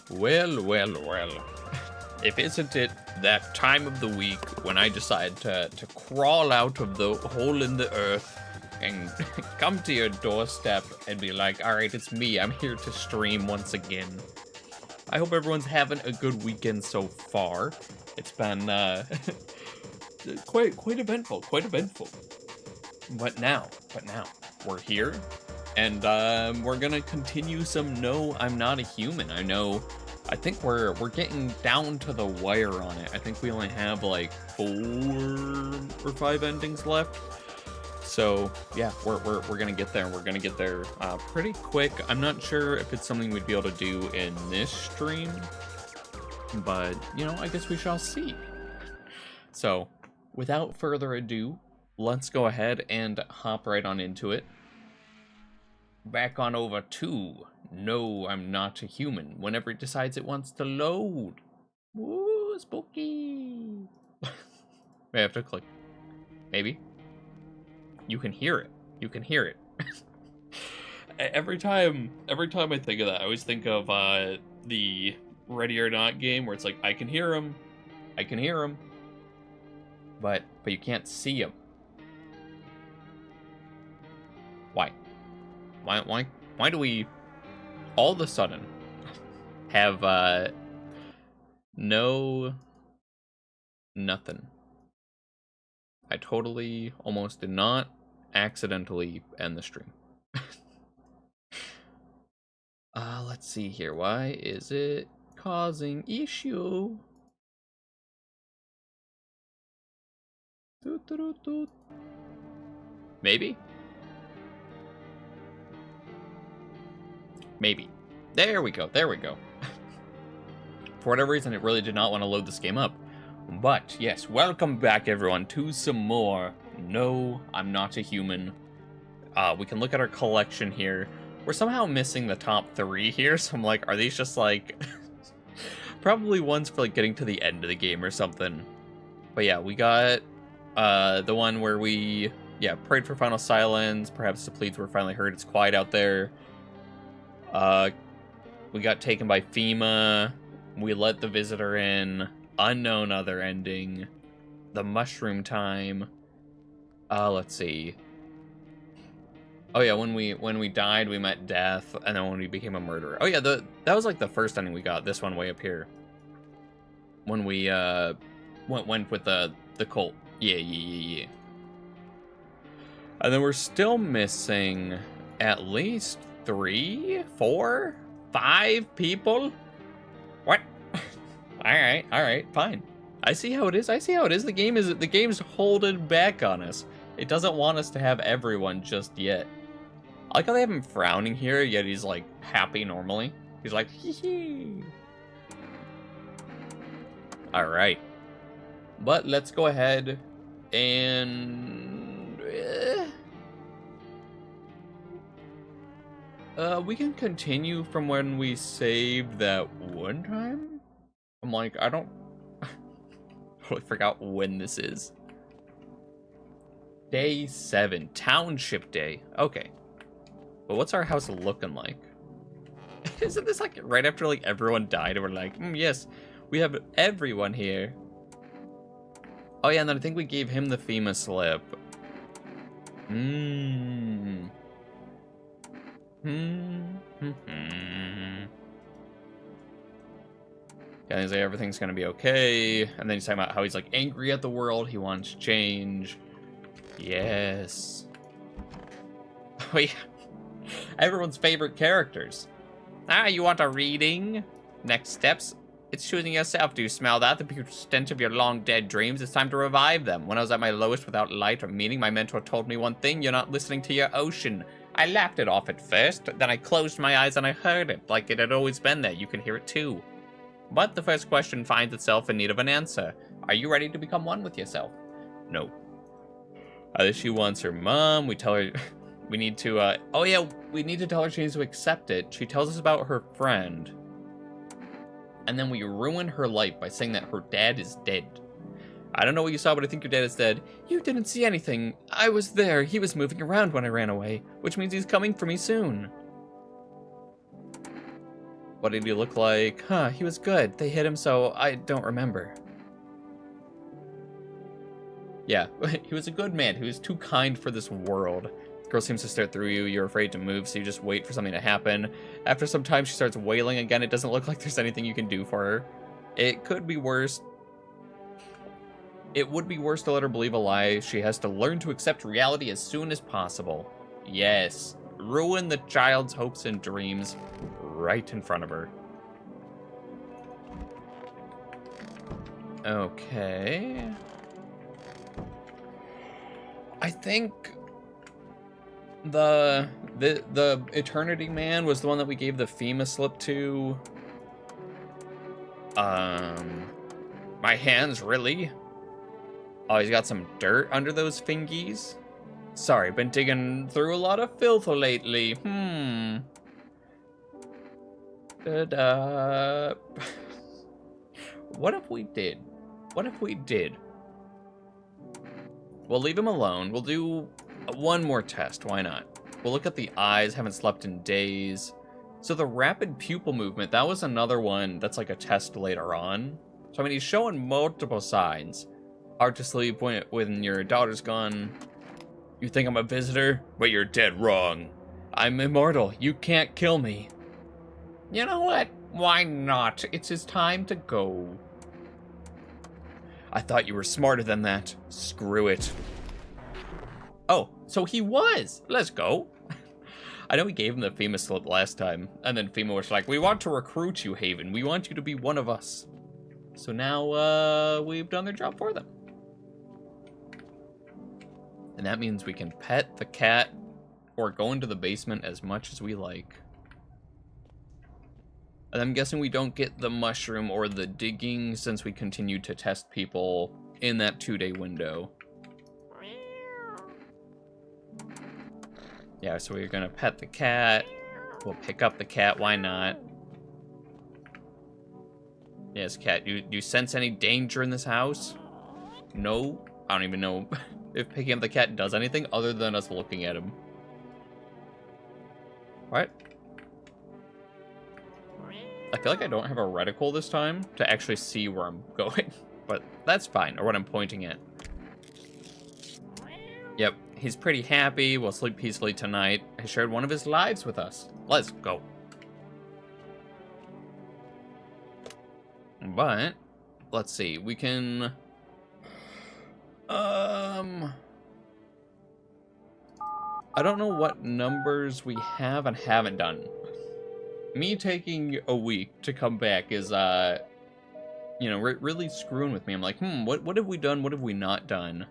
Well, well, well. If isn't it that time of the week when I decide to crawl out of the hole in the earth and come to your doorstep and be like, all right, it's me. I'm here to stream once again. I hope everyone's having a good weekend so far. It's been quite eventful, But now, we're here, and we're gonna continue some No, I'm Not a Human. I think we're getting down to the wire on it. I think we only have like 4 or 5 endings left. So yeah, we're gonna get there. We're gonna get there pretty quick. I'm not sure if it's something we'd be able to do in this stream, but you know, I guess we shall see. So without further ado, let's go ahead and hop right on into it. Back on over to No, I'm Not a Human whenever it decides it wants to load. Woo, spooky. I have to click. Maybe. You can hear it. Every time I think of that, I always think of the Ready or Not game where it's like, I can hear him, but you can't see him. Why? Why do we all of a sudden have nothing? I totally almost did not accidentally end the stream. Let's see here. Why is it causing issue? Maybe? Maybe. There we go. There we go. For whatever reason, it really did not want to load this game up. But, yes, welcome back, everyone, to some more No, I'm Not a Human. We can look at our collection here. We're somehow missing the top 3 here, so I'm like, are these just, like... probably ones for, like, getting to the end of the game or something. But yeah, we got the one where we, prayed for final silence. Perhaps the pleas were finally heard. It's quiet out there. We got taken by FEMA. We let the visitor in. Unknown other ending. The mushroom time. Let's see. Oh yeah, when we died, we met death, and then when we became a murderer. Oh yeah, that was like the first ending we got. This one way up here. When we went with the cult. Yeah. And then we're still missing at least 3, 4, 5 people. What? All right, fine. I see how it is. The game's holding back on us. It doesn't want us to have everyone just yet. I like how they have him frowning here, yet he's like happy normally. He's like, hee hee. All right. But let's go ahead and we can continue from when we saved that one time. I'm like, I don't totally forgot when this is. Day 7, Township Day. Okay. But what's our house looking like? Isn't this like right after like everyone died and we're like, yes, we have everyone here. Oh yeah, and then I think we gave him the FEMA slip. Yeah, he's like, everything's gonna be okay. And then he's talking about how he's like angry at the world. He wants change. Yes. Oh yeah. Everyone's favorite characters. You want a reading? Next steps. It's choosing yourself. Do you smell that? The pure stench of your long dead dreams. It's time to revive them. When I was at my lowest without light or meaning, my mentor told me one thing. You're not listening to your ocean. I laughed it off at first. Then I closed my eyes and I heard it. Like it had always been there. You can hear it too. But the first question finds itself in need of an answer. Are you ready to become one with yourself? No. She wants her mom. We tell her... we need to, oh yeah, we need to tell her she needs to accept it. She tells us about her friend. And then we ruin her life by saying that her dad is dead. I don't know what you saw, but I think your dad is dead. You didn't see anything. I was there. He was moving around when I ran away, which means he's coming for me soon. What did he look like? He was good. They hit him, so I don't remember. Yeah, he was a good man. He was too kind for this world. Girl seems to stare through you. You're afraid to move, so you just wait for something to happen. After some time, she starts wailing again. It doesn't look like there's anything you can do for her. It could be worse. It would be worse to let her believe a lie. She has to learn to accept reality as soon as possible. Yes. Ruin the child's hopes and dreams right in front of her. Okay. I think the Eternity Man was the one that we gave the FEMA slip to. My hands, really? Oh, he's got some dirt under those fingies? Sorry, been digging through a lot of filth lately. What if we did? What if we did? We'll leave him alone. We'll do one more test. Why not? We'll look at the eyes. Haven't slept in days. So the rapid pupil movement, that was another one that's like a test later on. So, I mean, he's showing multiple signs. Hard to sleep when your daughter's gone. You think I'm a visitor? But you're dead wrong. I'm immortal. You can't kill me. You know what? Why not? It's his time to go. I thought you were smarter than that. Screw it. Oh, so he was. Let's go. I know we gave him the famous slip last time, and then FEMA was like, we want to recruit you, Haven. We want you to be one of us. So now, we've done their job for them. And that means we can pet the cat or go into the basement as much as we like. And I'm guessing we don't get the mushroom or the digging since we continue to test people in that 2-day window. Yeah, so we're gonna pet the cat. We'll pick up the cat, why not? Yes, cat, do you sense any danger in this house? No? I don't even know if picking up the cat does anything other than us looking at him. What? I feel like I don't have a reticle this time to actually see where I'm going, but that's fine, or what I'm pointing at. Yep, he's pretty happy. We'll sleep peacefully tonight. He shared one of his lives with us. Let's go. But, let's see, we can... I don't know what numbers we have and haven't done. Me taking a week to come back is, you know, really screwing with me. I'm like, what have we done? What have we not done?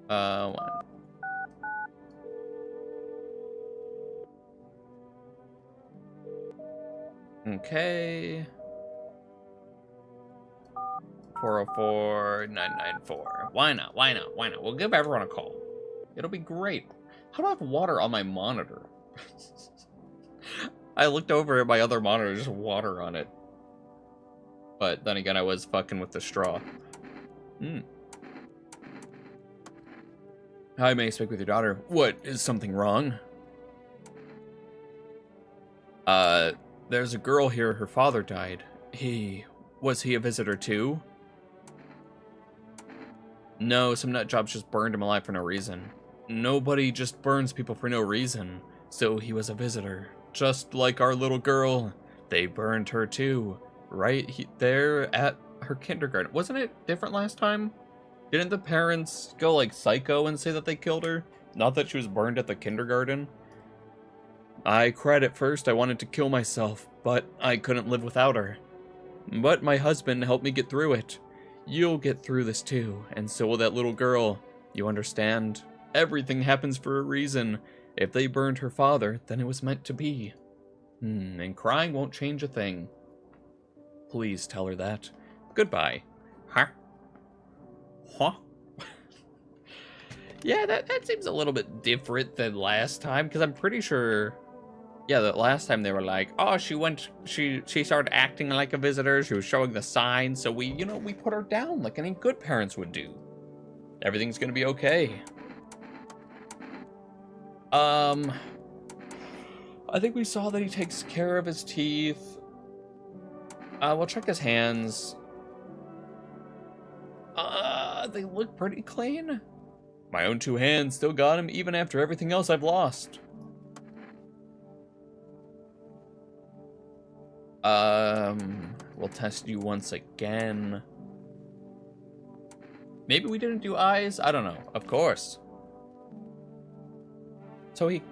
One. Okay. 404-994. Why not? Why not? Why not? We'll give everyone a call. It'll be great. How do I have water on my monitor? I looked over at my other monitor, there's water on it. But then again, I was fucking with the straw. Hi, may I speak with your daughter? What, is something wrong? There's a girl here, her father died. Was he a visitor too? No, some nut jobs just burned him alive for no reason. Nobody just burns people for no reason. So he was a visitor. Just like our little girl. They burned her too. Right there at her kindergarten. Wasn't it different last time? Didn't the parents go like psycho and say that they killed her? Not that she was burned at the kindergarten? I cried at first. I wanted to kill myself, but I couldn't live without her. But my husband helped me get through it. You'll get through this too, and so will that little girl. You understand? Everything happens for a reason. If they burned her father, then it was meant to be. And crying won't change a thing. Please tell her that. Goodbye. Huh? Huh? Yeah, that seems a little bit different than last time, because I'm pretty sure... Yeah, that last time they were like, oh, she started acting like a visitor, she was showing the signs, so we put her down like any good parents would do. Everything's gonna be okay. I think we saw that he takes care of his teeth. We'll check his hands. They look pretty clean. My own 2 hands still got him, even after everything else I've lost. We'll test you once again. Maybe we didn't do eyes? I don't know. Of course. So he...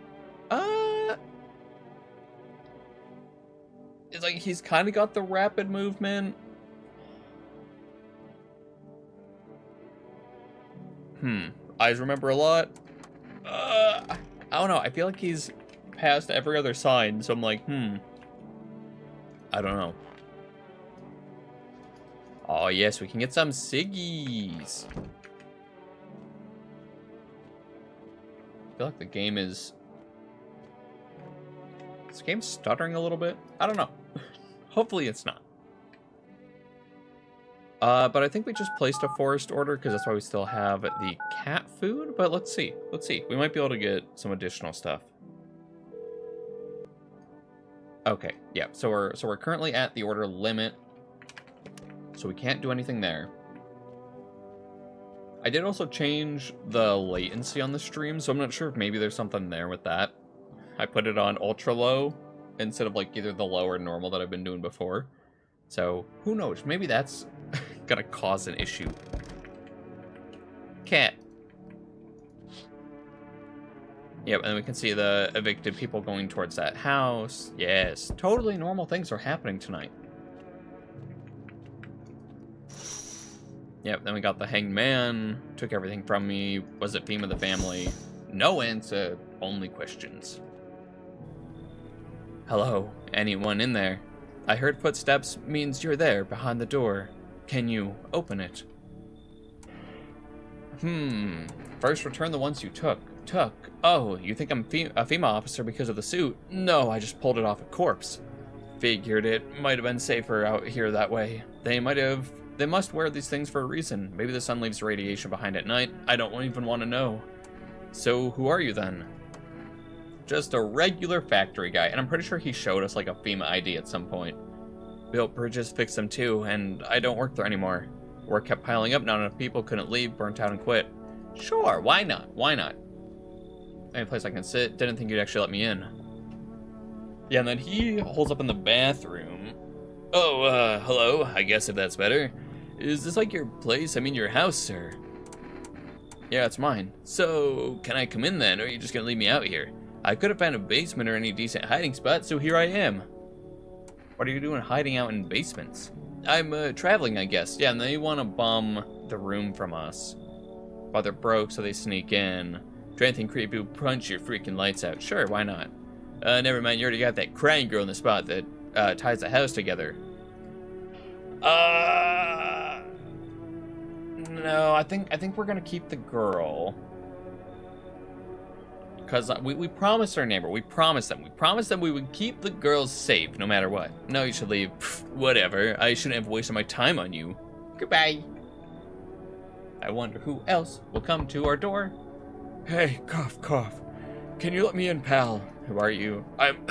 It's like he's kind of got the rapid movement. Eyes remember a lot. I don't know. I feel like he's past every other sign, so I'm like, I don't know. Oh, yes, we can get some ciggies. I feel like the game is... Is the game stuttering a little bit? I don't know. Hopefully it's not. But I think we just placed a forest order because that's why we still have the cat food. But let's see. Let's see. We might be able to get some additional stuff. Okay, yeah. So we're currently at the order limit. So we can't do anything there. I did also change the latency on the stream, so I'm not sure if maybe there's something there with that. I put it on ultra low instead of like either the low or normal that I've been doing before. So who knows? Maybe that's gonna cause an issue. Cat. Yep, and we can see the evicted people going towards that house. Yes, totally normal things are happening tonight. Yep, then we got the hanged man, took everything from me. Was it theme of the family? No answer, only questions. Hello, anyone in there? I heard footsteps means you're there behind the door. Can you open it? First return the ones you took. Oh, you think I'm a female officer because of the suit? No, I just pulled it off a corpse. Figured it might have been safer out here that way. They must wear these things for a reason. Maybe the sun leaves radiation behind at night. I don't even want to know. So, who are you then? Just a regular factory guy, and I'm pretty sure he showed us like a FEMA ID at some point. Built bridges, fixed them too, and I don't work there anymore. Work kept piling up, not enough people, couldn't leave, burnt out and quit. Sure, why not? Why not? Any place I can sit, didn't think you'd actually let me in. Yeah, and then he holds up in the bathroom. Oh, hello, I guess if that's better. Is this like your place? I mean your house, sir. Yeah, it's mine. So, can I come in then, or are you just gonna leave me out here? I could have found a basement or any decent hiding spot, so here I am. What are you doing hiding out in basements? I'm, traveling, I guess. Yeah, and they want to bum the room from us. But they're broke, so they sneak in. Do anything creepy, will punch your freaking lights out. Sure, why not? Never mind, you already got that crying girl in the spot that, ties the house together. No, I think we're gonna keep the girl. Because we promised our neighbor, we promised them we would keep the girls safe no matter what. No, you should leave. Pfft, whatever, I shouldn't have wasted my time on you. Goodbye. I wonder who else will come to our door. Hey, cough, cough. Can you let me in, pal? Who are you? I'm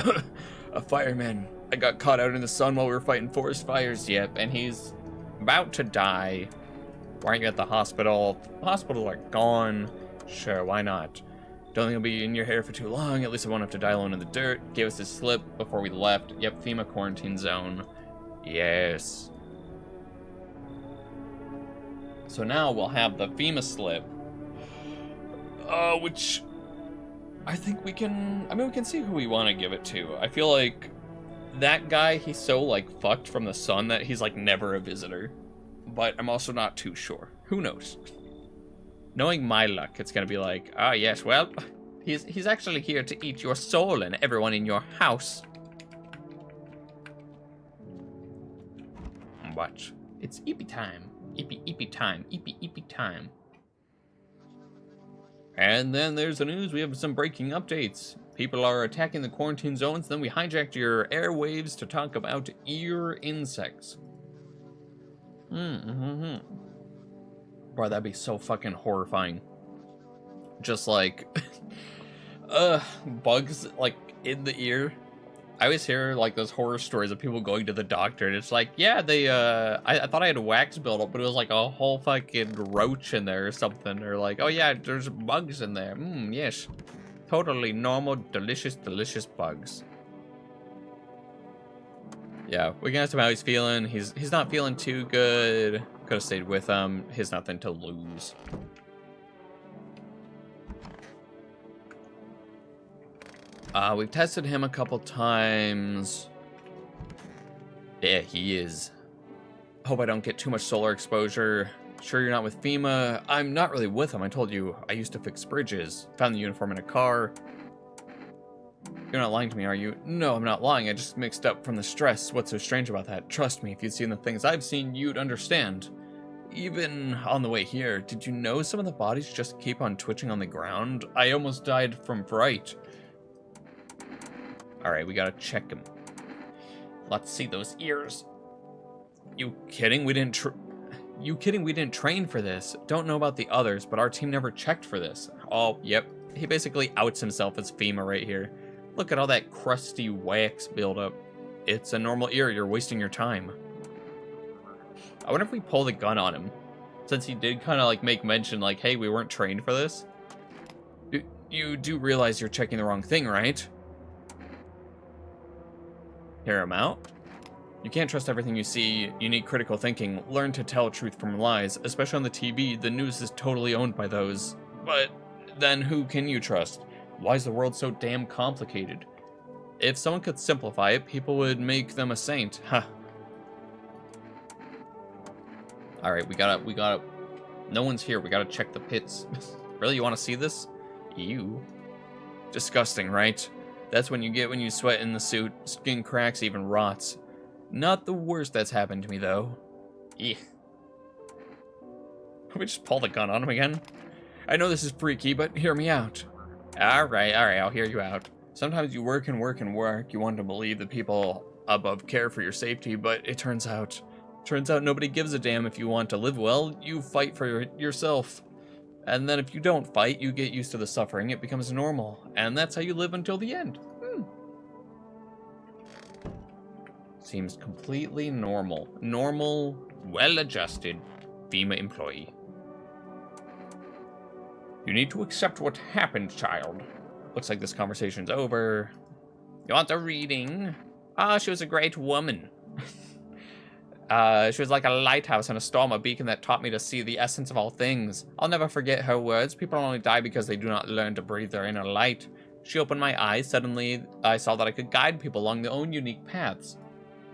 a fireman. I got caught out in the sun while we were fighting forest fires. Yep, and he's about to die. Why aren't you at the hospital? The hospital are gone. Sure, why not? Don't think I'll be in your hair for too long. At least I won't have to die alone in the dirt. Gave us this slip before we left. Yep, FEMA quarantine zone. Yes. So now we'll have the FEMA slip. Which I think we can, we can see who we want to give it to. I feel like that guy, he's so like fucked from the sun that he's like never a visitor. But I'm also not too sure. Who knows? Knowing my luck, it's gonna be like, ah, yes, well, he's actually here to eat your soul and everyone in your house. Watch. It's eepy time. Eepy time. Eepy time. And then there's the news. We have some breaking updates. People are attacking the quarantine zones. Then we hijacked your airwaves to talk about ear insects. Boy, that'd be so fucking horrifying. Just like, bugs like in the ear. I always hear like those horror stories of people going to the doctor and it's like, yeah, they, I thought I had a wax buildup, but it was like a whole fucking roach in there or something. Or like, oh yeah, there's bugs in there. Yes. Totally normal, delicious bugs. Yeah, we can ask him how he's feeling. He's not feeling too good. Could have stayed with him. He has nothing to lose. We've tested him a couple times. Yeah, he is. Hope I don't get too much solar exposure. Sure you're not with FEMA? I'm not really with them. I told you I used to fix bridges. Found the uniform in a car. You're not lying to me, are you? No, I'm not lying. I just mixed up from the stress. What's so strange about that? Trust me, if you'd seen the things I've seen, you'd understand. Even on the way here, did you know some of the bodies just keep on twitching on the ground? I almost died from fright. Alright, we gotta check him. Let's see those ears. You kidding? We didn't You kidding? We didn't train for this. Don't know about the others, but our team never checked for this. Oh, yep. He basically outs himself as FEMA right here. Look at all that crusty wax buildup. It's a normal ear. You're wasting your time. I wonder if we pull the gun on him. Since he did kind of like make mention like, hey, we weren't trained for this. You do realize you're checking the wrong thing, right? Hear him out? You can't trust everything you see. You need critical thinking. Learn to tell truth from lies. Especially on the TV, the news is totally owned by those. But then who can you trust? Why is the world so damn complicated? If someone could simplify it, people would make them a saint. Huh. Alright, we gotta... No one's here. We gotta check the pits. Really, you want to see this? Ew. Disgusting, right? That's when you get when you sweat in the suit. Skin cracks, even rots. Not the worst that's happened to me, though. Ew. Can we just pull the gun on him again? I know this is freaky, but hear me out. Alright, I'll hear you out. Sometimes you work and work and work. You want to believe that people above care for your safety, but it turns out nobody gives a damn. If you want to live well, you fight for yourself. And then if you don't fight, you get used to the suffering. It becomes normal. And that's how you live until the end. Seems completely normal. Normal, well-adjusted FEMA employee. You need to accept what happened, child. Looks like this conversation's over. You want a reading? Ah, she was a great woman. She was like a lighthouse in a storm, a beacon that taught me to see the essence of all things. I'll never forget her words. People only die because they do not learn to breathe their inner light. She opened my eyes. Suddenly, I saw that I could guide people along their own unique paths.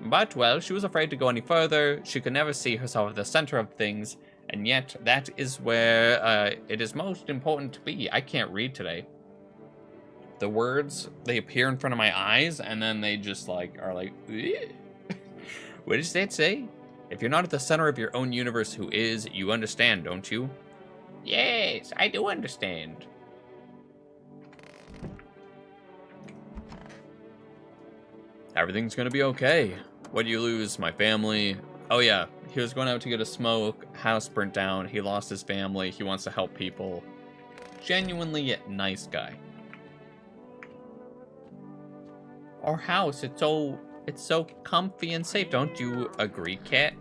But, well, she was afraid to go any further. She could never see herself at the center of things. And yet, that is where it is most important to be. I can't read today. The words, they appear in front of my eyes, and then they just, like, are like... What does that say? If you're not at the center of your own universe, who is, you understand, don't you? Yes, I do understand. Everything's gonna be okay. What do you lose? My family. Oh yeah, he was going out to get a smoke, house burnt down, he lost his family, he wants to help people. Genuinely nice guy. Our house, it's so comfy and safe, don't you agree, cat?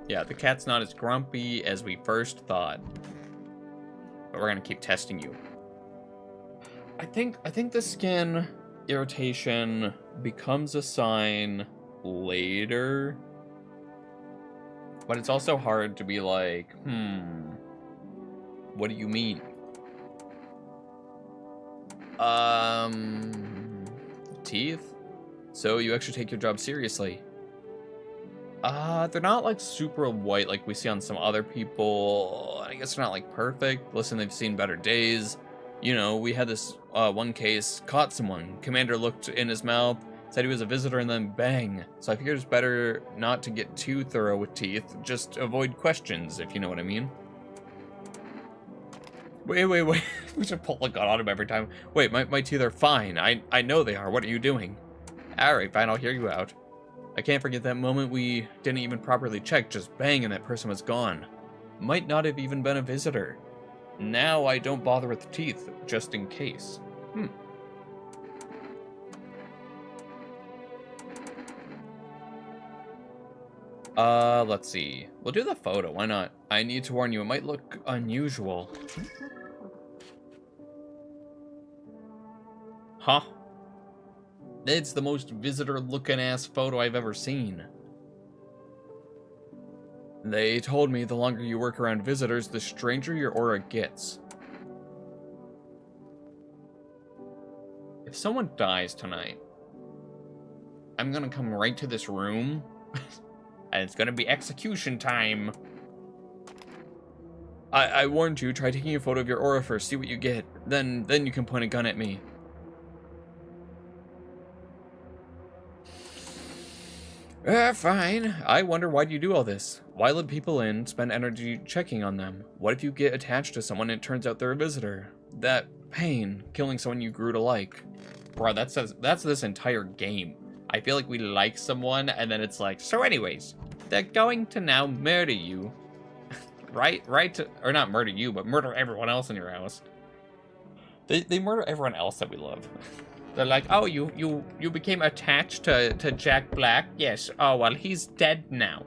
Yeah, the cat's not as grumpy as we first thought. But we're gonna keep testing you. I think the skin irritation becomes a sign later. But it's also hard to be like, what do you mean? Teeth? So you actually take your job seriously? They're not like super white like we see on some other people. I guess they're not like perfect. Listen, they've seen better days. You know, we had this one case, caught someone. Commander looked in his mouth, said he was a visitor, and then bang. So I figured it's better not to get too thorough with teeth. Just avoid questions, if you know what I mean. Wait. We should pull a gun on him every time. Wait, my teeth are fine. I know they are. What are you doing? Alright, fine, I'll hear you out. I can't forget that moment we didn't even properly check, just bang, and that person was gone. Might not have even been a visitor. Now I don't bother with the teeth, just in case. Let's see. We'll do the photo, why not? I need to warn you, it might look unusual. Huh? It's the most visitor-looking ass photo I've ever seen. They told me the longer you work around visitors, the stranger your aura gets. If someone dies tonight, I'm gonna come right to this room, and it's gonna be execution time. I warned you, try taking a photo of your aura first, see what you get. Then you can point a gun at me. Fine. I wonder, why do you do all this? Why let people in, spend energy checking on them? What if you get attached to someone and it turns out they're a visitor? That pain, killing someone you grew to like. Bro, that's this entire game. I feel like we like someone, and then it's like, so anyways, They're going to now murder you. Or not murder you, but murder everyone else in your house. They murder everyone else that we love. They're like, oh, you became attached to Jack Black? Yes. Oh, well, he's dead now.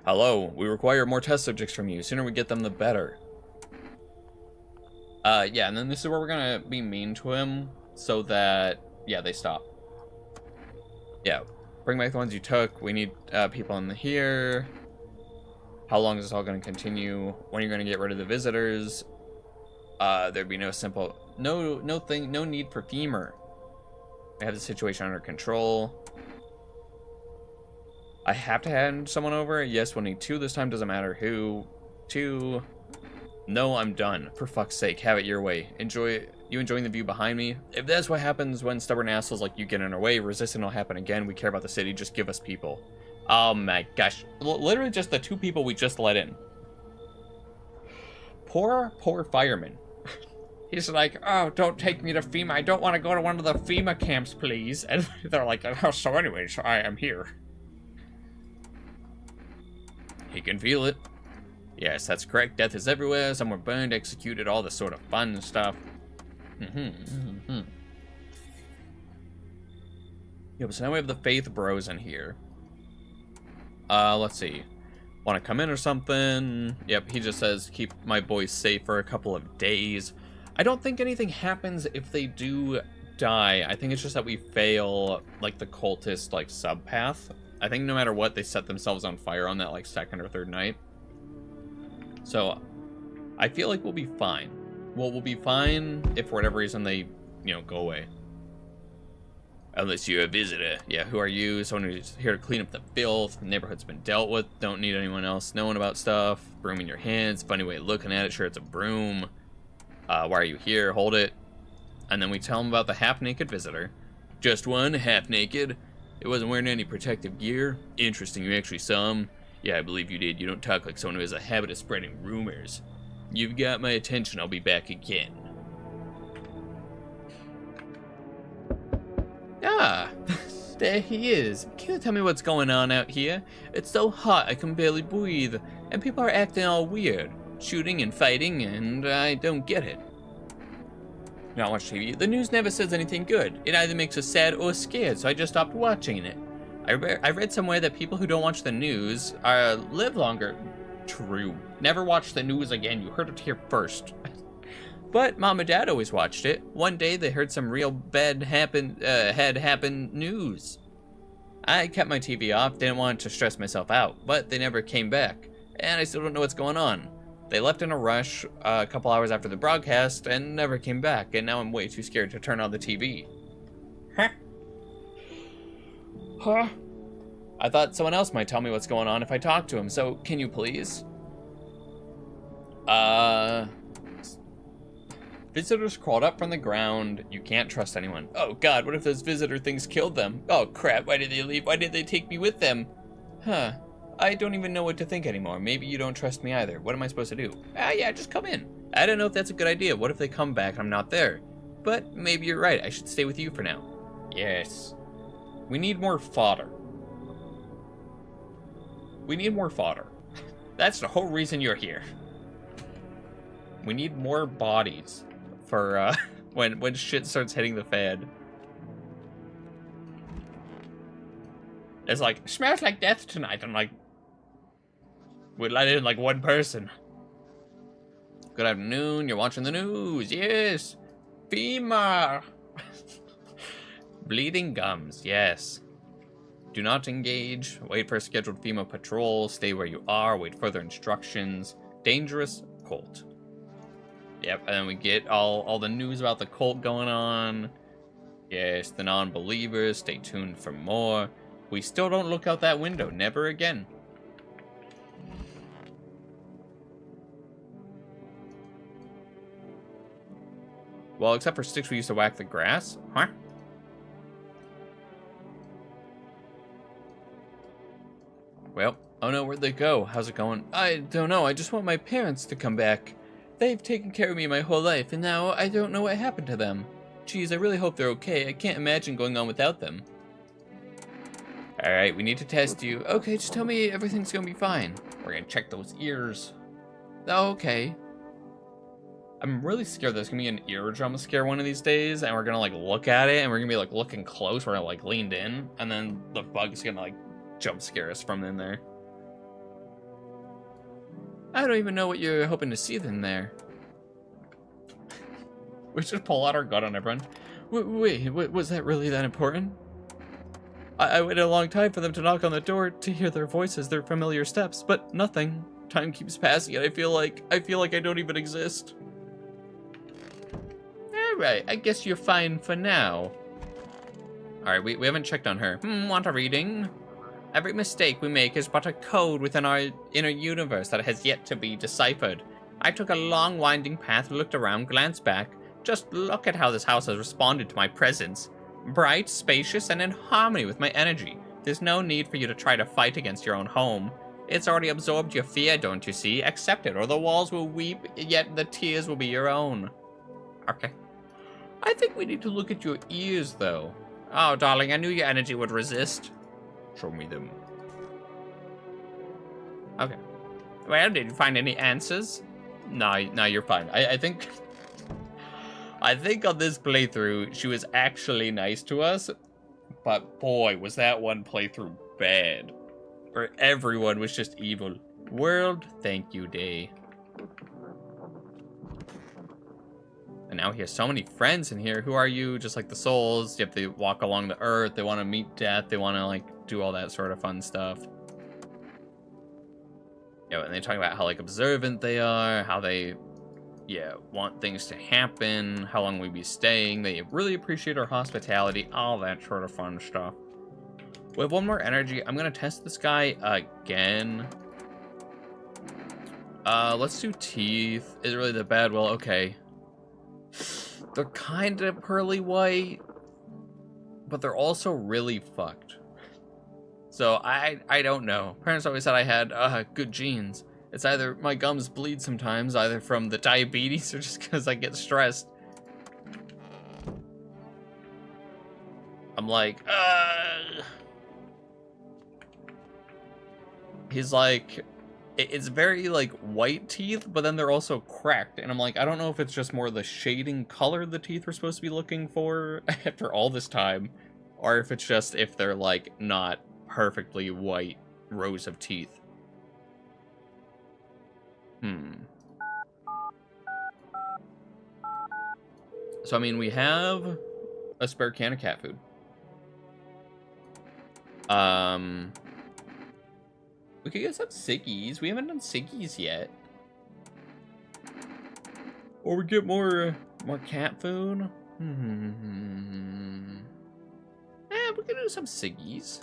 Hello, we require more test subjects from you. The sooner we get them, the better. Yeah, and then this is where we're gonna be mean to him so that, yeah, they stop. Yeah, bring back the ones you took. We need people in here. How long is this all gonna continue? When are you gonna get rid of the visitors? There'd be no need for femur. I have the situation under control. I have to hand someone over. Yes, we'll need 2 this time. Doesn't matter who. 2. No, I'm done. For fuck's sake, have it your way. Enjoying the view behind me? If that's what happens when stubborn assholes like you get in our way, resistance will happen again. We care about the city. Just give us people. Oh my gosh. Literally just the 2 people we just let in. Poor fireman. He's like, oh, don't take me to FEMA. I don't want to go to one of the FEMA camps, please. And they're like, oh, so anyways, I am here. He can feel it. Yes, that's correct. Death is everywhere. Some were burned, executed, all this sort of fun stuff. Yeah, but so now we have the Faith Bros in here. Let's see. Want to come in or something? Yep, he just says, keep my boys safe for a couple of days. I don't think anything happens if they do die. I think it's just that we fail, like, the cultist, like, sub-path. I think no matter what, they set themselves on fire on that, like, 2nd or 3rd night. So, I feel like we'll be fine. Well, we'll be fine if for whatever reason they, you know, go away. Unless you're a visitor. Yeah, who are you? Someone who's here to clean up the filth. The neighborhood's been dealt with. Don't need anyone else knowing about stuff. Broom in your hands. Funny way of looking at it. Sure, it's a broom. Why are you here? Hold it. And then we tell them about the half-naked visitor. Just one, half-naked. It wasn't wearing any protective gear. Interesting, you actually saw him. Yeah, I believe you did. You don't talk like someone who has a habit of spreading rumors. You've got my attention. I'll be back again. Ah, there he is. Can you tell me what's going on out here? It's so hot I can barely breathe, and people are acting all weird. Shooting and fighting, and I don't get it. Not watch TV. The news never says anything good. It either makes us sad or scared, so I just stopped watching it. I read somewhere that people who don't watch the news live longer. True. Never watch the news again. You heard it here first. But Mom and Dad always watched it. One day they heard some real bad had happened news. I kept my TV off, didn't want to stress myself out, but they never came back, and I still don't know what's going on. They left in a rush a couple hours after the broadcast and never came back, and now I'm way too scared to turn on the TV. Huh? Huh? I thought someone else might tell me what's going on if I talked to him, so can you please? Visitors crawled up from the ground. You can't trust anyone. Oh god, what if those visitor things killed them? Oh crap, why did they leave? Why did they take me with them? Huh. I don't even know what to think anymore. Maybe you don't trust me either. What am I supposed to do? Yeah, just come in. I don't know if that's a good idea. What if they come back and I'm not there? But maybe you're right. I should stay with you for now. Yes. We need more fodder. We need more fodder. That's the whole reason you're here. We need more bodies for when shit starts hitting the fan. It's like, smells like death tonight. I'm like, we let in like one person. Good afternoon. You're watching the news. Yes. FEMA. Bleeding gums. Yes. Do not engage. Wait for a scheduled FEMA patrol. Stay where you are. Wait further instructions. Dangerous cult. Yep, and then we get all the news about the cult going on. Yes, the non-believers. Stay tuned for more. We still don't look out that window. Never again. Well, except for sticks we used to whack the grass. Huh? Well, oh no, where'd they go? How's it going? I don't know. I just want my parents to come back. They've taken care of me my whole life, and now I don't know what happened to them. Geez, I really hope they're okay. I can't imagine going on without them. Alright, we need to test you. Okay, just tell me everything's gonna be fine. We're gonna check those ears. Oh, okay. I'm really scared there's gonna be an ear jump scare one of these days, and we're gonna like look at it, and we're gonna be like looking close, we're like leaned in, and then the bug's gonna like jump scare us from in there. I don't even know what you're hoping to see in there. We should pull out our gun on everyone. Wait, was that really that important? I waited a long time for them to knock on the door, to hear their voices, their familiar steps, but nothing. Time keeps passing, and I feel like I don't even exist. Alright, I guess you're fine for now. Alright, we haven't checked on her. Want a reading? Every mistake we make is but a code within our inner universe that has yet to be deciphered. I took a long winding path, looked around, glanced back. Just look at how this house has responded to my presence. Bright, spacious, and in harmony with my energy. There's no need for you to try to fight against your own home. It's already absorbed your fear, don't you see? Accept it, or the walls will weep, yet the tears will be your own. Okay. I think we need to look at your ears, though. Oh, darling, I knew your energy would resist. Show me them. Okay. Well, did you find any answers? No, you're fine. I think... I think on this playthrough, she was actually nice to us, but boy, was that one playthrough bad. Where everyone was just evil. World, thank you, day. And now he has so many friends in here. Who are you? Just like the souls. Yep, they walk along the earth. They want to meet death. They want to, like, do all that sort of fun stuff. Yeah, and they talk about how, like, observant they are. How they... yeah, want things to happen, how long we be staying. They really appreciate our hospitality, all that sort of fun stuff. We have one more energy. I'm gonna test this guy again. Let's do teeth. Is it really that bad? Well, okay. They're kind of pearly white, but they're also really fucked. So I don't know. Parents always said I had good genes. It's either my gums bleed sometimes, either from the diabetes or just because I get stressed. I'm like, He's like, it's very like white teeth, but then they're also cracked. And I'm like, I don't know if it's just more the shading color the teeth we're supposed to be looking for after all this time, or if it's just if they're like not perfectly white rows of teeth. So, I mean, we have a spare can of cat food. We could get some ciggies. We haven't done ciggies yet. Or we get more cat food. We could do some ciggies.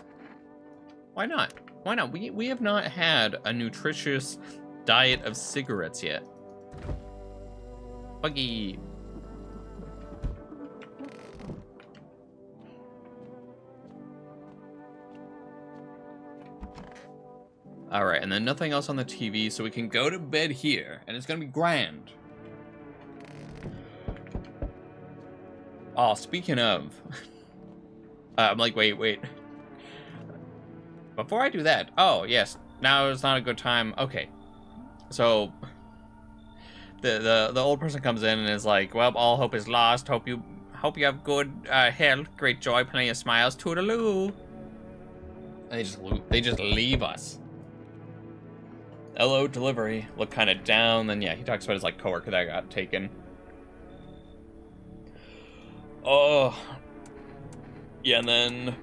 Why not? Why not? We have not had a nutritious diet of cigarettes yet. Buggy. All right, and then nothing else on the TV, so we can go to bed here, and it's gonna be grand. Oh, speaking of, I'm like, wait. Before I do that, oh yes, now is not a good time. Okay, so the old person comes in and is like, well, all hope is lost. Hope you have good health, great joy, plenty of smiles. Toodaloo. And they just leave us. Hello, delivery. Look kind of down. Then yeah, he talks about his like coworker that got taken. Oh, yeah, and then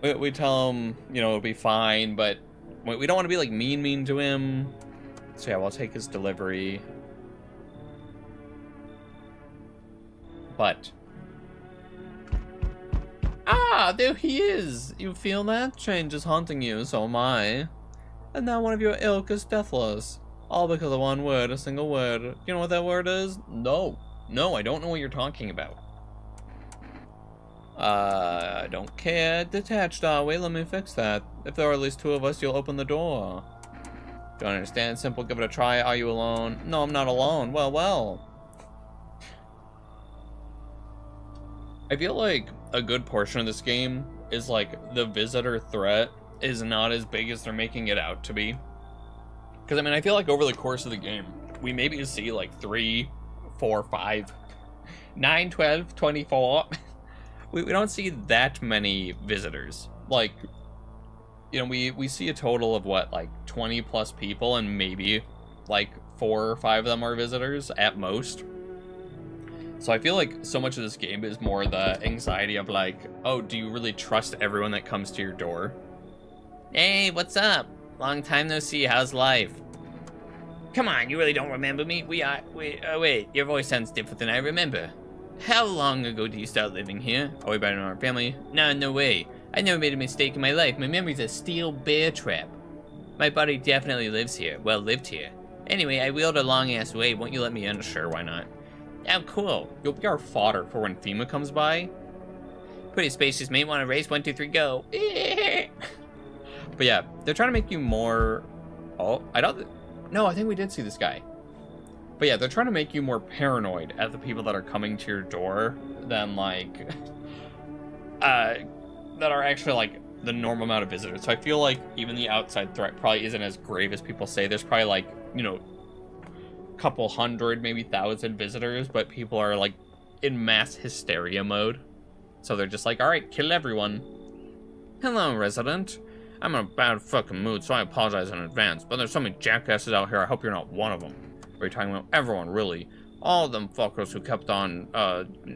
we tell him, you know, it'll be fine, but we don't want to be like mean to him. So yeah, we'll take his delivery. But there he is. You feel that? Change is haunting you. So am I. And now one of your ilk is deathless. All because of one word, a single word. You know what that word is? No, I don't know what you're talking about. I don't care. Detached, are we? Let me fix that. If there are at least two of us, you'll open the door. Don't understand. Simple, give it a try. Are you alone? No, I'm not alone. Well. I feel like a good portion of this game is like the visitor threat is not as big as they're making it out to be. Because I mean, I feel like over the course of the game, we maybe see like 3, 4, 5, 9, 12, 24. we don't see that many visitors. Like, you know, we see a total of what, like 20 plus people, and maybe like 4 or 5 of them are visitors at most. So I feel like so much of this game is more the anxiety of like, oh, do you really trust everyone that comes to your door? Hey, what's up? Long time no see, how's life? Come on, you really don't remember me? Oh wait, your voice sounds different than I remember. How long ago did you start living here? Are we better than our family? No way. I never made a mistake in my life. My memory's a steel bear trap. My body definitely lives here. Well, lived here. Anyway, I wheeled a long-ass way. Won't you let me in? Sure, why not? Oh, cool. You'll be our fodder for when FEMA comes by. Pretty spacious, mate. Want to race? 1, 2, 3, go. But yeah, they're trying to make you more... Oh, I don't... No, I think we did see this guy. But yeah, they're trying to make you more paranoid at the people that are coming to your door than, like... that are actually, like, the normal amount of visitors. So I feel like even the outside threat probably isn't as grave as people say. There's probably, like, you know, a couple hundred, maybe 1,000 visitors, but people are, like, in mass hysteria mode. So they're just like, alright, kill everyone. Hello, resident. I'm in a bad fucking mood, so I apologize in advance, but there's so many jackasses out here, I hope you're not one of them. Are you talking about everyone, really? All of them fuckers who kept on,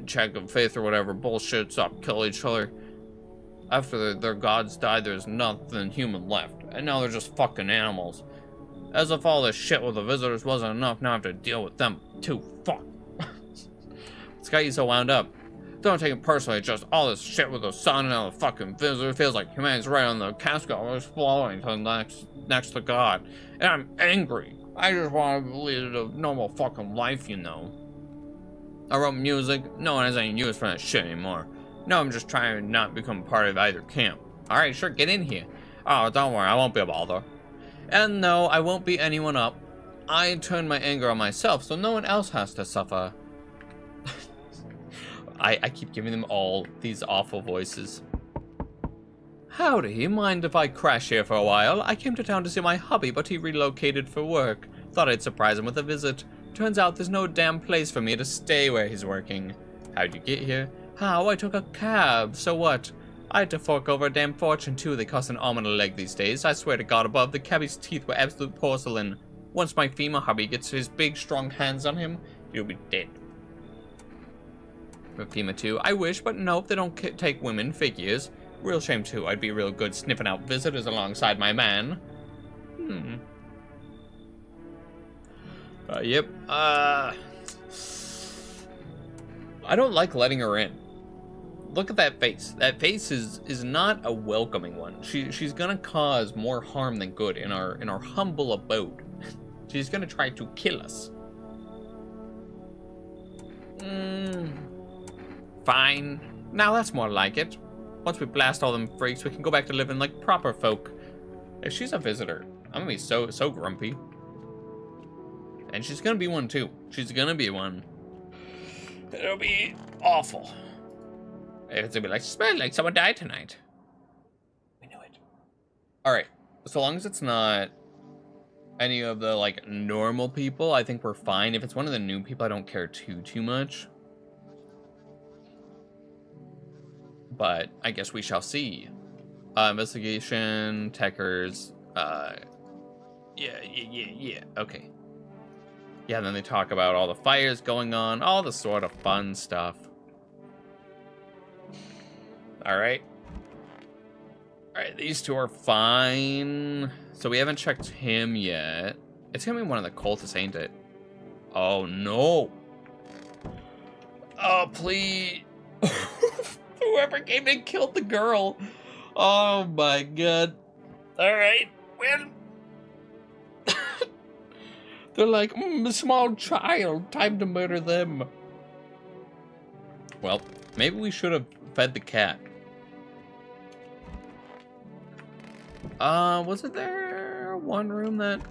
check of faith or whatever bullshit, stop kill each other. After their gods died, there's nothing human left, and now they're just fucking animals. As if all this shit with the visitors wasn't enough, now I have to deal with them too. Fuck. What's got you so wound up? Don't take it personally, just all this shit with the sun and all the fucking visitors feels like humanity's right on the casket exploding to next to God. And I'm angry. I just want to lead a normal fucking life, you know. I wrote music. No one has any use for that shit anymore. No, I'm just trying to not become part of either camp. Alright, sure, get in here. Oh, don't worry, I won't be a bother. And no, I won't beat anyone up. I turned my anger on myself, so no one else has to suffer. I keep giving them all these awful voices. Howdy, mind if I crash here for a while? I came to town to see my hubby, but he relocated for work. Thought I'd surprise him with a visit. Turns out there's no damn place for me to stay where he's working. How'd you get here? How? I took a cab. So what? I had to fork over a damn fortune too. They cost an arm and a leg these days. I swear to God above, the cabbie's teeth were absolute porcelain. Once my FEMA hubby gets his big strong hands on him, he'll be dead. For FEMA too. I wish, but nope, they don't take women. Figures. Real shame too. I'd be real good sniffing out visitors alongside my man. Yep. I don't like letting her in. Look at that face. That face is not a welcoming one. She's gonna cause more harm than good in our humble abode. She's gonna try to kill us. Fine. Now that's more like it. Once we blast all them freaks, we can go back to living like proper folk. If she's a visitor, I'm gonna be so grumpy. And she's gonna be one too. She's gonna be one. It'll be awful. It's gonna be like, smell like someone died tonight. We knew it. Alright. So long as it's not any of the like normal people, I think we're fine. If it's one of the new people, I don't care too much. But I guess we shall see. Investigation, techers, yeah, okay. Yeah, and then they talk about all the fires going on, all the sort of fun stuff. Alright. Alright, these two are fine. So we haven't checked him yet. It's gonna be one of the cultists, ain't it? Oh, no. Oh, please. Whoever came and killed the girl. Oh my God. Alright, well. They're like, a small child, time to murder them. Well, maybe we should have fed the cat. Wasn't there one room that...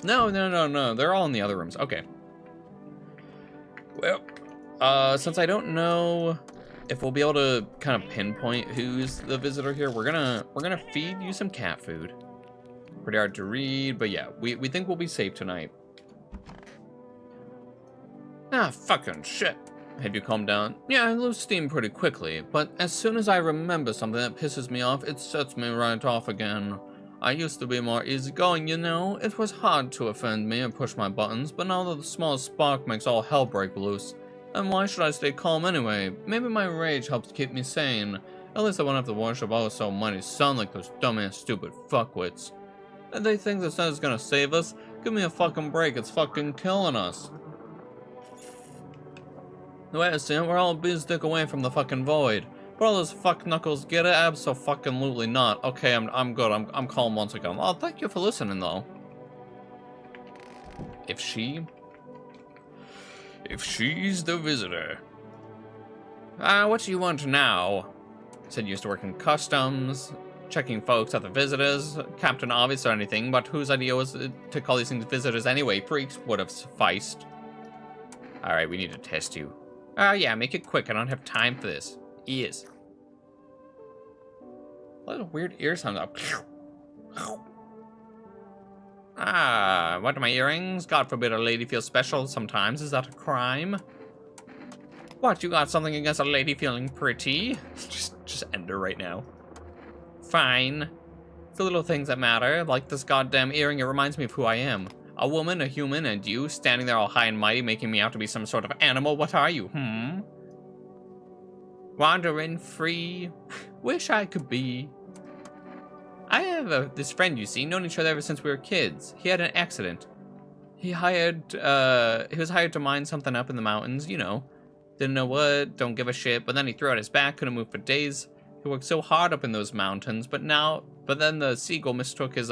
No. They're all in the other rooms. Okay. Well, since I don't know if we'll be able to kind of pinpoint who's the visitor here, we're gonna feed you some cat food. Pretty hard to read, but yeah, we think we'll be safe tonight. Ah, fucking shit. Have you calmed down? Yeah, I lose steam pretty quickly, but as soon as I remember something that pisses me off, it sets me right off again. I used to be more easygoing, you know. It was hard to offend me and push my buttons, but now that the smallest spark makes all hell break loose. And why should I stay calm anyway? Maybe my rage helps keep me sane. At least I won't have to worship oh so mighty sun like those dumbass stupid fuckwits. And they think the sun is gonna save us? Give me a fucking break, it's fucking killing us. Wait a second, we're all a bee's dick away from the fucking void. But all those fuck knuckles get it? Abso-fucking-lutely not. Okay, I'm good. I'm calm once again. Oh, thank you for listening, though. If she's the visitor. What do you want now? Said you used to work in customs, checking folks at the visitors. Captain Obvious or anything, but whose idea was it to call these things visitors anyway? Freaks would have sufficed. Alright, we need to test you. Oh yeah, make it quick. I don't have time for this. Ears. What a weird ear sound. Ah, what are my earrings? God forbid a lady feels special sometimes. Is that a crime? What, you got something against a lady feeling pretty? Just end her right now. Fine. It's the little things that matter. Like this goddamn earring, it reminds me of who I am. A woman, a human, and you, standing there all high and mighty, making me out to be some sort of animal. What are you, Wandering free. Wish I could be. I have this friend, you see, known each other ever since we were kids. He had an accident. He was hired to mine something up in the mountains, you know. Didn't know what, don't give a shit, but then he threw out his back, couldn't move for days. He worked so hard up in those mountains, but then the seagull mistook his,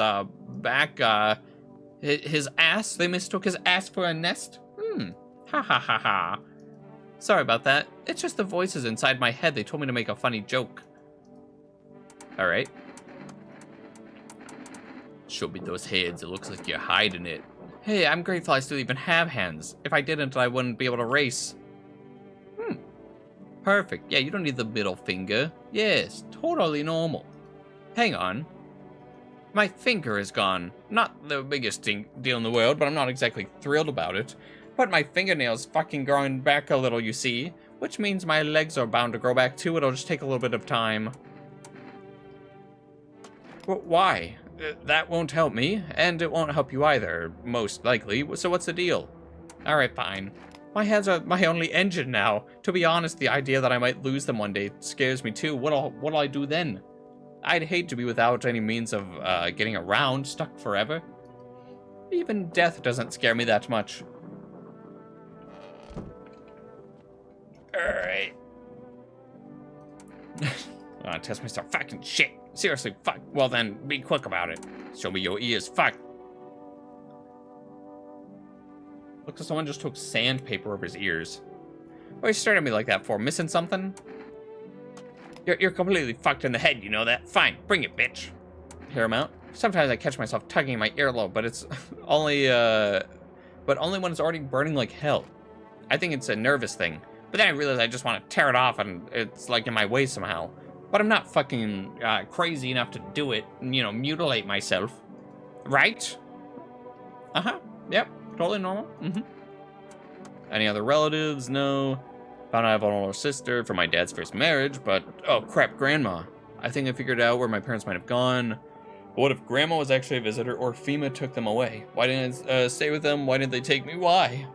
his ass? They mistook his ass for a nest? Ha ha ha ha. Sorry about that. It's just the voices inside my head. They told me to make a funny joke. Alright. Show me those hands. It looks like you're hiding it. Hey, I'm grateful I still even have hands. If I didn't, I wouldn't be able to race. Perfect. Yeah, you don't need the middle finger. Yes, totally normal. Hang on. My finger is gone. Not the biggest deal in the world, but I'm not exactly thrilled about it. But my fingernails fucking growing back a little, you see. Which means my legs are bound to grow back too. It'll just take a little bit of time. Why? That won't help me, and it won't help you either, most likely. So what's the deal? Alright, fine. My hands are my only engine now. To be honest, the idea that I might lose them one day scares me too. What'll I do then? I'd hate to be without any means of getting around, stuck forever. Even death doesn't scare me that much. Alright. Test myself. Fucking shit. Seriously, fuck. Well then, be quick about it. Show me your ears. Fuck. Looks like someone just took sandpaper over his ears. What are you staring at me like that for? Missing something? You're completely fucked in the head, you know that? Fine, bring it, bitch. Hear him out? Sometimes I catch myself tugging my earlobe, but it's only when it's already burning like hell. I think it's a nervous thing. But then I realize I just want to tear it off and it's like in my way somehow. But I'm not fucking crazy enough to do it and, you know, mutilate myself. Right? Uh-huh. Yep. Totally normal. Any other relatives? No. Found I have an older sister from my dad's first marriage, but oh crap, grandma. I think I figured out where my parents might have gone. But what if grandma was actually a visitor or FEMA took them away? Why didn't I stay with them? Why didn't they take me? Why?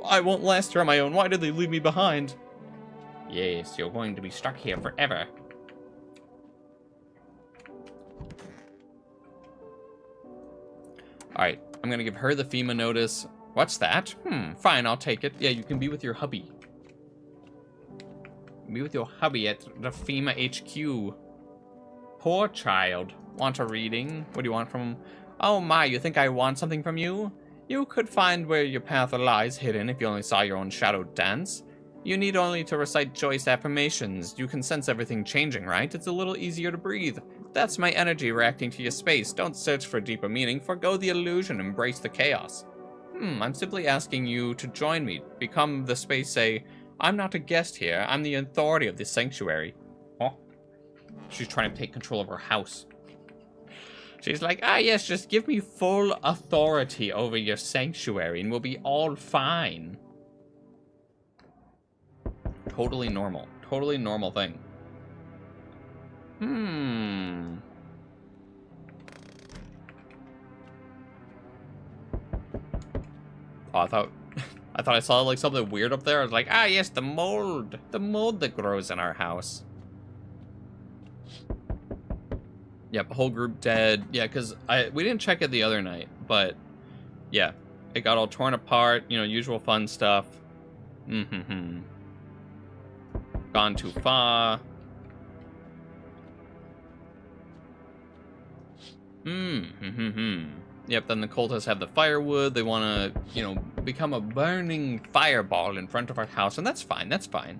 I won't last here on my own. Why did they leave me behind? Yes, you're going to be stuck here forever. Alright, I'm gonna give her the FEMA notice. What's that? Fine, I'll take it. Yeah, you can be with your hubby. Be with your hubby at the FEMA HQ. Poor child. Want a reading? What do you want from him? Oh my, you think I want something from you? You could find where your path lies hidden if you only saw your own shadow dance. You need only to recite choice affirmations. You can sense everything changing, right? It's a little easier to breathe. That's my energy reacting to your space. Don't search for deeper meaning. Forgo the illusion. Embrace the chaos. I'm simply asking you to join me. Become the space, say, I'm not a guest here. I'm the authority of this sanctuary. Oh, she's trying to take control of her house. She's like, ah, yes, just give me full authority over your sanctuary and we'll be all fine. Totally normal. Totally normal thing. Oh, I thought I saw like something weird up there. I was like, ah, yes, the mold that grows in our house. Yep, whole group dead. Yeah, because we didn't check it the other night, but yeah, it got all torn apart. You know, usual fun stuff. Gone too far. Yep, then the cultists have the firewood. They want to, you know, become a burning fireball in front of our house, and that's fine. That's fine.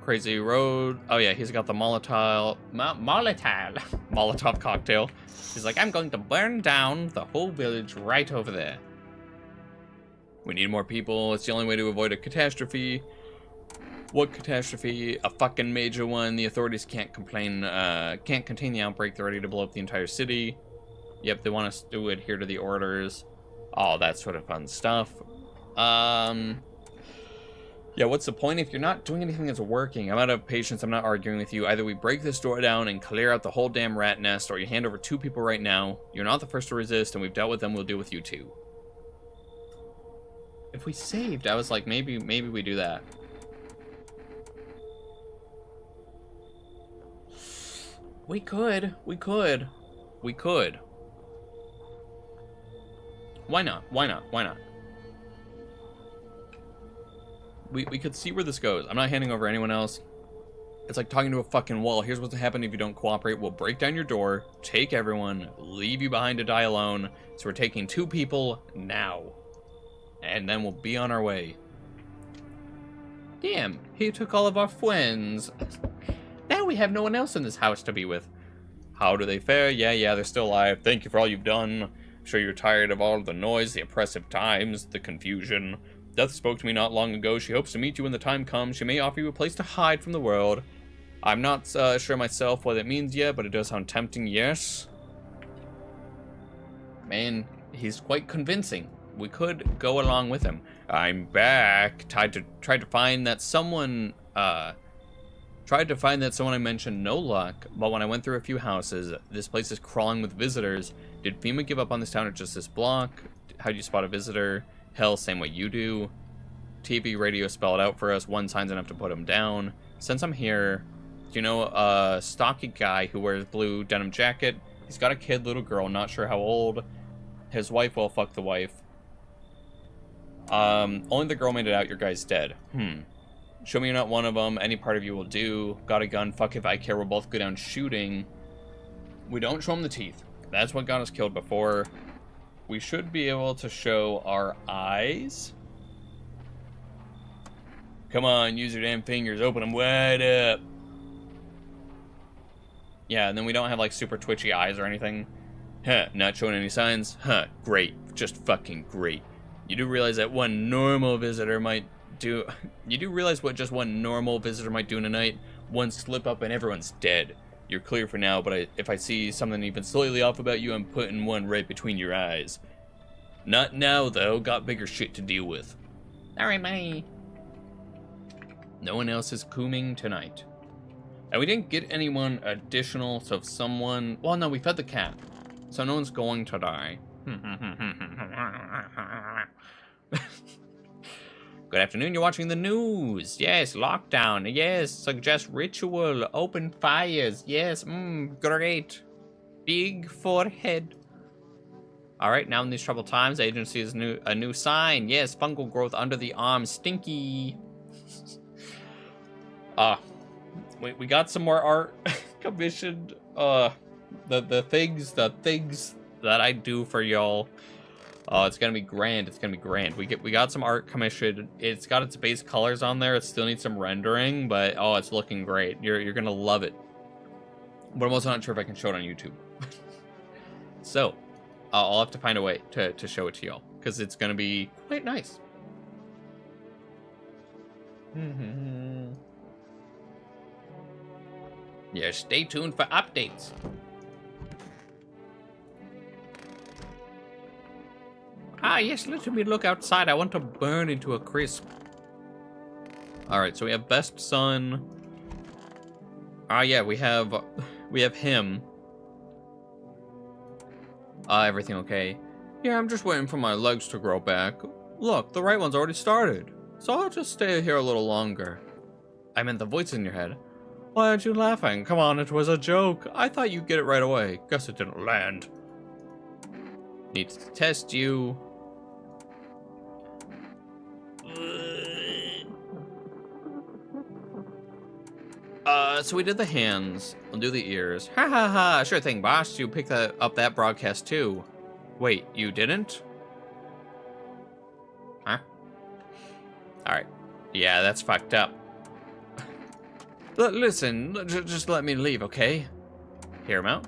Crazy road. Oh yeah, he's got the Molotov cocktail. He's like, I'm going to burn down the whole village right over there. We need more people. It's the only way to avoid a catastrophe. What catastrophe? A fucking major one. The authorities can't contain the outbreak. They're ready to blow up the entire city. Yep, they want us to adhere to the orders. All that sort of fun stuff. Yeah, what's the point if you're not doing anything that's working? I'm out of patience. I'm not arguing with you. Either we break this door down and clear out the whole damn rat nest, or you hand over 2 people right now. You're not the first to resist, and we've dealt with them. We'll deal with you too. If we saved, I was like, maybe we do that. We could. Why not? We could see where this goes. I'm not handing over anyone else. It's like talking to a fucking wall. Here's what's happening if you don't cooperate. We'll break down your door, take everyone, leave you behind to die alone. So we're taking 2 people now. And then we'll be on our way. Damn, he took all of our friends. Now we have no one else in this house to be with. How do they fare? Yeah, they're still alive. Thank you for all you've done. I'm sure you're tired of all the noise, the oppressive times, the confusion. Death spoke to me not long ago. She hopes to meet you when the time comes. She may offer you a place to hide from the world. I'm not sure myself what it means yet, but it does sound tempting, yes. Man, he's quite convincing. We could go along with him. I'm back. Tried to find that someone I mentioned, no luck. But when I went through a few houses, this place is crawling with visitors. Did FEMA give up on this town or just this block? How'd you spot a visitor? Hell, same way you do. TV, radio spell it out for us. One sign's enough to put him down. Since I'm here, do you know a stocky guy who wears blue denim jacket? He's got a kid, little girl, not sure how old. His wife, well, fuck the wife. Only the girl made it out. Your guy's dead. Show me you're not one of them. Any part of you will do. Got a gun. Fuck if I care. We'll both go down shooting. We don't show him the teeth. That's what got us killed before. We should be able to show our eyes. Come on, use your damn fingers. Open them wide up. Yeah, and then we don't have like super twitchy eyes or anything. Huh, not showing any signs? Huh, great. Just fucking great. You do realize that one normal visitor might do... You do realize what just one normal visitor might do in a night? One slip up and everyone's dead. You're clear for now, but if I see something even slightly off about you, I'm putting one right between your eyes. Not now, though. Got bigger shit to deal with. Alright, bye. No one else is cooming tonight. And we didn't get anyone additional, so if someone... Well, no, we fed the cat. So no one's going to die. Good afternoon, you're watching the news. Yes, lockdown. Yes, suggest ritual. Open fires. Yes, great. Big forehead. Alright, now in these troubled times, the agency is a new sign. Yes, fungal growth under the arm. Stinky. We got some more art commissioned. The things that I do for y'all. Oh, it's gonna be grand. It's gonna be grand. We got some art commissioned. It's got its base colors on there. It still needs some rendering, but oh, it's looking great. You're gonna love it. But I'm also not sure if I can show it on YouTube. So, I'll have to find a way to show it to y'all because it's gonna be quite nice. Yeah, stay tuned for updates. Ah, yes, let me look outside. I want to burn into a crisp. All right, so we have best son. Ah, yeah, we have him. Everything okay? Yeah, I'm just waiting for my legs to grow back. Look, the right one's already started. So I'll just stay here a little longer. I meant the voice in your head. Why aren't you laughing? Come on, it was a joke. I thought you'd get it right away. Guess it didn't land. Need to test you. So we did the hands. I'll do the ears. Ha ha ha, sure thing, boss. You picked up that broadcast too. Wait, you didn't? Huh? Alright. Yeah, that's fucked up. Listen, just let me leave, okay? Hear him out?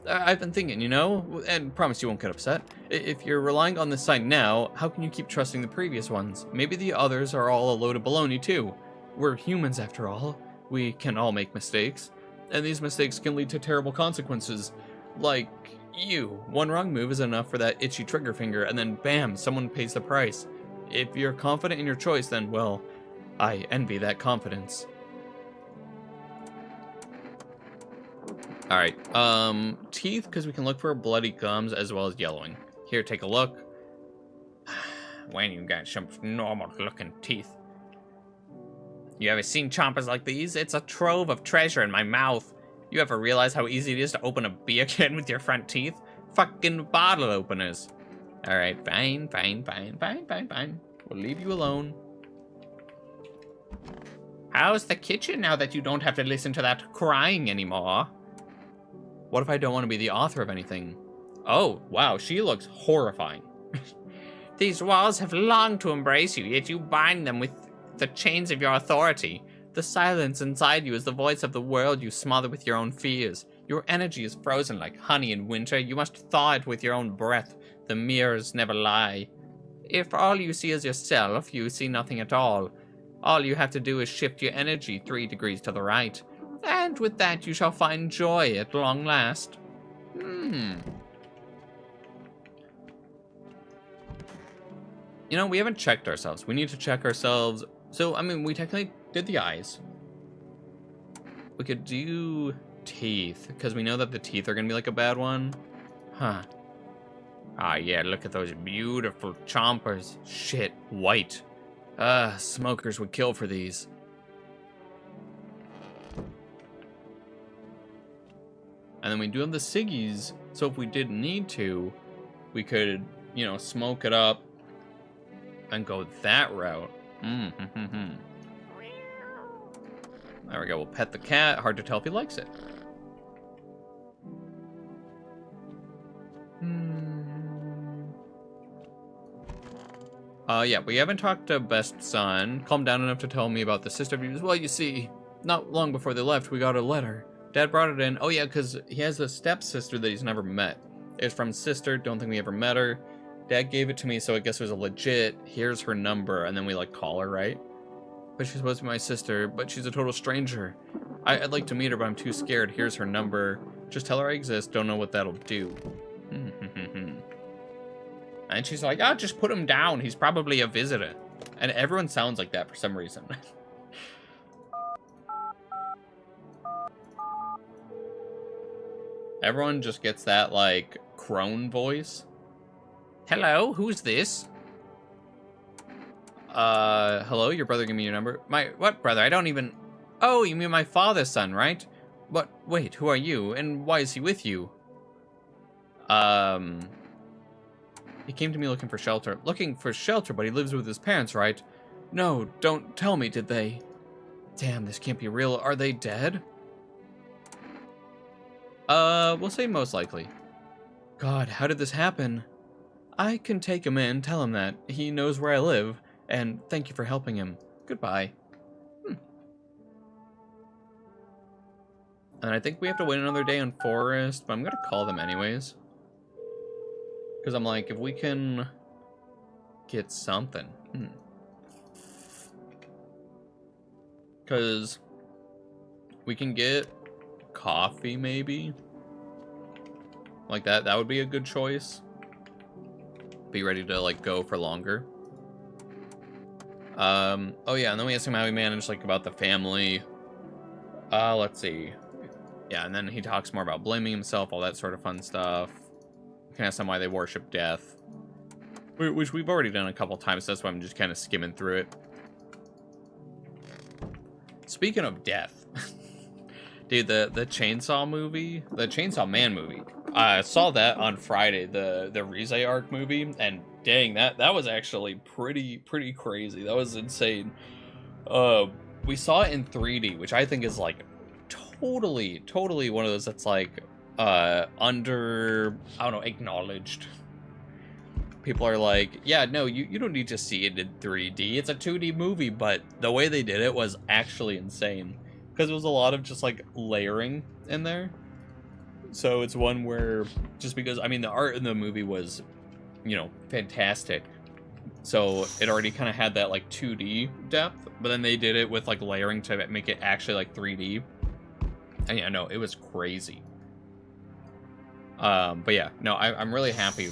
I've been thinking, you know, and promise you won't get upset. If you're relying on this site now, how can you keep trusting the previous ones? Maybe the others are all a load of baloney too. We're humans after all. We can all make mistakes. And these mistakes can lead to terrible consequences. Like you. One wrong move is enough for that itchy trigger finger, and then bam, someone pays the price. If you're confident in your choice, then, well, I envy that confidence. Alright, teeth, because we can look for bloody gums as well as yellowing. Here, take a look. When you got some normal-looking teeth. You ever seen chompers like these? It's a trove of treasure in my mouth. You ever realize how easy it is to open a beer can with your front teeth? Fucking bottle openers. Alright, fine. We'll leave you alone. How's the kitchen now that you don't have to listen to that crying anymore? What if I don't want to be the author of anything? Oh, wow, she looks horrifying. These walls have longed to embrace you, yet you bind them with the chains of your authority. The silence inside you is the voice of the world you smother with your own fears. Your energy is frozen like honey in winter. You must thaw it with your own breath. The mirrors never lie. If all you see is yourself, you see nothing at all. All you have to do is shift your energy 3 degrees to the right. And with that, you shall find joy at long last. You know, we haven't checked ourselves. We need to check ourselves. So, I mean, we technically did the eyes. We could do teeth, because we know that the teeth are going to be like a bad one. Huh. Ah, yeah, look at those beautiful chompers. Shit, white. Smokers would kill for these. And then we do have the ciggies, so if we did need to, we could, you know, smoke it up and go that route. There we go, we'll pet the cat. Hard to tell if he likes it. Yeah, we haven't talked to Best Son. Calm down enough to tell me about the sister views. Well, you see, not long before they left, we got a letter. Dad brought it in. Oh, yeah, because he has a stepsister that he's never met. It's from sister. Don't think we ever met her. Dad gave it to me, so I guess it was a legit, here's her number, and then we, like, call her, right? But she's supposed to be my sister, but she's a total stranger. I'd like to meet her, but I'm too scared. Here's her number. Just tell her I exist. Don't know what that'll do. And she's like, oh, just put him down. He's probably a visitor. And everyone sounds like that for some reason. Everyone just gets that, like, crone voice. Hello, who's this? Hello, your brother gave me your number. What brother? I don't even... Oh, you mean my father's son, right? But, wait, who are you? And why is he with you? He came to me looking for shelter. Looking for shelter, but he lives with his parents, right? No, don't tell me, did they? Damn, this can't be real. Are they dead? We'll say most likely. God, how did this happen? I can take him in, tell him that. He knows where I live, and thank you for helping him. Goodbye. And I think we have to wait another day on Forest, but I'm gonna call them anyways. Because I'm like, if we can get something. Because we can get coffee, maybe. Like that. That would be a good choice. Be ready to, like, go for longer. Oh yeah, and then we asked him how he managed, like, about the family. Let's see. Yeah, and then he talks more about blaming himself, all that sort of fun stuff. We can ask them why they worship death. Which we've already done a couple times, so that's why I'm just kind of skimming through it. Speaking of death, dude, the Chainsaw movie, the Chainsaw Man movie, I saw that on Friday, the Rize arc movie, and dang, that was actually pretty crazy. That was insane. We saw it in 3D, which I think is like totally one of those that's like under, I don't know, acknowledged. People are like, yeah, no, you don't need to see it in 3D. It's a 2D movie, but the way they did it was actually insane. Because it was a lot of just, like, layering in there. So it's one where, just because, I mean, the art in the movie was, you know, fantastic. So it already kind of had that, like, 2D depth. But then they did it with, like, layering to make it actually, like, 3D. And yeah, no, it was crazy. But yeah, no, I'm really happy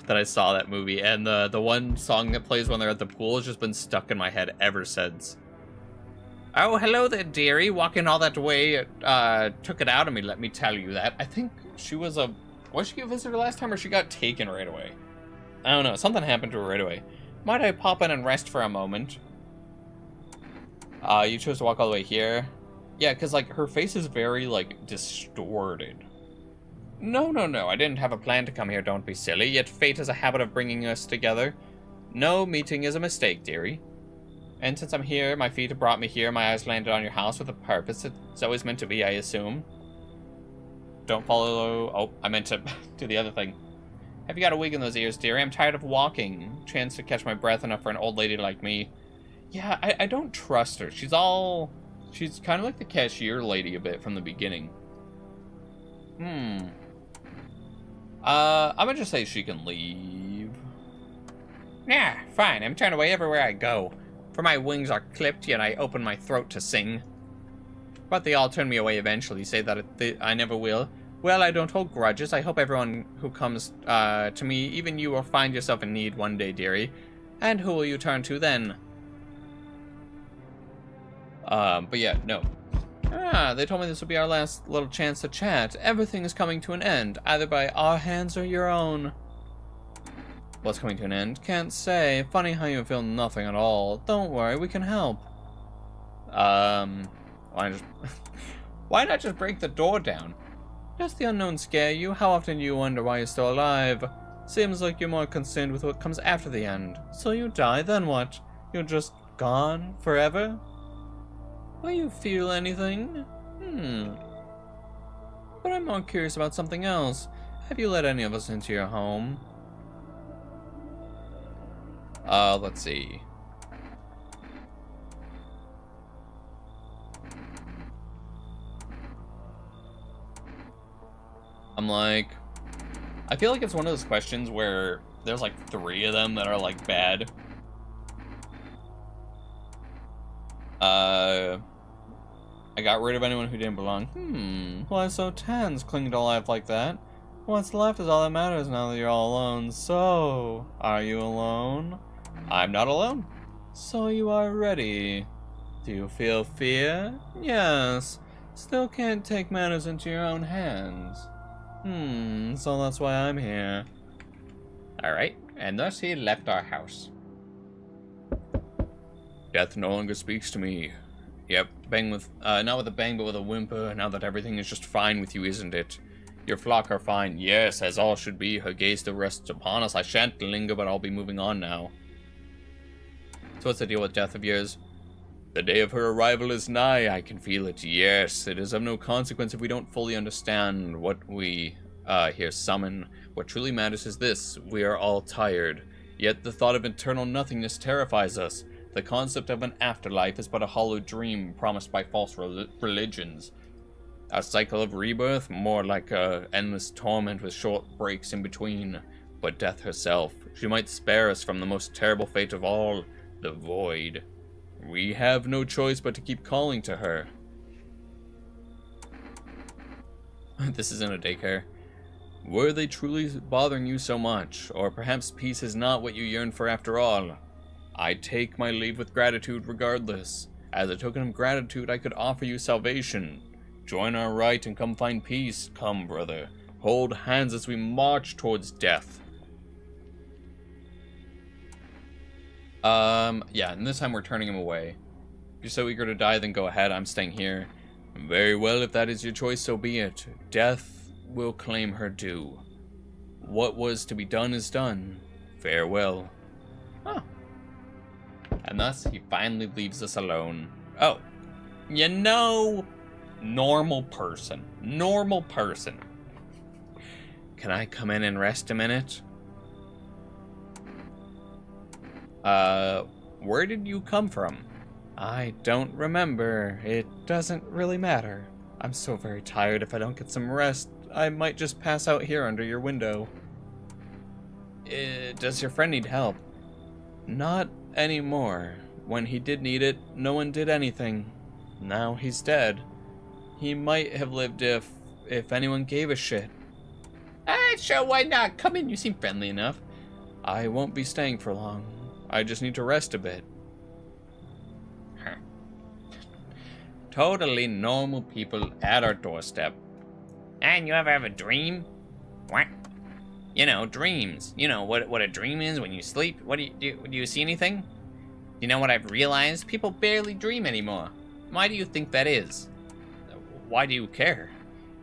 that I saw that movie, and the one song that plays when they're at the pool has just been stuck in my head ever since. Oh, hello there, dearie. Walking all that way took it out of me, let me tell you that. I think she was she a visitor last time, or she got taken right away? I don't know. Something happened to her right away. Might I pop in and rest for a moment? You chose to walk all the way here? Yeah, because, like, her face is very, like, distorted. No, I didn't have a plan to come here, don't be silly, yet fate has a habit of bringing us together. No meeting is a mistake, dearie. And since I'm here, my feet have brought me here, my eyes landed on your house with a purpose. It's always meant to be, I assume. Don't follow... Oh, I meant to do the other thing. Have you got a wig in those ears, dearie? I'm tired of walking. Chance to catch my breath enough for an old lady like me. Yeah, I don't trust her. She's kind of like the cashier lady a bit from the beginning. I'm gonna just say she can leave. Yeah, fine. I'm turned away everywhere I go. For my wings are clipped, yet I open my throat to sing. But they all turn me away eventually, say that I never will. Well, I don't hold grudges. I hope everyone who comes to me, even you, will find yourself in need one day, dearie. And who will you turn to then? But yeah, no. They told me this would be our last little chance to chat. Everything is coming to an end, either by our hands or your own. What's coming to an end? Can't say. Funny how you feel nothing at all. Don't worry, we can help. Why not just break the door down? Does the unknown scare you? How often do you wonder why you're still alive? Seems like you're more concerned with what comes after the end. So you die, then what? You're just gone forever? Will you feel anything? But I'm more curious about something else. Have you let any of us into your home? Let's see. I'm like, I feel like it's one of those questions where there's like 3 of them that are like bad. I got rid of anyone who didn't belong. Why so tense, clinging to life like that? What's left is all that matters now that you're all alone. So, are you alone? I'm not alone. So you are ready. Do you feel fear? Yes. Still can't take matters into your own hands. So that's why I'm here. Alright, and thus he left our house. Death no longer speaks to me. Yep, bang with, not with a bang, but with a whimper, now that everything is just fine with you, isn't it? Your flock are fine, yes, as all should be. Her gaze still rests upon us. I shan't linger, but I'll be moving on now. So what's the deal with death of yours? The day of her arrival is nigh, I can feel it, yes. It is of no consequence if we don't fully understand what we, here summon. What truly matters is this, we are all tired. Yet the thought of eternal nothingness terrifies us. The concept of an afterlife is but a hollow dream promised by false religions. A cycle of rebirth, more like a endless torment with short breaks in between. But death herself, she might spare us from the most terrible fate of all, the void. We have no choice but to keep calling to her. This isn't a daycare. Were they truly bothering you so much? Or perhaps peace is not what you yearn for after all? I take my leave with gratitude regardless. As a token of gratitude, I could offer you salvation. Join our rite and come find peace. Come, brother. Hold hands as we march towards death. Yeah, and this time we're turning him away. If you're so eager to die, then go ahead. I'm staying here. Very well, if that is your choice, so be it. Death will claim her due. What was to be done is done. Farewell. Huh. And thus, he finally leaves us alone. Oh. You know, normal person. Normal person. Can I come in and rest a minute? Where did you come from? I don't remember. It doesn't really matter. I'm so very tired. If I don't get some rest, I might just pass out here under your window. Does your friend need help? Not anymore. When he did need it, no one did anything. Now he's dead. He might have lived if anyone gave a shit. Sure, why not? Come in, you seem friendly enough. I won't be staying for long. I just need to rest a bit. Huh. Totally normal people at our doorstep. And you ever have a dream? What? You know, dreams. You know what a dream is when you sleep? What do you see anything? You know what I've realized? People barely dream anymore. Why do you think that is? Why do you care?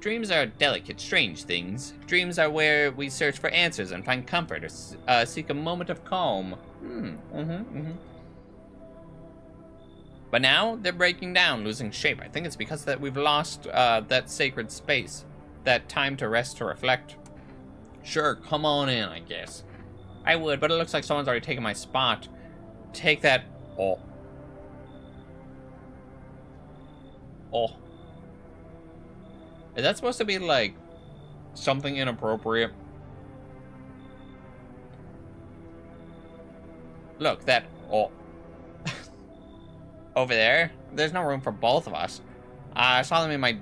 Dreams are delicate, strange things. Dreams are where we search for answers and find comfort or seek a moment of calm. But now they're breaking down, losing shape. I think it's because that we've lost that sacred space, that time to rest, to reflect. Sure, come on in, I guess. I would, but it looks like someone's already taken my spot. Take that. Oh. Is that supposed to be, like, something inappropriate? Look, that... Oh. Over there? There's no room for both of us. I saw them in my...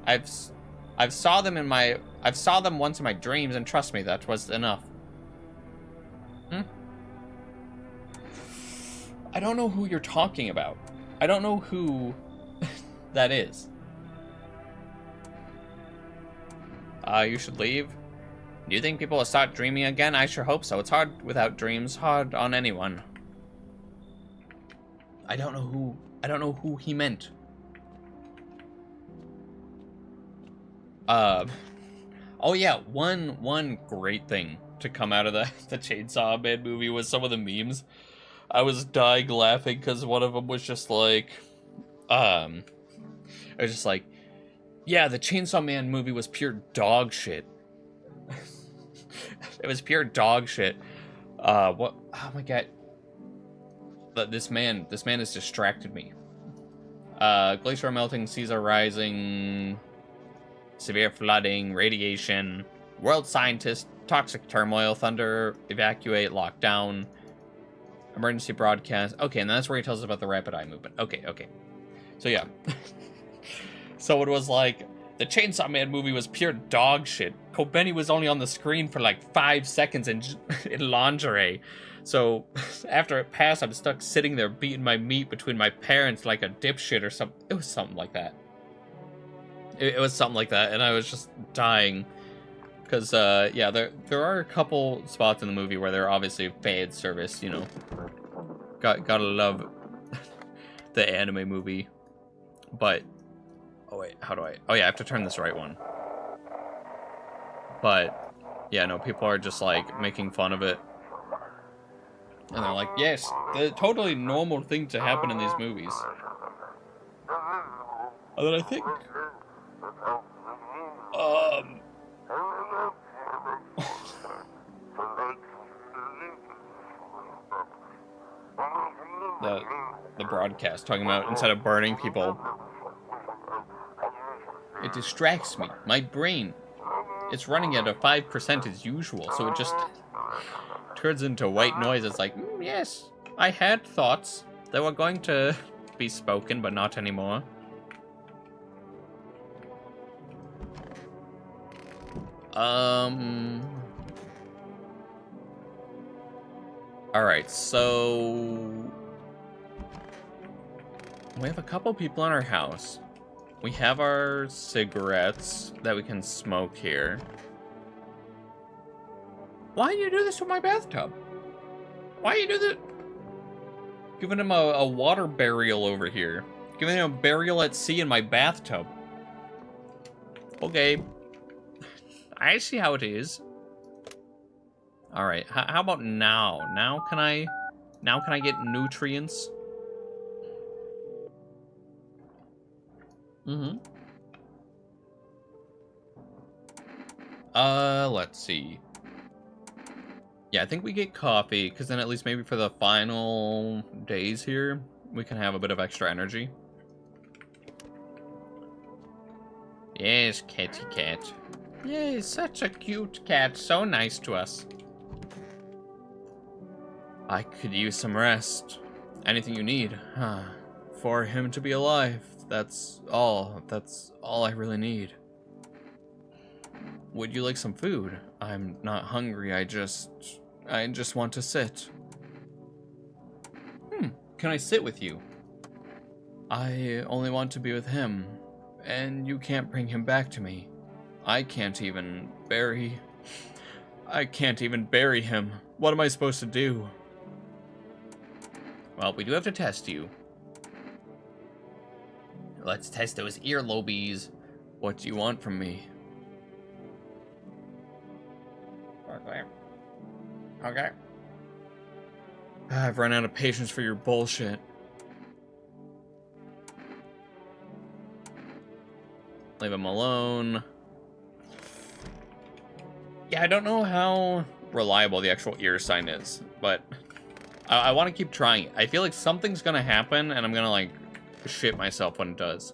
I've saw them once in my dreams, and trust me, that was enough. I don't know who you're talking about. I don't know who that is. You should leave. Do you think people will start dreaming again? I sure hope so. It's hard without dreams. Hard on anyone. I don't know who he meant. Oh yeah, one great thing to come out of the Chainsaw Man movie was some of the memes. I was dying laughing because one of them was just like, it was just like, yeah, the Chainsaw Man movie was pure dog shit. It was pure dog shit. What? Oh my god. This man has distracted me. Glacier melting, seas are rising, severe flooding, radiation, world scientist, toxic turmoil, thunder, evacuate, lockdown, emergency broadcast. Okay, and that's where he tells us about the rapid eye movement. Okay. So yeah. So it was like, the Chainsaw Man movie was pure dog shit. Kobeni was only on the screen for like 5 seconds in lingerie. So after it passed, I'm stuck sitting there beating my meat between my parents like a dipshit or something. It was something like that. It was something like that, and I was just dying. Because, yeah, there are a couple spots in the movie where they're obviously fan service, you know. Gotta love the anime movie. But, oh wait, how do I... Oh yeah, I have to turn this right one. But, yeah, no, people are just, like, making fun of it. And they're like, yes, the totally normal thing to happen in these movies. And then I think... the broadcast talking about instead of burning people, it distracts me. My brain, it's running at a 5% as usual, so it just turns into white noise. It's like, yes, I had thoughts They were going to be spoken, but not anymore. Alright, so... we have a couple people in our house. We have our cigarettes that we can smoke here. Why do you do this with my bathtub? Why do you do that? Giving him a water burial over here. Giving him a burial at sea in my bathtub. Okay. I see how it is. Alright, how about now? Now can I get nutrients? Let's see. Yeah, I think we get coffee, because then at least maybe for the final days here, we can have a bit of extra energy. Yes, catty cat. Yes, such a cute cat. So nice to us. I could use some rest. Anything you need. For him to be alive. That's all. That's all I really need. Would you like some food? I'm not hungry. I just want to sit. Can I sit with you? I only want to be with him, and you can't bring him back to me. I can't even bury him. What am I supposed to do? Well, we do have to test you. Let's test those earlobies. What do you want from me? Okay. I've run out of patience for your bullshit. Leave him alone. Yeah, I don't know how reliable the actual ear sign is, but I want to keep trying it. I feel like something's gonna happen, and I'm gonna, like, shit myself when it does.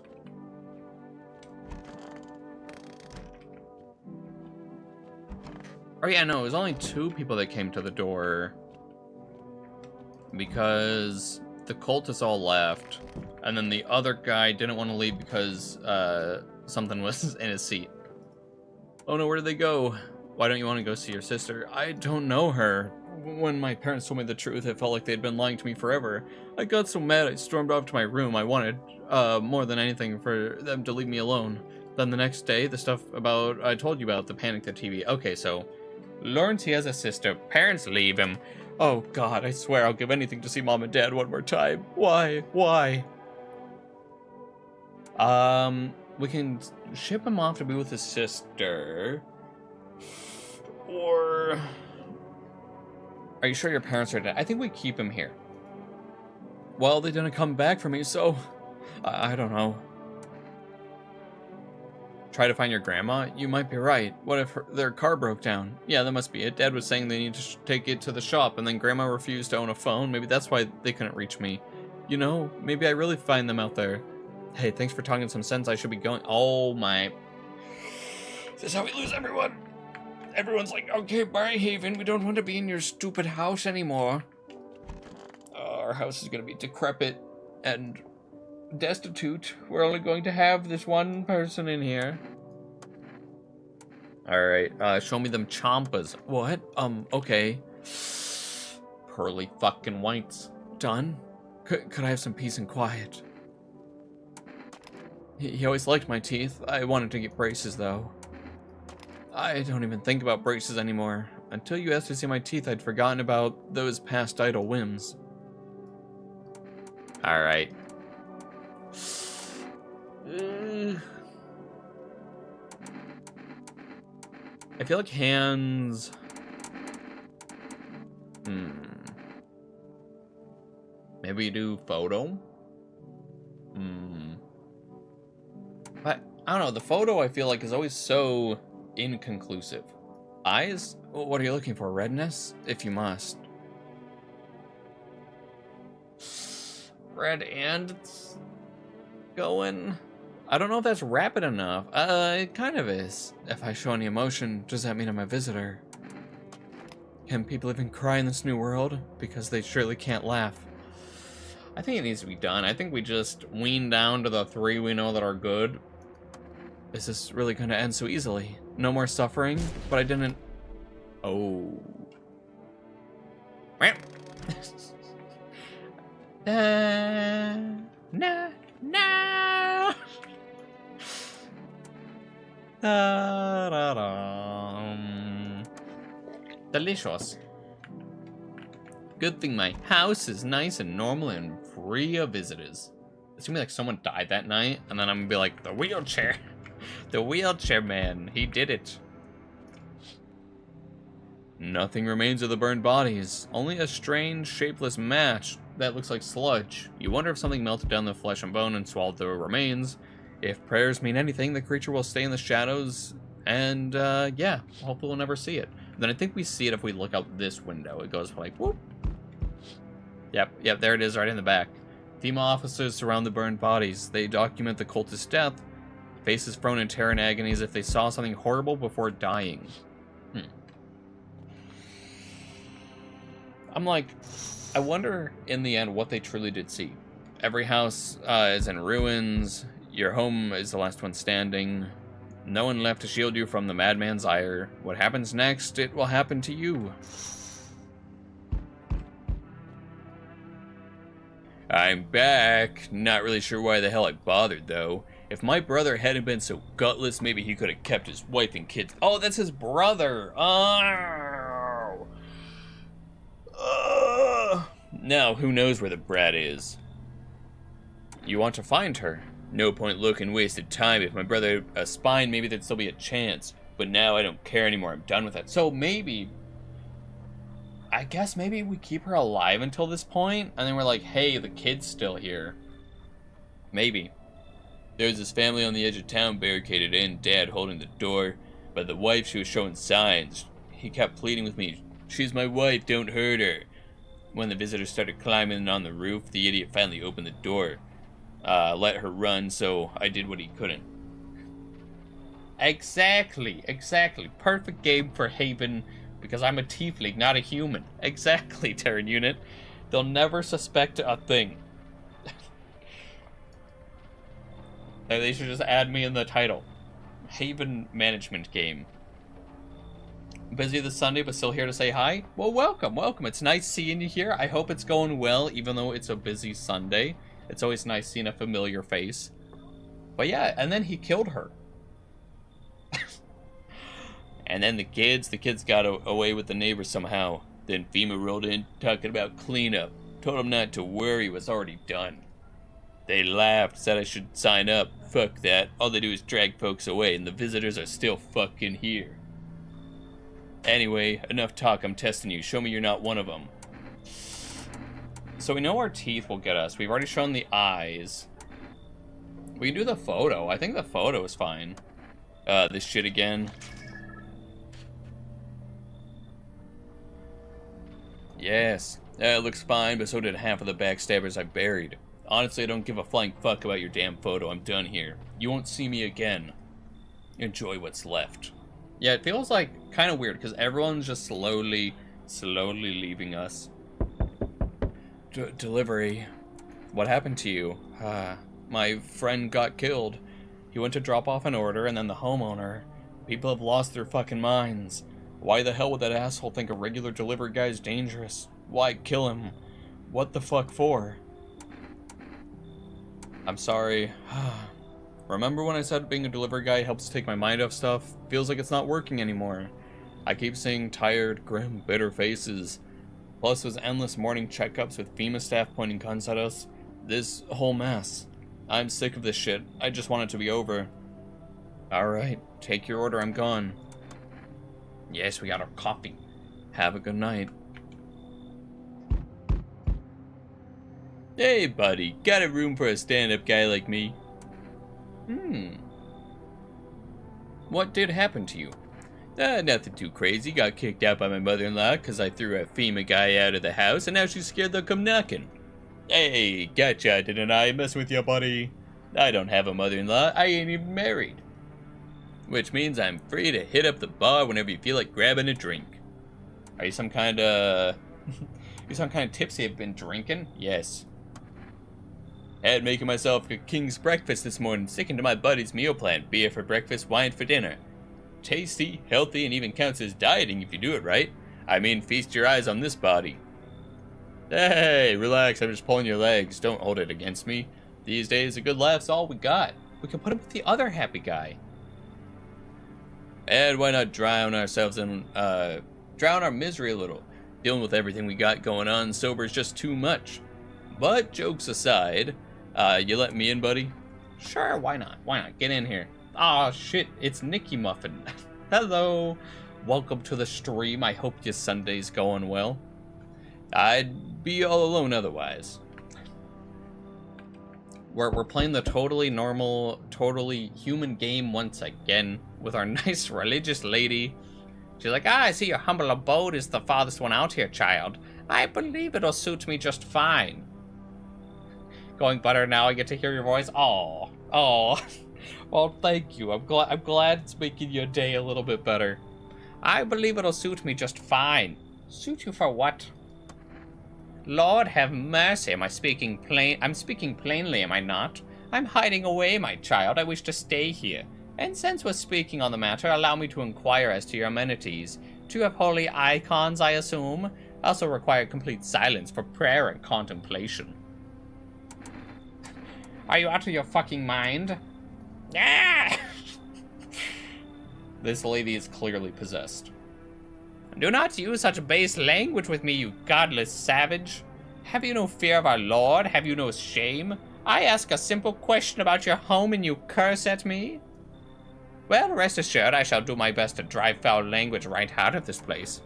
Oh yeah, no, it was only 2 people that came to the door. Because the cultists all left. And then the other guy didn't want to leave because something was in his seat. Oh no, where did they go? Why don't you want to go see your sister? I don't know her. When my parents told me the truth, it felt like they'd been lying to me forever. I got so mad I stormed off to my room. I wanted, more than anything, for them to leave me alone. Then the next day, the stuff I told you about, the panic, the TV. Okay, so Lawrence, he has a sister. Parents leave him. Oh God, I swear I'll give anything to see Mom and Dad one more time. Why? Why? We can ship him off to be with his sister. Or... are you sure your parents are dead? I think we keep him here. Well, they didn't come back for me, so... I don't know. Try to find your grandma? You might be right. What if their car broke down? Yeah, that must be it. Dad was saying they need to take it to the shop, and then Grandma refused to own a phone. Maybe that's why they couldn't reach me. You know, maybe I really find them out there. Hey, thanks for talking some sense. I should be going. Oh my. This is how we lose everyone. Everyone's like, okay, bye, Haven. We don't want to be in your stupid house anymore. Our house is going to be decrepit and destitute. We're only going to have this one person in here. Alright, show me them chompas. What? Okay. Pearly fucking whites. Done? Could I have some peace and quiet? He always liked my teeth. I wanted to get braces, though. I don't even think about braces anymore. Until you asked to see my teeth, I'd forgotten about those past idle whims. Alright. I feel like hands... Maybe you do photo? But, I don't know, the photo I feel like is always so inconclusive. Eyes? What are you looking for? Redness? If you must. Red and it's going... I don't know if that's rapid enough. It kind of is. If I show any emotion, does that mean I'm a visitor? Can people even cry in this new world? Because they surely can't laugh. I think it needs to be done. I think we just wean down to the 3 we know that are good. Is this really going to end so easily? No more suffering? But I didn't... Oh. No. Delicious. Good thing my house is nice and normal and free of visitors. It's gonna be like someone died that night, and then I'm gonna be like, the wheelchair. The wheelchair man, he did it. Nothing remains of the burned bodies. Only a strange, shapeless mass that looks like sludge. You wonder if something melted down the flesh and bone and swallowed the remains. If prayers mean anything, the creature will stay in the shadows, and yeah, hopefully we'll never see it. Then I think we see it if we look out this window. It goes like, whoop. Yep, there it is, right in the back. Female officers surround the burned bodies. They document the cultist's death. Faces thrown in terror and agony as if they saw something horrible before dying. I'm like, I wonder in the end what they truly did see. Every house is in ruins. Your home is the last one standing. No one left to shield you from the madman's ire. What happens next, it will happen to you. I'm back. Not really sure why the hell I bothered, though. If my brother hadn't been so gutless, maybe he could have kept his wife and kids. Oh, that's his brother. Oh. Now, who knows where the brat is? You want to find her? No point looking, wasted time. If my brother had a spine, maybe there'd still be a chance. But now I don't care anymore. I'm done with that. So maybe... I guess maybe we keep her alive until this point, and then we're like, hey, the kid's still here. Maybe. There's this family on the edge of town barricaded in, Dad holding the door. But the wife, she was showing signs. He kept pleading with me, she's my wife, don't hurt her. When the visitors started climbing on the roof, the idiot finally opened the door. Let her run, so I did what he couldn't. Exactly. Perfect game for Haven, because I'm a tiefling, not a human. Exactly, Terran unit. They'll never suspect a thing. They should just add me in the title. Haven management game. Busy this Sunday, but still here to say hi? Well, welcome. It's nice seeing you here. I hope it's going well, even though it's a busy Sunday. It's always nice seeing a familiar face. But yeah, and then he killed her. And then the kids got away with the neighbors somehow. Then FEMA rolled in, talking about cleanup. Told them not to worry, it was already done. They laughed, said I should sign up. Fuck that. All they do is drag folks away, and the visitors are still fucking here. Anyway, enough talk, I'm testing you. Show me you're not one of them. So we know our teeth will get us. We've already shown the eyes. We can do the photo. I think the photo is fine. This shit again. Yes, it looks fine, but so did half of the backstabbers I buried. Honestly, I don't give a flying fuck about your damn photo. I'm done here. You won't see me again. Enjoy what's left. Yeah, it feels like kind of weird because everyone's just slowly leaving us. Delivery. What happened to you? My friend got killed. He went to drop off an order and then the homeowner. People have lost their fucking minds. Why the hell would that asshole think a regular delivery guy is dangerous? Why kill him? What the fuck for? I'm sorry. Remember when I said being a delivery guy helps take my mind off stuff? Feels like it's not working anymore. I keep seeing tired, grim, bitter faces. Plus those endless morning checkups with FEMA staff pointing guns at us. This whole mess. I'm sick of this shit. I just want it to be over. Alright, take your order, I'm gone. Yes, we got our coffee. Have a good night. Hey, buddy. Got a room for a stand-up guy like me? What did happen to you? Nothing too crazy. Got kicked out by my mother-in-law because I threw a FEMA guy out of the house, and now she's scared they'll come knocking. Hey, gotcha, didn't I? Mess with you, buddy. I don't have a mother-in-law. I ain't even married. Which means I'm free to hit up the bar whenever you feel like grabbing a drink. Are you some kind of... you some kind of tipsy have been drinking? Yes. Had making myself a king's breakfast this morning, sticking to my buddy's meal plan. Beer for breakfast, wine for dinner. Tasty, healthy, and even counts as dieting if you do it right. I mean, feast your eyes on this body. Hey, relax, I'm just pulling your legs. Don't hold it against me. These days, a good laugh's all we got. We can put him with the other happy guy. And why not drown ourselves in, drown our misery a little? Dealing with everything we got going on, sober is just too much. But, jokes aside, you let me in, buddy? Sure, why not? Why not? Get in here. Aw, shit, it's Nicky Muffin. Hello. Welcome to the stream. I hope your Sunday's going well. I'd be all alone otherwise. We're playing the totally normal, totally human game once again with our nice religious lady. She's like, I see your humble abode is the farthest one out here, child. I believe it'll suit me just fine. Going better now, I get to hear your voice. Aw. Aw. Well, thank you. I'm glad it's making your day a little bit better. I believe it'll suit me just fine. Suit you for what? Lord have mercy, I'm speaking plainly, am I not? I'm hiding away, my child. I wish to stay here. And since we're speaking on the matter, allow me to inquire as to your amenities. Do you have holy icons, I assume? Also require complete silence for prayer and contemplation. Are you out of your fucking mind? Ah! This lady is clearly possessed. Do not use such base language with me, you godless savage. Have you no fear of our Lord? Have you no shame? I ask a simple question about your home and you curse at me? Well, rest assured, I shall do my best to drive foul language right out of this place.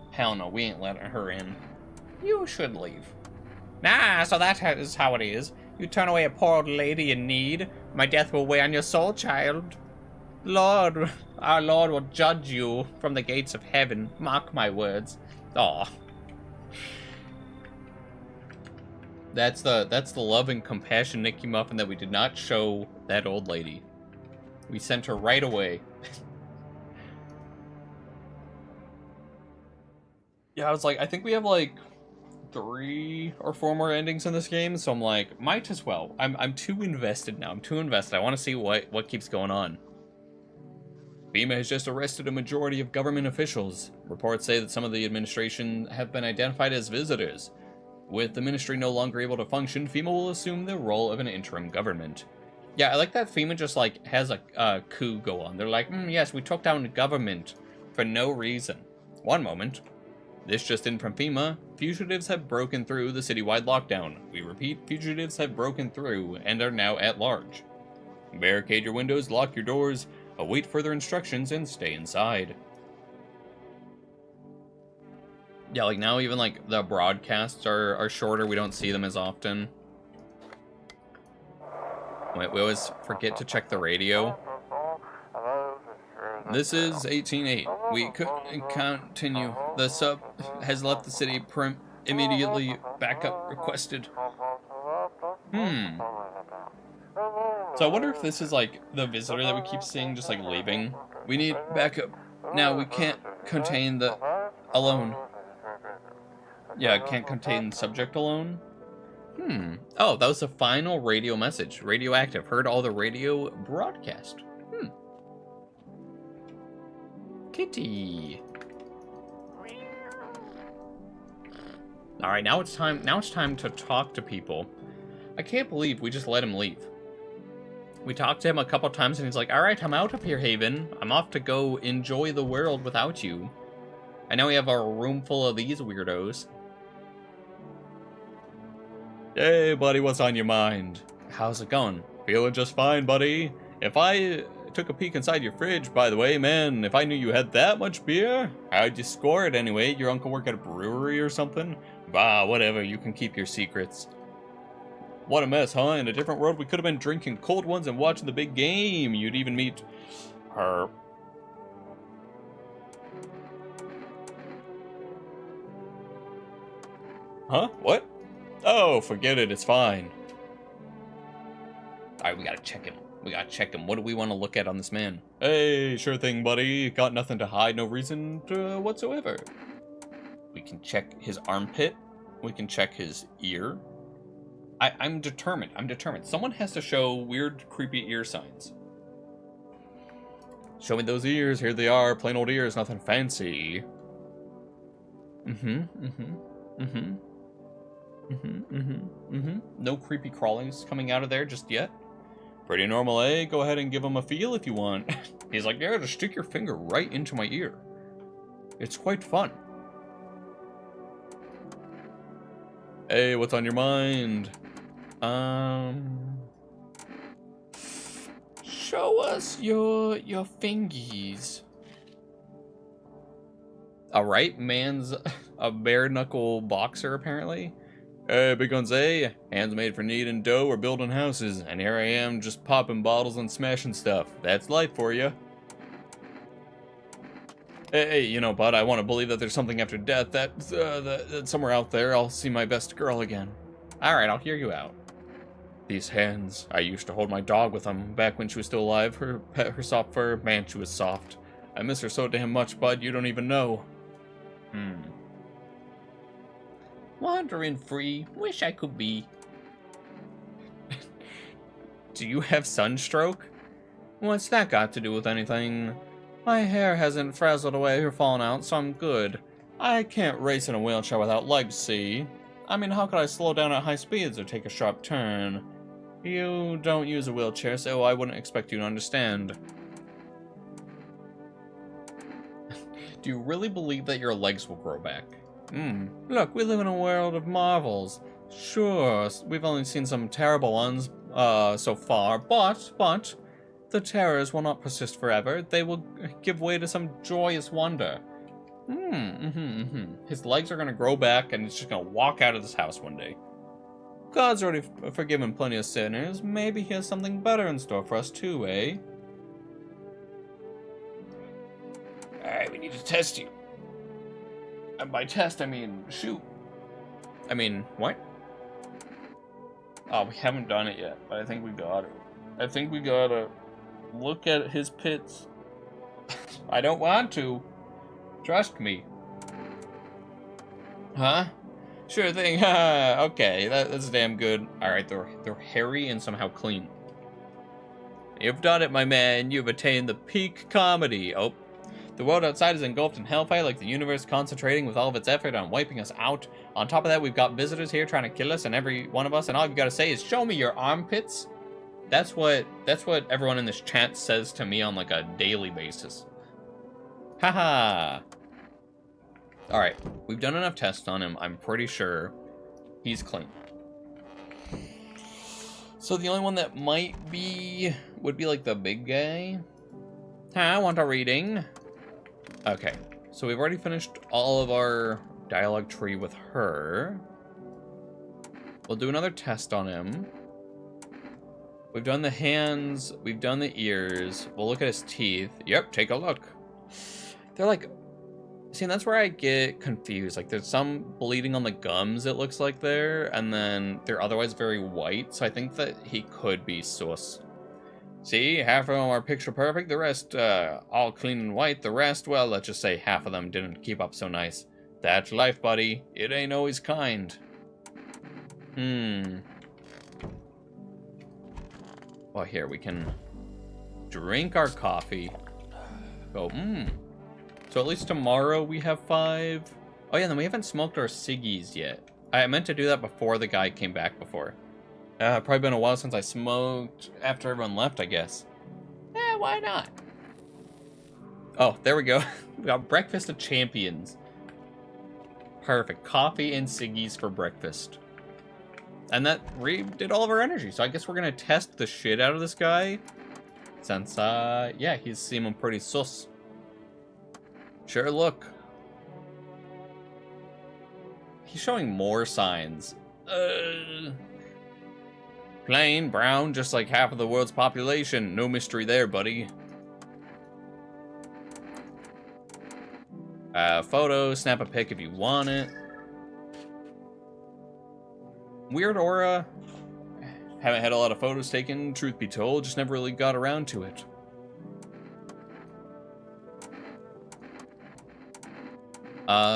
Hell no, we ain't letting her in. You should leave. Nah, so that is how it is. You turn away a poor old lady in need. My death will weigh on your soul, child. Lord, our Lord will judge you from the gates of heaven. Mark my words. Aw. That's the love and compassion, Nicky Muffin, that we did not show that old lady. We sent her right away. Yeah, I was like, I think we have like 3 or 4 more endings in this game, so I'm like, might as well. I'm too invested now. I'm too invested. I want to see what keeps going on. FEMA has just arrested a majority of government officials. Reports say that some of the administration have been identified as visitors. With the ministry no longer able to function, FEMA will assume the role of an interim government. Yeah, I like that FEMA just like has a coup go on. They're like, yes, we took down the government for no reason. One moment. This just in from FEMA. Fugitives have broken through the citywide lockdown. We repeat, fugitives have broken through and are now at large. Barricade your windows, lock your doors, await further instructions, and stay inside. Yeah, like now even like the broadcasts are shorter. We don't see them as often. Wait, we always forget to check the radio. This is 18.8. We couldn't continue. The sub has left the city. Immediately backup requested. So I wonder if this is like the visitor that we keep seeing just like leaving. We need backup. Now we can't contain the alone. Yeah, can't contain subject alone. Oh, that was the final radio message. Radioactive. Heard all the radio broadcast. Kitty. Alright, now it's time to talk to people. I can't believe we just let him leave. We talked to him a couple times and he's like, alright, I'm out of here, Haven. I'm off to go enjoy the world without you. And now we have a room full of these weirdos. Hey, buddy, what's on your mind? How's it going? Feeling just fine, buddy. If I took a peek inside your fridge, by the way, man, if I knew you had that much beer, how'd you score it anyway? Your uncle work at a brewery or something? Bah, whatever, you can keep your secrets. What a mess, huh? In a different world, we could have been drinking cold ones and watching the big game. You'd even meet her. Huh? What? Oh, forget it. It's fine. Alright, we gotta check him. What do we want to look at on this man? Hey, sure thing, buddy. Got nothing to hide. No reason whatsoever. We can check his armpit. We can check his ear. I'm determined. I'm determined. Someone has to show weird, creepy ear signs. Show me those ears. Here they are. Plain old ears. Nothing fancy. No creepy crawlings coming out of there just yet. Pretty normal, eh? Go ahead and give him a feel if you want. He's like, yeah, just stick your finger right into my ear. It's quite fun. Hey, what's on your mind? Show us your fingies. Alright, man's a bare knuckle boxer apparently. Hey, big guns, eh? Hands made for kneading dough or building houses, and here I am just popping bottles and smashing stuff. That's life for you. Hey, you know, bud, I want to believe that there's something after death, that somewhere out there I'll see my best girl again. Alright, I'll hear you out. These hands, I used to hold my dog with them back when she was still alive. Her pet, her soft fur, man, she was soft. I miss her so damn much, bud, you don't even know. Wandering free, wish I could be. Do you have sunstroke? What's that got to do with anything? My hair hasn't frazzled away or fallen out, so I'm good. I can't race in a wheelchair without legs, see? I mean, how could I slow down at high speeds or take a sharp turn? You don't use a wheelchair, so I wouldn't expect you to understand. Do you really believe that your legs will grow back? Look, we live in a world of marvels. Sure, we've only seen some terrible ones, so far, but the terrors will not persist forever. They will give way to some joyous wonder. His legs are gonna grow back, and he's just gonna walk out of this house one day. God's already forgiven plenty of sinners. Maybe he has something better in store for us too, eh? Alright, we need to test you. And by test, I mean shoot. I mean, what? Oh, we haven't done it yet, but I think we got it. I think we gotta look at his pits. I don't want to. Trust me. Huh? Sure thing. Okay, that's damn good. Alright, they're hairy and somehow clean. You've done it, my man. You've attained the peak comedy. Oh. The world outside is engulfed in hellfire, like the universe concentrating with all of its effort on wiping us out. On top of that, we've got visitors here trying to kill us, and every one of us, and all you've got to say is, show me your armpits. That's what everyone in this chat says to me on like a daily basis. Haha. Alright, we've done enough tests on him. I'm pretty sure he's clean. So the only one that would be like the big guy. I want a reading. Okay, so we've already finished all of our dialogue tree with her. We'll do another test on him. We've done the hands, we've done the ears. We'll look at his teeth. Yep, take a look. They're like, see, that's where I get confused. Like, there's some bleeding on the gums, it looks like there, and then they're otherwise very white, so I think that he could be sus. See, half of them are picture perfect, the rest, all clean and white. The rest, well, let's just say half of them didn't keep up so nice. That's life, buddy. It ain't always kind. Well, here, we can drink our coffee. Go, So at least tomorrow we have 5. Oh yeah, and then we haven't smoked our ciggies yet. I meant to do that before the guy came back before. Probably been a while since I smoked after everyone left, I guess. Why not? Oh, there we go. We got breakfast of champions. Perfect. Coffee and ciggies for breakfast. And that did all of our energy. So I guess we're going to test the shit out of this guy. Since, yeah, he's seeming pretty sus. Sure, look. He's showing more signs. Plain, brown, just like half of the world's population. No mystery there, buddy. Photo, snap a pic if you want it. Weird aura. Haven't had a lot of photos taken, truth be told. Just never really got around to it.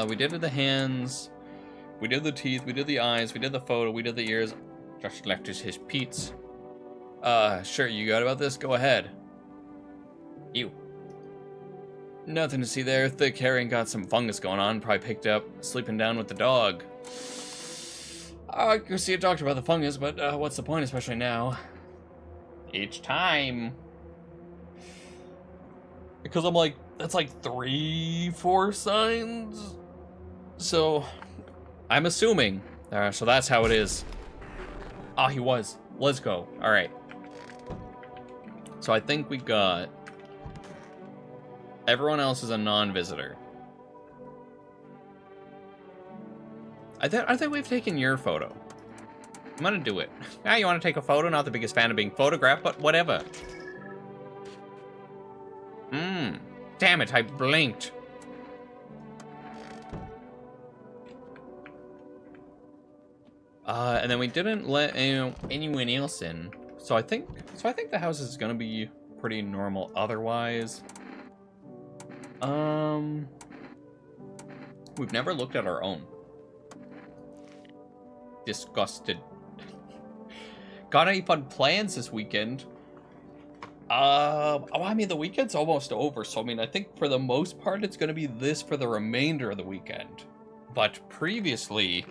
We did the hands. We did the teeth. We did the eyes. We did the photo. We did the ears. Just left his Pete's. Sure, you got about this? Go ahead. Ew. Nothing to see there. Thick hair and got some fungus going on. Probably picked up sleeping down with the dog. I could see a doctor about the fungus, but what's the point, especially now? Each time. Because I'm like, that's like 3-4 signs. So, I'm assuming. So that's how it is. Ah, he was. Let's go. Alright. So I think we got... Everyone else is a non-visitor. I think we've taken your photo. I'm gonna do it. Ah, you want to take a photo? Not the biggest fan of being photographed, but whatever. Damn it, I blinked. And then we didn't let anyone else in. So I think the house is gonna be pretty normal otherwise. We've never looked at our own. Disgusted. Got any fun plans this weekend? Oh, I mean, the weekend's almost over, so I mean, I think for the most part, it's gonna be this for the remainder of the weekend. But previously,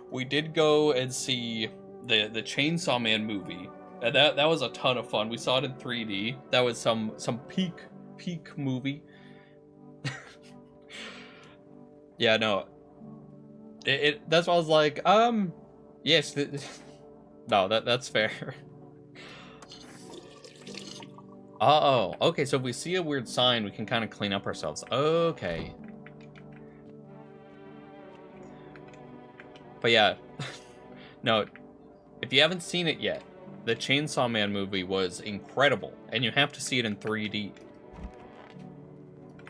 we did go and see the Chainsaw Man movie. And that was a ton of fun. We saw it in 3D. That was some peak movie. Yeah, no. That's why I was like, yes. No, that's fair. Uh-oh. Okay, so if we see a weird sign, we can kind of clean up ourselves. Okay. But yeah. No, if you haven't seen it yet, the Chainsaw Man movie was incredible, and you have to see it in 3D.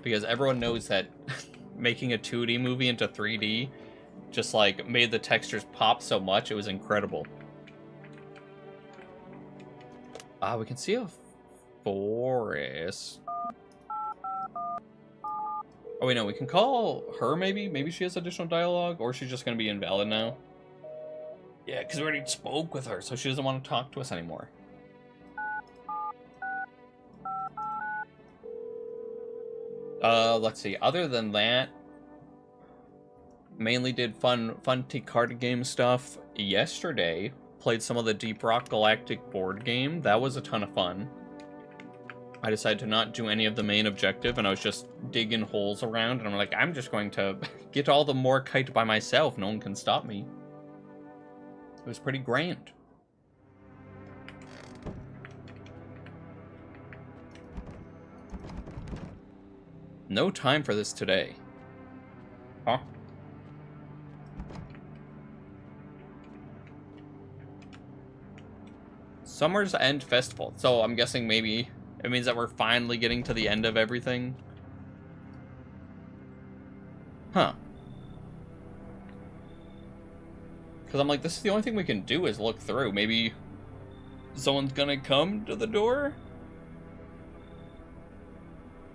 Because everyone knows that making a 2D movie into 3D just, like, made the textures pop so much, it was incredible. We can see a forest. Oh, wait, no, we can call her, maybe? Maybe she has additional dialogue, or she's just gonna be invalid now. Yeah, because we already spoke with her, so she doesn't want to talk to us anymore. Let's see. Other than that, mainly did fun card game stuff yesterday. Played some of the Deep Rock Galactic board game. That was a ton of fun. I decided to not do any of the main objective, and I was just digging holes around, and I'm like, I'm just going to get all the Morkite by myself. No one can stop me. It was pretty grand. No time for this today. Huh? Summer's End Festival. So I'm guessing maybe it means that we're finally getting to the end of everything. Huh. Because I'm like, this is the only thing we can do is look through. Maybe someone's gonna come to the door?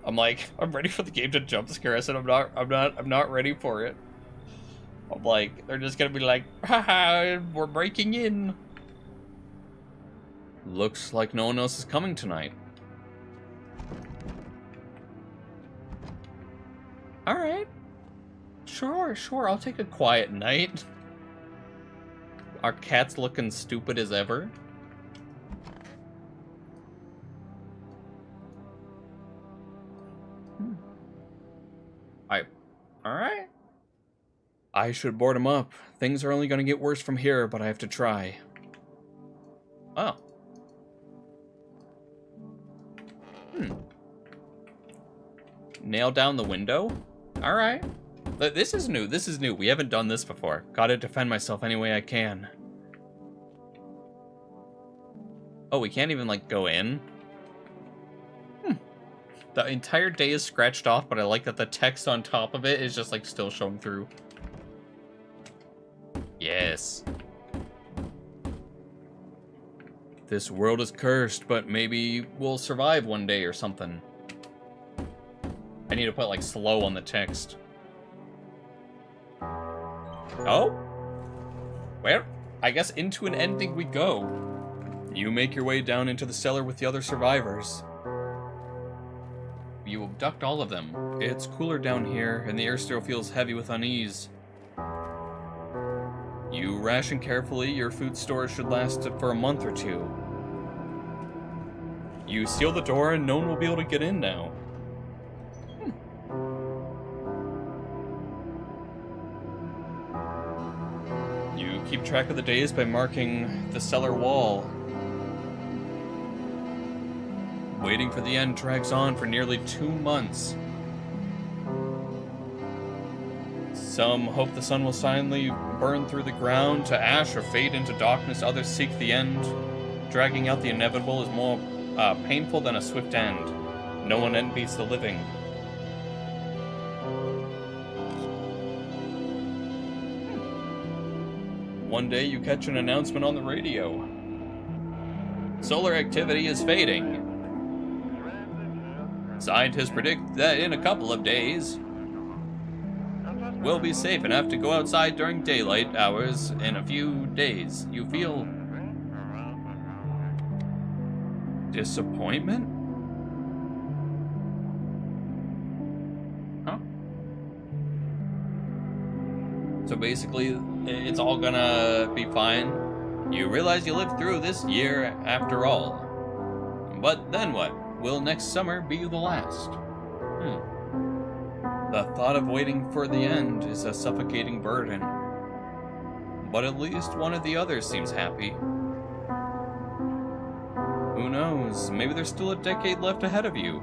I'm like, I'm ready for the game to jump scare us, and I'm not ready for it. I'm like, they're just gonna be like, haha, we're breaking in. Looks like no one else is coming tonight. Alright. Sure, I'll take a quiet night. Our cat's looking stupid as ever. Alright. I should board him up. Things are only gonna get worse from here, but I have to try. Oh. Nail down the window? Alright. This is new. We haven't done this before. Gotta defend myself any way I can. Oh, we can't even, like, go in? The entire day is scratched off, but I like that the text on top of it is just, like, still showing through. Yes. This world is cursed, but maybe we'll survive one day or something. I need to put, like, slow on the text. Oh? Well, I guess into an ending we go. You make your way down into the cellar with the other survivors. You abduct all of them. It's cooler down here, and the air still feels heavy with unease. You ration carefully. Your food storage should last for a month or two. You seal the door, and no one will be able to get in now. You keep track of the days by marking the cellar wall. Waiting for the end drags on for nearly 2 months. Some hope the sun will silently burn through the ground to ash or fade into darkness. Others seek the end. Dragging out the inevitable is more painful than a swift end. No one envies the living. One day you catch an announcement on the radio. Solar activity is fading. Scientists predict that in a couple of days, we'll be safe enough to go outside during daylight hours in a few days. You feel disappointment? Huh? So basically, it's all gonna be fine. You realize you lived through this year after all. But then what? Will next summer be the last? The thought of waiting for the end is a suffocating burden. But at least one of the others seems happy. Who knows? Maybe there's still a decade left ahead of you.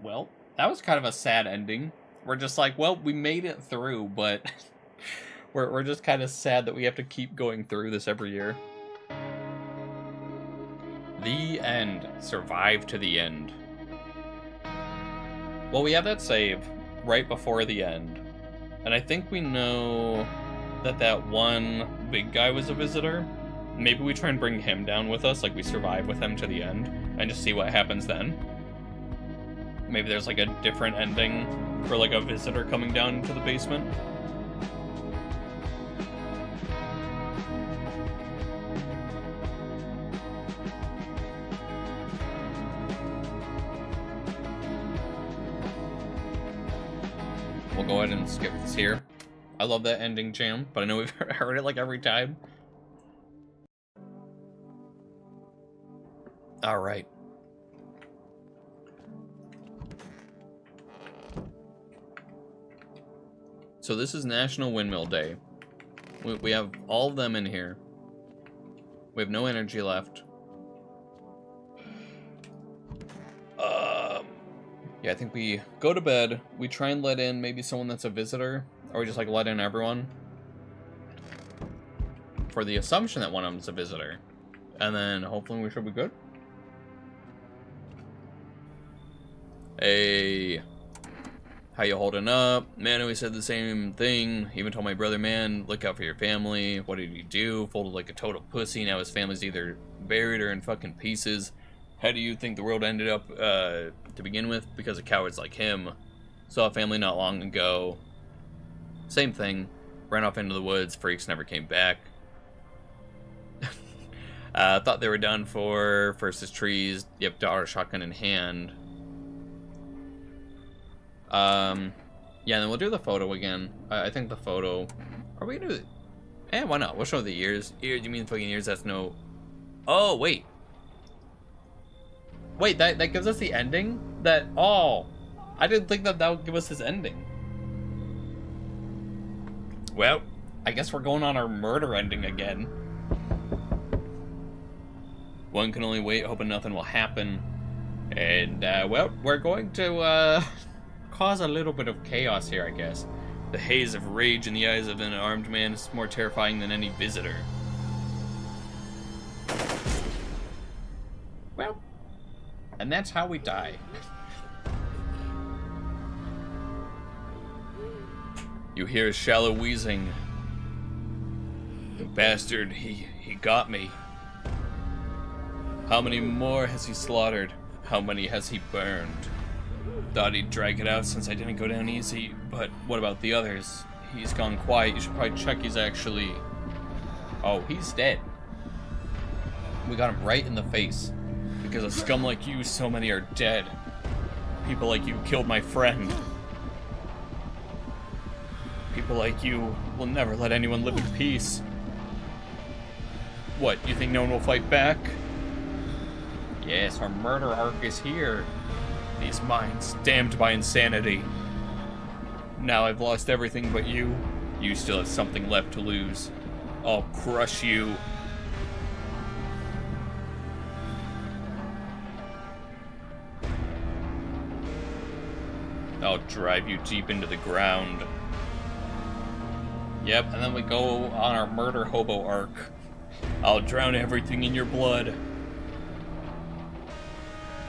Well, that was kind of a sad ending. We're just like, well, we made it through, but we're just kind of sad that we have to keep going through this every year. The end. Survive to the end. Well, we have that save right before the end. And I think we know that that one big guy was a visitor. Maybe we try and bring him down with us, like we survive with him to the end, and just see what happens then. Maybe there's like a different ending for like a visitor coming down into the basement. We'll go ahead and skip this here. I love that ending jam, but I know we've heard it like every time. All right. So this is National Windmill Day. We have all of them in here. We have no energy left. Yeah, I think we go to bed. We try and let in maybe someone that's a visitor, or we just like let in everyone for the assumption that one of them's a visitor, and then hopefully we should be good. Hey, how you holding up? Man always said the same thing. Even told my brother, man, look out for your family. What did he do? Folded like a total pussy. Now his family's either buried or in fucking pieces. How do you think the world ended up to begin with? Because of cowards like him. Saw a family not long ago. Same thing. Ran off into the woods. Freaks never came back. Thought they were done for. First his trees. Yep, daughter shotgun in hand. Yeah, and then we'll do the photo again. I think the photo... Are we gonna do it? Why not? We'll show the ears. Ears, you mean fucking ears? That's no... Oh, wait. Wait, that gives us the ending? That... Oh. I didn't think that would give us his ending. Well, I guess we're going on our murder ending again. One can only wait, hoping nothing will happen. And, well, we're going to, cause a little bit of chaos here, I guess. The haze of rage in the eyes of an armed man is more terrifying than any visitor. Well, and that's how we die. You hear a shallow wheezing. The bastard, he got me. How many more has he slaughtered? How many has he burned? Thought he'd drag it out since I didn't go down easy, but what about the others? He's gone quiet. You should probably check he's actually... Oh, he's dead. We got him right in the face. Because of scum like you, so many are dead. People like you killed my friend. People like you will never let anyone live in peace. What, you think no one will fight back? Yes, our murder arc is here. These minds, damned by insanity. Now I've lost everything but you. You still have something left to lose. I'll crush you. I'll drive you deep into the ground. Yep, and then we go on our murder hobo arc. I'll drown everything in your blood.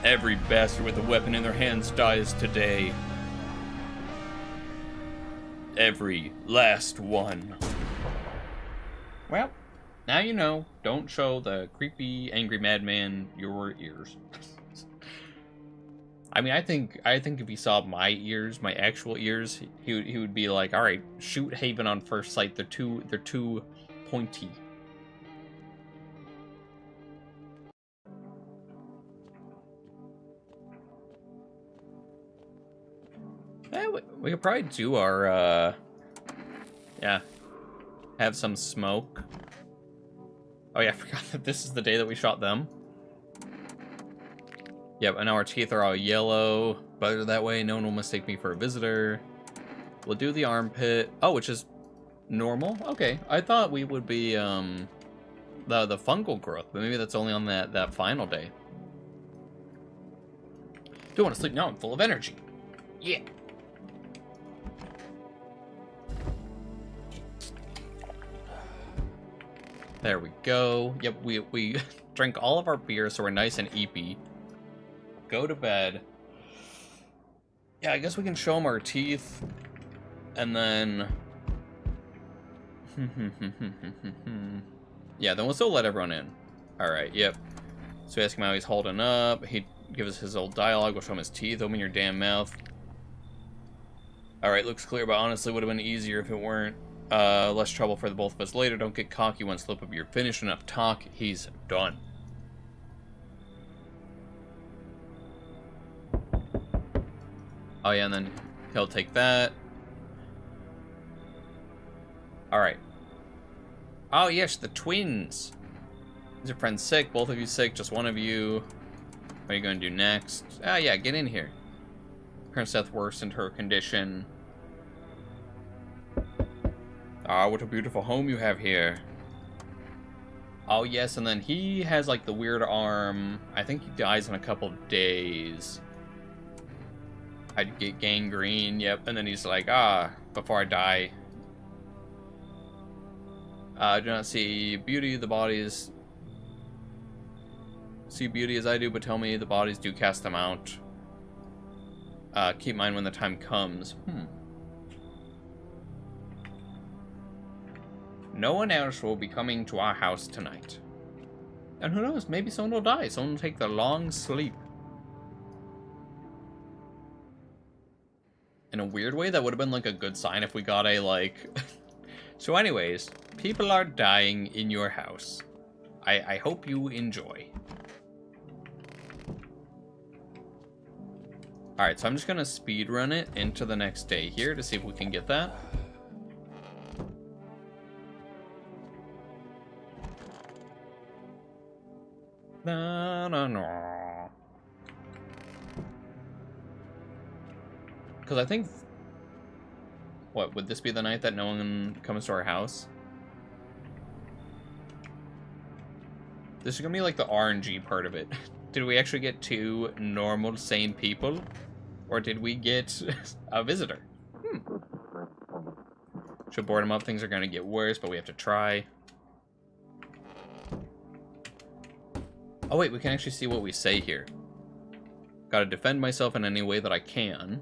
Every bastard with a weapon in their hands dies today. Every last one. Well, now you know. Don't show the creepy, angry madman your ears. I mean, I think if he saw my ears, my actual ears, he would be like, all right, shoot Haven on first sight. They're too pointy. We could probably do our, yeah, have some smoke. Oh yeah, I forgot that this is the day that we shot them. Yep, and now our teeth are all yellow. Better that way, no one will mistake me for a visitor. We'll do the armpit. Oh, which is normal? Okay, I thought we would be, the fungal growth, but maybe that's only on that final day. Do want to sleep now? I'm full of energy. Yeah. There we go. Yep, we drank all of our beer, so we're nice and eepy. Go to bed. Yeah, I guess we can show them our teeth. And then... yeah, then we'll still let everyone in. Alright, yep. So we ask him how he's holding up. He gives us his old dialogue. We'll show him his teeth. Open your damn mouth. Alright, looks clear, but honestly would have been easier if it weren't. Less trouble for the both of us later. Don't get cocky. One slip up, you're finished. Enough talk. He's done. Oh yeah, and then he'll take that. Alright. Oh yes, the twins. Is your friend sick? Both of you sick? Just one of you? What are you going to do next? Ah yeah, get in here. Parents' death worsened her condition. Ah, what a beautiful home you have here. Oh yes, and then he has like the weird arm. I think he dies in a couple days. I'd get gangrene, yep, and then he's like, before I die. Do not see beauty, the bodies. See beauty as I do, but tell me the bodies do cast them out. Keep mine when the time comes. No one else will be coming to our house tonight. And who knows, maybe someone will die. Someone will take the long sleep. In a weird way, that would have been like a good sign if we got a like... So anyways, people are dying in your house. I hope you enjoy. Alright, so I'm just gonna speed run it into the next day here to see if we can get that. No. Because I think... What, would this be the night that no one comes to our house? This is gonna be like the RNG part of it. Did we actually get 2 normal, sane people? Or did we get a visitor? Should board them up. Things are gonna get worse, but we have to try. Oh wait, we can actually see what we say here. Gotta defend myself in any way that I can.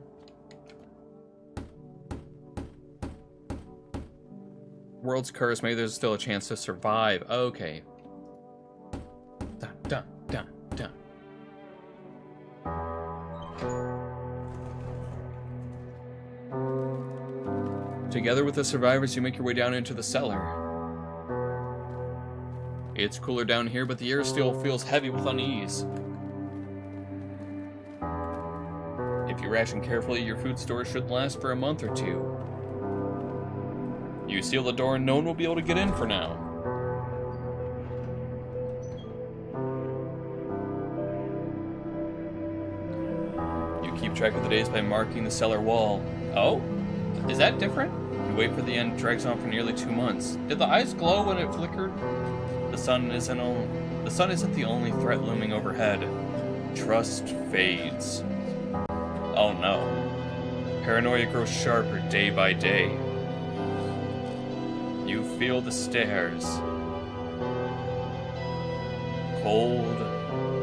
World's curse, maybe there's still a chance to survive. Okay. Dun, dun, dun. Together with the survivors, you make your way down into the cellar. It's cooler down here, but the air still feels heavy with unease. If you ration carefully, your food storage should last for a month or two. You seal the door and no one will be able to get in for now. You keep track of the days by marking the cellar wall. Oh? Is that different? You wait for the end, drags on for nearly 2 months. Did the eyes glow when it flickered? The sun isn't the only threat looming overhead. Trust fades. Oh no. Paranoia grows sharper day by day. You feel the stares. Cold,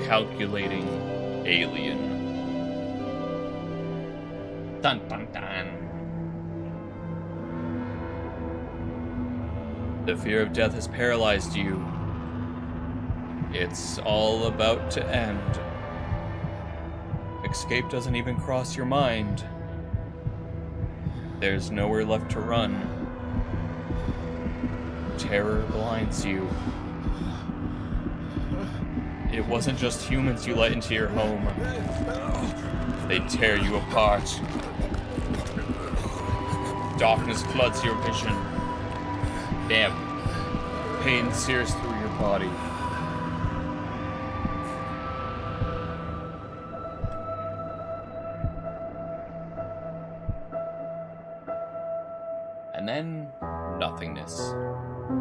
calculating alien. Dun dun dun. The fear of death has paralyzed you. It's all about to end. Escape doesn't even cross your mind. There's nowhere left to run. Terror blinds you. It wasn't just humans you let into your home. They tear you apart. Darkness floods your vision. Damn. Pain sears through your body. And then, nothingness.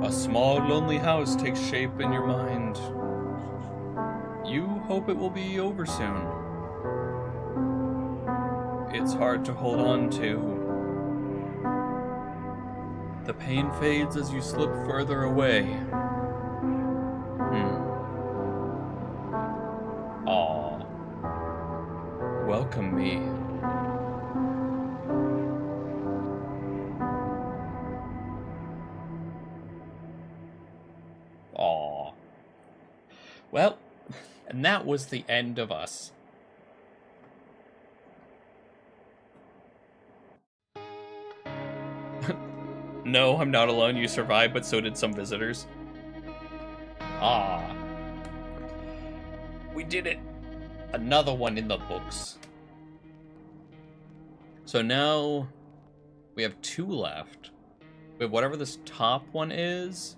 A small, lonely house takes shape in your mind. You hope it will be over soon. It's hard to hold on to. The pain fades as you slip further away. Aw. Welcome me. Aw. Well, and that was the end of us. No, I'm not alone. You survived, but so did some visitors. Ah. We did it. Another one in the books. So now we have 2 left. We have whatever this top one is.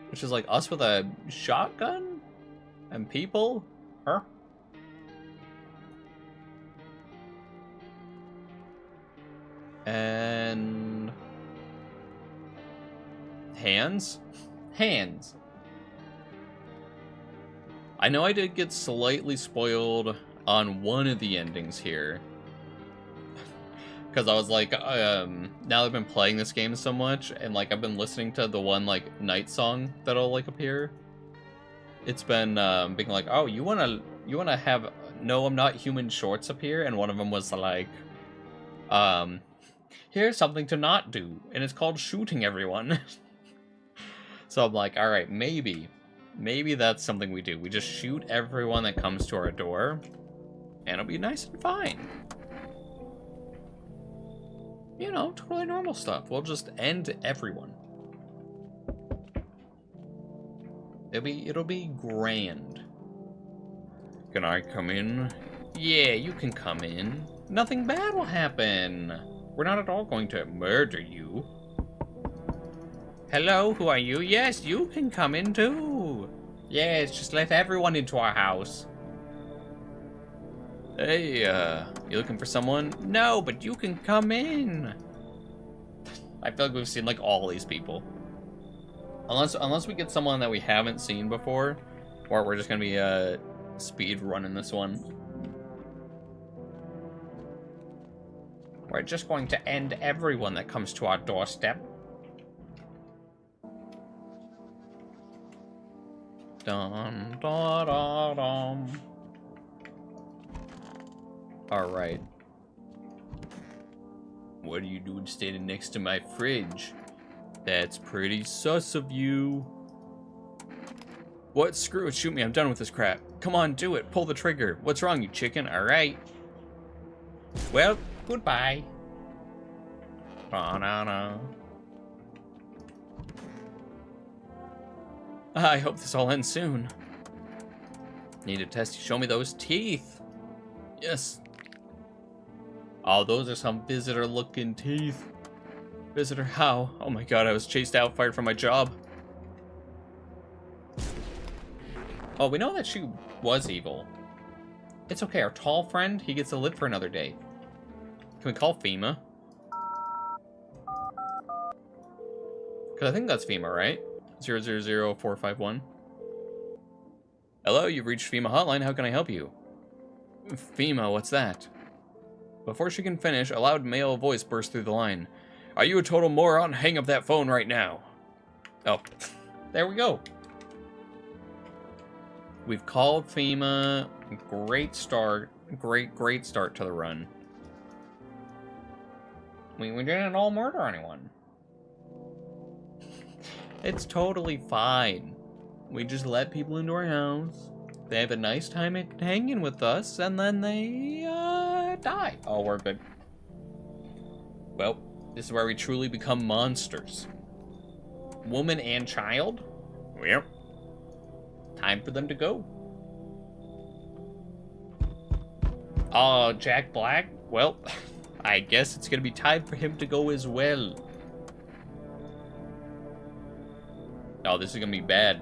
Which is like us with a shotgun? And people? Huh? And hands? Hands. I know I did get slightly spoiled on one of the endings here. Because I was like, now I've been playing this game so much, and like I've been listening to the one like night song that'll like appear. It's been being like, oh, you wanna have No I'm Not Human shorts appear, and one of them was like, here's something to not do, and it's called shooting everyone. So I'm like, alright, maybe that's something we do. We just shoot everyone that comes to our door, and it'll be nice and fine. You know, totally normal stuff. We'll just end everyone. It'll be grand. Can I come in? Yeah, you can come in. Nothing bad will happen. We're not at all going to murder you. Hello, who are you? Yes, you can come in too. Yes, just let everyone into our house. Hey, you looking for someone? No, but you can come in. I feel like we've seen like all these people. Unless we get someone that we haven't seen before, or we're just gonna be speed running this one. We're just going to end everyone that comes to our doorstep. Dun, da, da, dum. Alright. What are you doing standing next to my fridge? That's pretty sus of you. What? Screw it, shoot me, I'm done with this crap. Come on, do it, pull the trigger. What's wrong, you chicken? Alright. Well, Goodbye. Banana. I hope this all ends soon. Need a test. Show me those teeth. Yes. Oh, those are some visitor-looking teeth. Visitor, how? Oh my god, I was chased out, fired from my job. Oh, we know that she was evil. It's okay, our tall friend, he gets to live for another day. Can we call FEMA? Because I think that's FEMA, right? 000451. Hello, you've reached FEMA hotline. How can I help you? FEMA, what's that? Before she can finish, a loud male voice burst through the line. Are you a total moron? Hang up that phone right now. Oh, there we go. We've called FEMA. Great start. Great start to the run. We didn't all murder anyone. It's totally fine. We just let people into our house. They have a nice time hanging with us, and then they, die. Oh, we're good. Well, this is where we truly become monsters. Woman and child? Yep. Time for them to go. Oh, Jack Black? Well, I guess it's gonna be time for him to go as well. Oh, this is gonna be bad.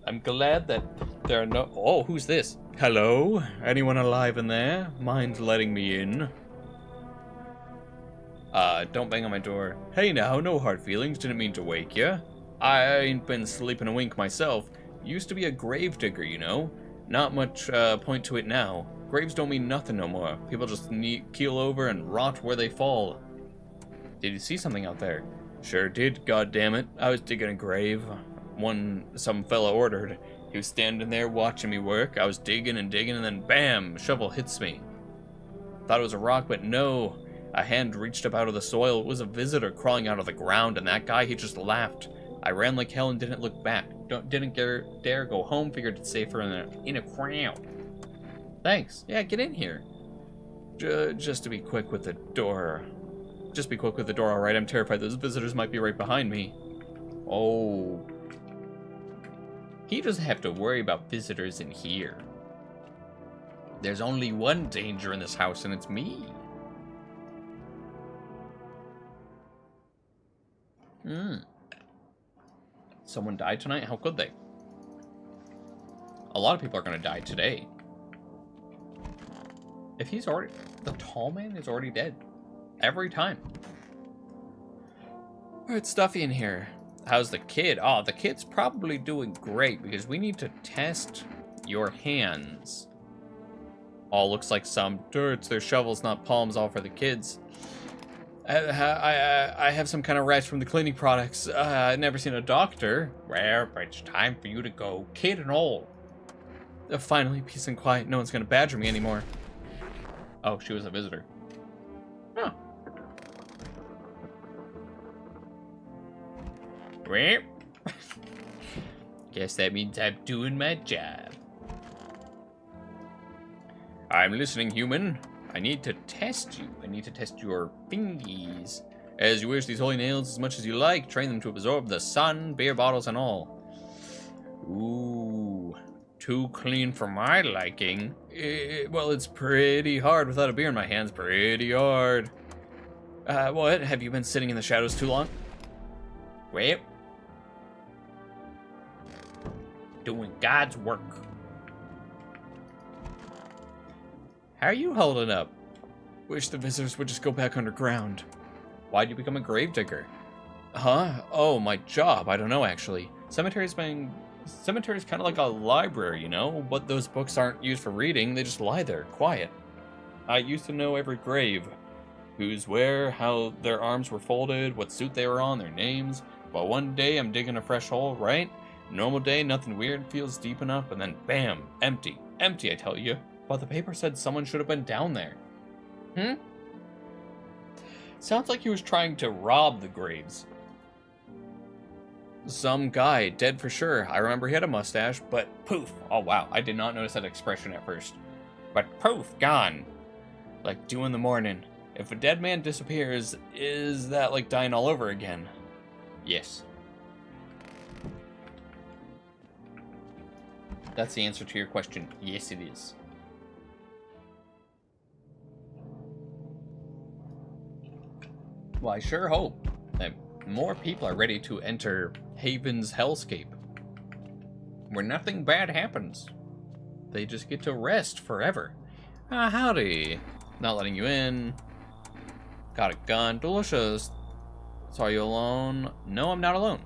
I'm glad that there are no... Oh, who's this? Hello? Anyone alive in there? Mind letting me in? Don't bang on my door. Hey now, no hard feelings, didn't mean to wake ya. I ain't been sleeping a wink myself. Used to be a grave digger, you know? Not much, point to it now. Graves don't mean nothing no more. People just keel over and rot where they fall. Did you see something out there? Sure did, goddammit. I was digging a grave. One some fella ordered. He was standing there watching me work. I was digging and digging, and then bam, shovel hits me. Thought it was a rock, but no. A hand reached up out of the soil. It was a visitor crawling out of the ground, and that guy, he just laughed. I ran like hell and didn't look back. Didn't dare go home. Figured it's safer in a crowd. Thanks. Yeah, get in here. Just to be quick with the door. Just be quick with the door, alright? I'm terrified those visitors might be right behind me. Oh. He doesn't have to worry about visitors in here. There's only one danger in this house, and it's me. Someone died tonight? How could they? A lot of people are going to die today. If he's already... The tall man is already dead. Every time. It's stuffy in here. How's the kid? Oh, the kid's probably doing great because we need to test your hands. All looks like some dirts. There's shovels, not palms, all for the kids. I have some kind of rash from the cleaning products. I've never seen a doctor. Well, it's time for you to go, kid and all. Finally, peace and quiet. No one's gonna badger me anymore. Oh, she was a visitor. Huh. Well, guess that means I'm doing my job. I'm listening, human. I need to test you. I need to test your fingies. As you wish, these holy nails as much as you like. Train them to absorb the sun, beer bottles and all. Ooh, too clean for my liking. Well, it's pretty hard without a beer in my hands. Pretty hard. What? Have you been sitting in the shadows too long? Well, doing God's work. How are you holding up? Wish the visitors would just go back underground. Why'd you become a gravedigger? Huh? Oh, my job. I don't know, actually. Cemetery's kind of like a library, you know? But those books aren't used for reading. They just lie there, quiet. I used to know every grave. Who's where, how their arms were folded, what suit they were on, their names. But one day I'm digging a fresh hole, right? Normal day, nothing weird, feels deep enough, and then bam, empty. Empty, I tell you. But the paper said someone should have been down there. Sounds like he was trying to rob the graves. Some guy, dead for sure. I remember he had a mustache, but poof. Oh wow, I did not notice that expression at first. But poof, gone. Like 2 in the morning. If a dead man disappears, is that like dying all over again? Yes. That's the answer to your question. Yes, it is. Well, I sure hope that more people are ready to enter Haven's hellscape, where nothing bad happens. They just get to rest forever. Howdy. Not letting you in. Got a gun. Delicious. Saw you alone. No, I'm not alone.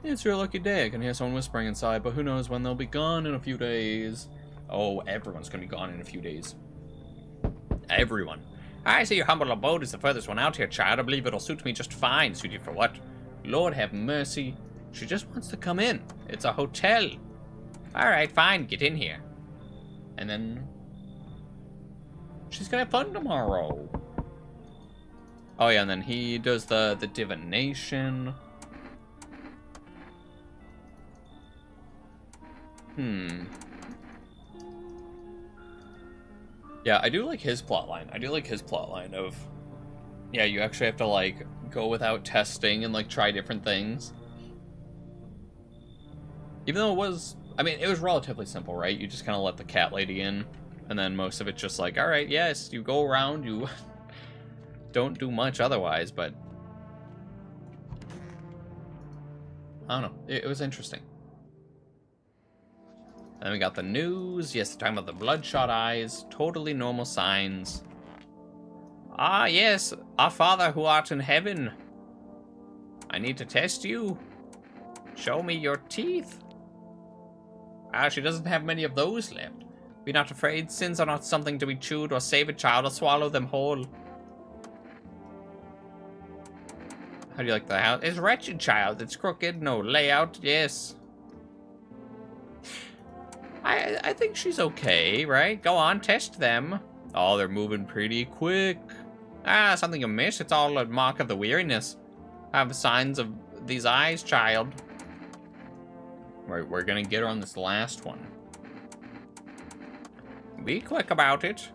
It's your lucky day. I can hear someone whispering inside, but who knows when they'll be gone in a few days. Oh, everyone's gonna be gone in a few days. Everyone. I see your humble abode is the furthest one out here, child. I believe it'll suit me just fine. Suit you for what? Lord have mercy. She just wants to come in. It's a hotel. Alright, fine. Get in here. And then... she's gonna have fun tomorrow. Oh yeah, and then he does the divination. Yeah, I do like his plotline. I do like his plotline of... yeah, you actually have to, like, go without testing and, like, try different things. Even though it was... I mean, it was relatively simple, right? You just kind of let the cat lady in. And then most of it's just like, alright, yes, you go around, you don't do much otherwise, but... I don't know. It was interesting. Then we got the news. Yes, the time of the bloodshot eyes. Totally normal signs. Ah, yes. Our Father who art in heaven. I need to test you. Show me your teeth. Ah, she doesn't have many of those left. Be not afraid. Sins are not something to be chewed or save a child or swallow them whole. How do you like the house? It's wretched, child. It's crooked. No layout. Yes. I think she's okay, right? Go on, test them. Oh, they're moving pretty quick. Ah, something amiss. It's all a mark of the weariness. I have signs of these eyes, child. Right, we're gonna get her on this last one. Be quick about it.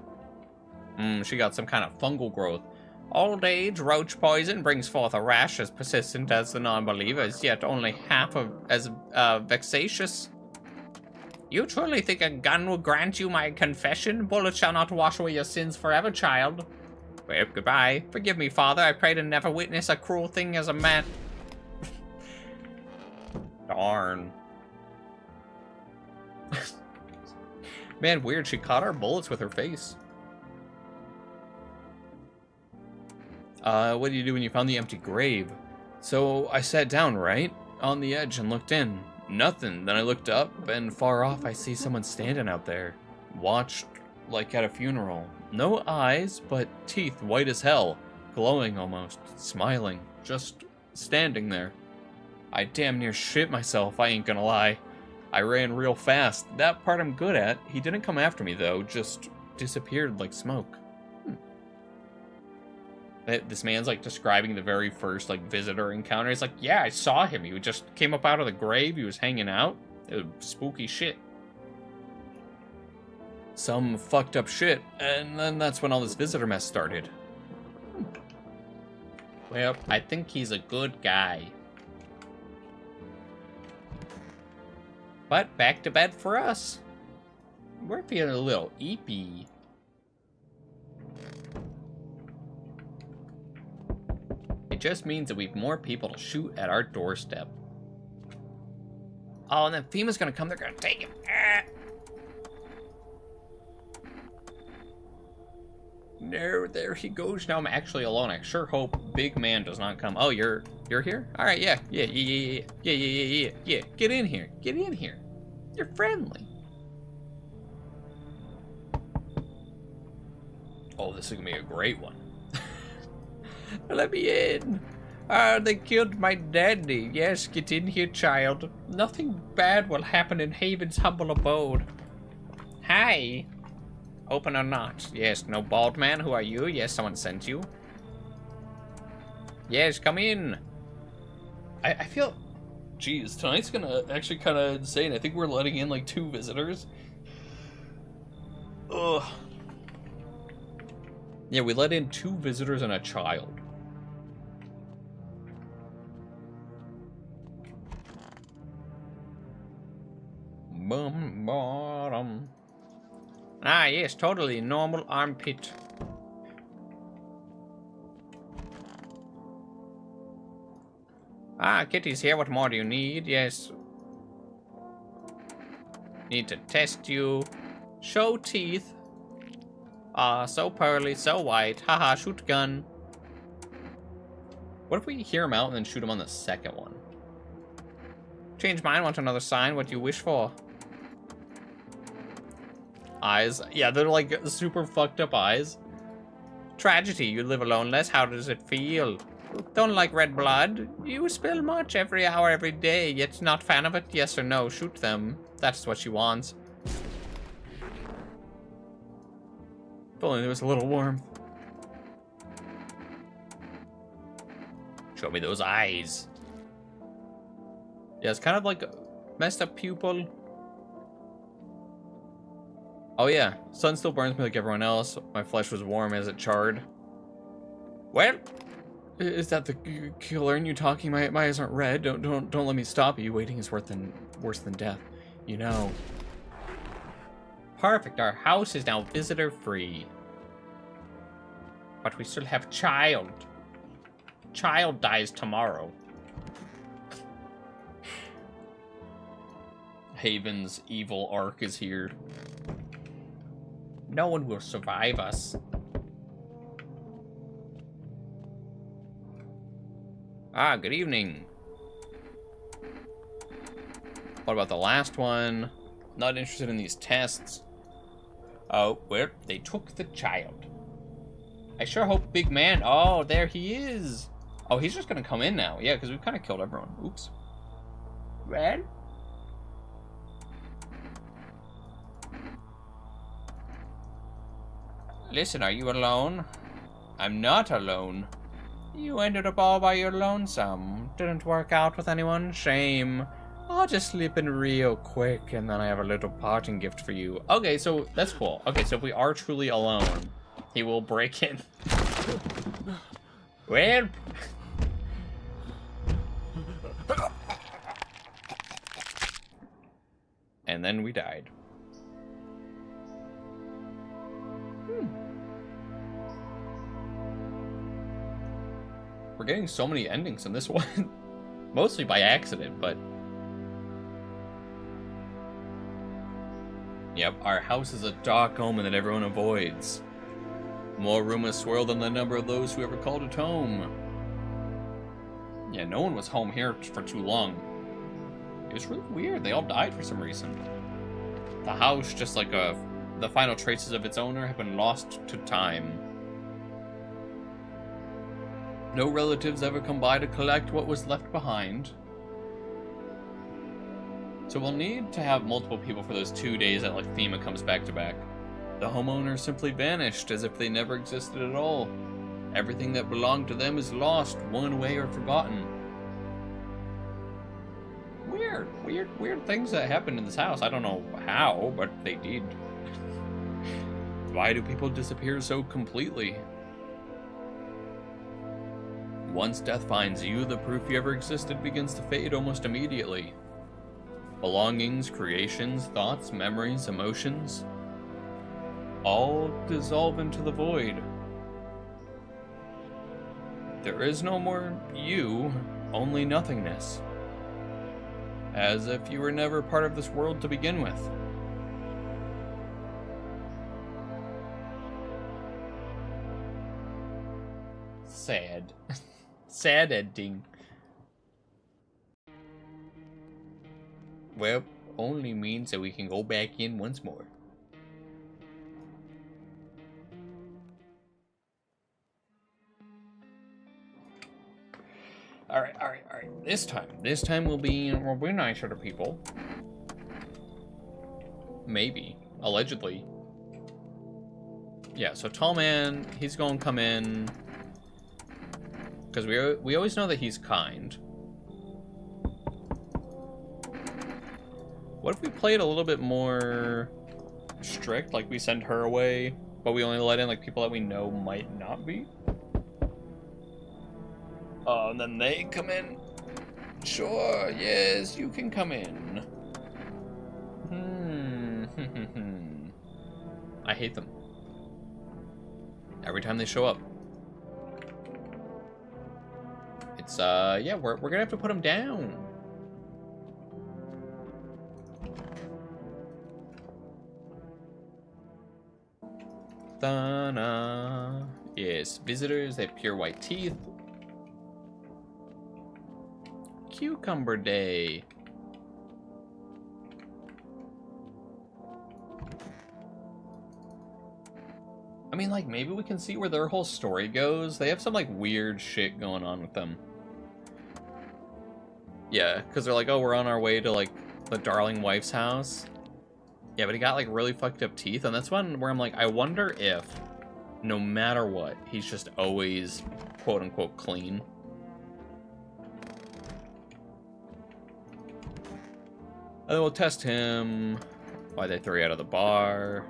She got some kind of fungal growth. Old age, roach poison brings forth a rash as persistent as the non-believers, yet only half of as vexatious. You truly think a gun will grant you my confession? Bullets shall not wash away your sins forever, child. Well, goodbye. Forgive me, Father. I pray to never witness a cruel thing as a man. Darn. Man, weird. She caught our bullets with her face. What did you do when you found the empty grave? So I sat down, right? On the edge and looked in. Nothing. Then I looked up, and far off I see someone standing out there. Watched like at a funeral. No eyes, but teeth white as hell. Glowing almost. Smiling. Just standing there. I damn near shit myself, I ain't gonna lie. I ran real fast. That part I'm good at. He didn't come after me, though. Just disappeared like smoke. This man's, like, describing the very first, like, visitor encounter. He's like, yeah, I saw him. He just came up out of the grave. He was hanging out. It was spooky shit. Some fucked up shit. And then that's when all this visitor mess started. Well, I think he's a good guy. But back to bed for us. We're feeling a little eepy. It just means that we have more people to shoot at our doorstep. Oh, and then FEMA's gonna come, they're gonna take him. No, there he goes. Now I'm actually alone. I sure hope Big Man does not come. Oh, you're here? Alright, yeah. Get in here. Get in here. You're friendly. Oh, this is gonna be a great one. Let me in. They killed my daddy. Yes, get in here, child. Nothing bad will happen in Haven's humble abode. Hi. Open or not? Yes, no bald man. Who are you? Yes, someone sent you. Yes, come in. I feel... Jeez, tonight's gonna actually kind of insane. I think we're letting in like 2 visitors. Ugh. Yeah, we let in 2 visitors and a child. Boom, bottom. Ah, yes, totally normal armpit. Ah, Kitty's here. What more do you need? Yes. Need to test you. Show teeth. Ah, so pearly, so white. Haha, shoot gun. What if we hear him out and then shoot him on the second one? Change mind, want another sign? What do you wish for? Eyes. Yeah, they're like super fucked up eyes. Tragedy, you live alone less. How does it feel? Don't like red blood. You spill much every hour, every day, yet not fan of it? Yes or no? Shoot them. That's what she wants. If only there was a little warmth. Show me those eyes. Yeah, it's kind of like a messed up pupil. Oh yeah, sun still burns me like everyone else. My flesh was warm as it charred. Well, is that the killer in you talking? My eyes aren't red. Don't let me stop you. Waiting is worse than death. You know. Perfect. Our house is now visitor free. But we still have child. Child dies tomorrow. Haven's evil arc is here. No one will survive us. Ah, good evening. What about the last one? Not interested in these tests. Oh, well, they took the child. I sure hope big man... Oh, there he is. Oh, he's just gonna come in now. Yeah, because we've kind of killed everyone. Oops. Red? Listen, are you alone? I'm not alone. You ended up all by your lonesome. Didn't work out with anyone? Shame. I'll just slip in real quick, and then I have a little parting gift for you. Okay, so that's cool. Okay, so if we are truly alone, he will break in. Well... And then we died. We're getting so many endings in this one. Mostly by accident, but... Yep, our house is a dark omen that everyone avoids. More rumors swirl than the number of those who ever called it home. Yeah, no one was home here for too long. It was really weird. They all died for some reason. The house, just like the final traces of its owner, have been lost to time. No relatives ever come by to collect what was left behind. So we'll need to have multiple people for those 2 days that like FEMA comes back to back. The homeowner simply vanished as if they never existed at all. Everything that belonged to them is lost, worn away, or forgotten. Weird things that happened in this house. I don't know how, but they did. Why do people disappear so completely? Once death finds you, the proof you ever existed begins to fade almost immediately. Belongings, creations, thoughts, memories, emotions, all dissolve into the void. There is no more you, only nothingness. As if you were never part of this world to begin with. Sad. Sad ending. Well, only means that we can go back in once more. Alright. This time we'll be nicer to people. Maybe. Allegedly. Yeah, so Tall Man, he's gonna come in. Because we always know that he's kind. What if we played a little bit more strict, like we send her away But we only let in, like, people that we know might not be. Oh, and then they come in. Sure, yes, you can come in. I hate them. Every time they show up. It's, yeah, we're gonna have to put them down. Dana. Yes, visitors, they have pure white teeth. Cucumber Day. I mean, like, maybe we can see where their whole story goes. They have some, like, weird shit going on with them. Yeah, because they're like, oh, we're on our way to, like, the darling wife's house. Yeah, but he got, like, really fucked up teeth, and that's one where I'm like, I wonder if, no matter what, he's just always, quote-unquote, clean. And then we'll test him. Why they threw you out of the bar.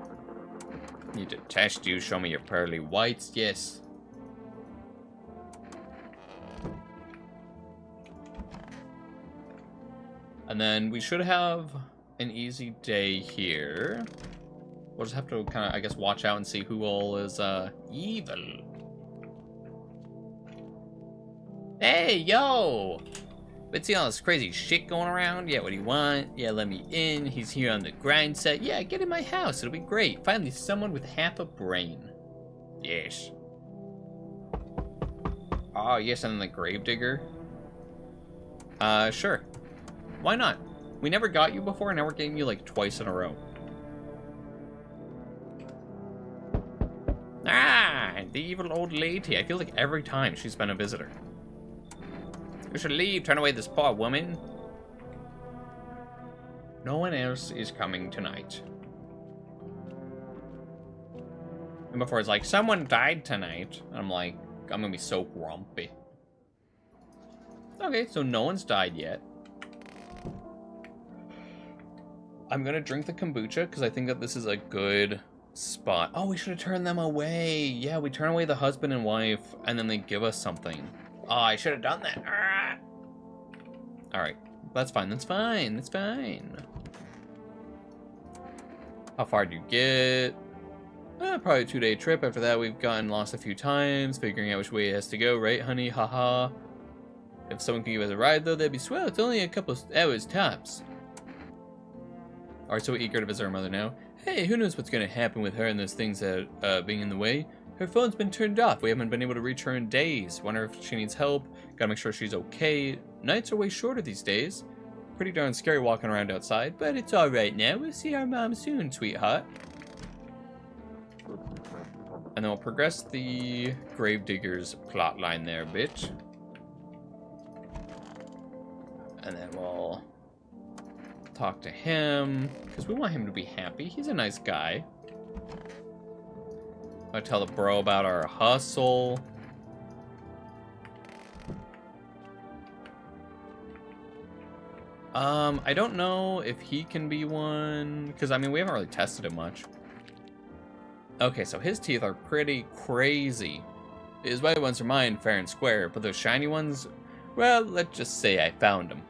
Need to test you, show me your pearly whites, yes. And then we should have an easy day here. We'll just have to kind of, I guess, watch out and see who all is evil. Hey, yo! Been seeing all this crazy shit going around? Yeah, what do you want? Yeah, let me in. He's here on the grind set. Yeah, get in my house. It'll be great. Finally, someone with half a brain. Yes. Oh, yes, and then the gravedigger. Sure. Why not? We never got you before, and now we're getting you, like, twice in a row. Ah, the evil old lady. I feel like every time she's been a visitor. You should leave. Turn away this poor woman. No one else is coming tonight. And before it's like, someone died tonight. And I'm like, I'm gonna be so grumpy. Okay, so no one's died yet. I'm gonna drink the kombucha because I think that this is a good spot. Oh, we should have turned them away. Yeah, we turn away the husband and wife, and then they give us something. Oh, I should have done that. Ah. All right, that's fine. That's fine. That's fine. How far do you get? Probably a 2-day trip. After that, we've gotten lost a few times, figuring out which way it has to go, right, honey? Haha. If someone could give us a ride, though, that'd be swell. It's only a couple hours tops. Are so eager to visit our mother now. Hey, who knows what's going to happen with her and those things that being in the way. Her phone's been turned off. We haven't been able to reach her in days. Wonder if she needs help. Gotta make sure she's okay. Nights are way shorter these days. Pretty darn scary walking around outside, but it's alright now. We'll see our mom soon, sweetheart. And then we'll progress the Gravedigger's plotline there a bit. And then we'll talk to him, because we want him to be happy. He's a nice guy. I'll tell the bro about our hustle. I don't know if he can be one, because, I mean, we haven't really tested him much. Okay, so his teeth are pretty crazy. His white ones are mine, fair and square, but those shiny ones, well, let's just say I found them.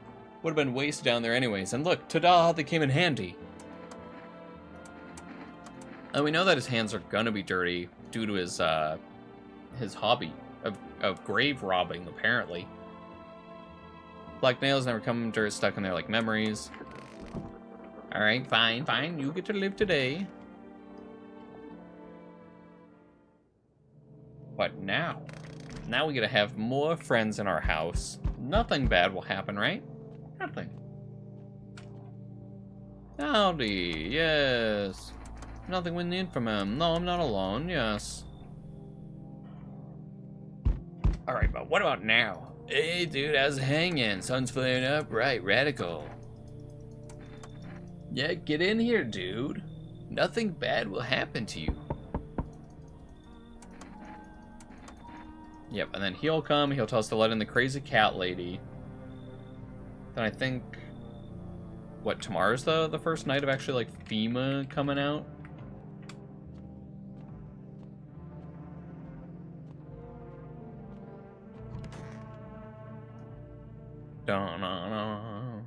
Would have been wasted down there anyways, and look, ta-da, they came in handy. And we know that his hands are gonna be dirty due to his hobby of grave robbing, apparently. Black nails never come dirt stuck in there like memories. Alright, fine, fine, you get to live today. What now? Now we get to have more friends in our house. Nothing bad will happen, right? Nothing. Howdy, yes. Nothing we need from him. No, I'm not alone, yes. Alright, but what about now? Hey, dude, how's it hanging? Sun's flaring up, right, radical. Yeah, get in here, dude. Nothing bad will happen to you. Yep, and then he'll come, he'll tell us to let in the crazy cat lady. Then I think... What, tomorrow's the first night of actually, like, FEMA coming out? Da-na-na.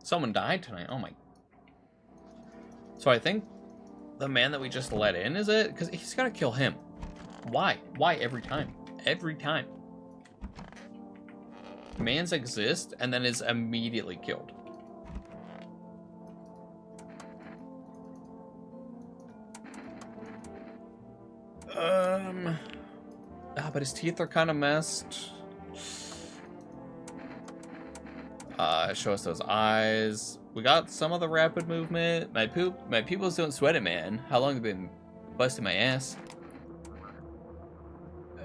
Someone died tonight. Oh my. So I think the man that we just let in, is it? Because he's got to kill him. Why? Why every time? Every time. Mans exist and then is immediately killed. But his teeth are kind of messed. Show us those eyes. We got some of the rapid movement. My pupils don't sweat it, man. How long have you been busting my ass?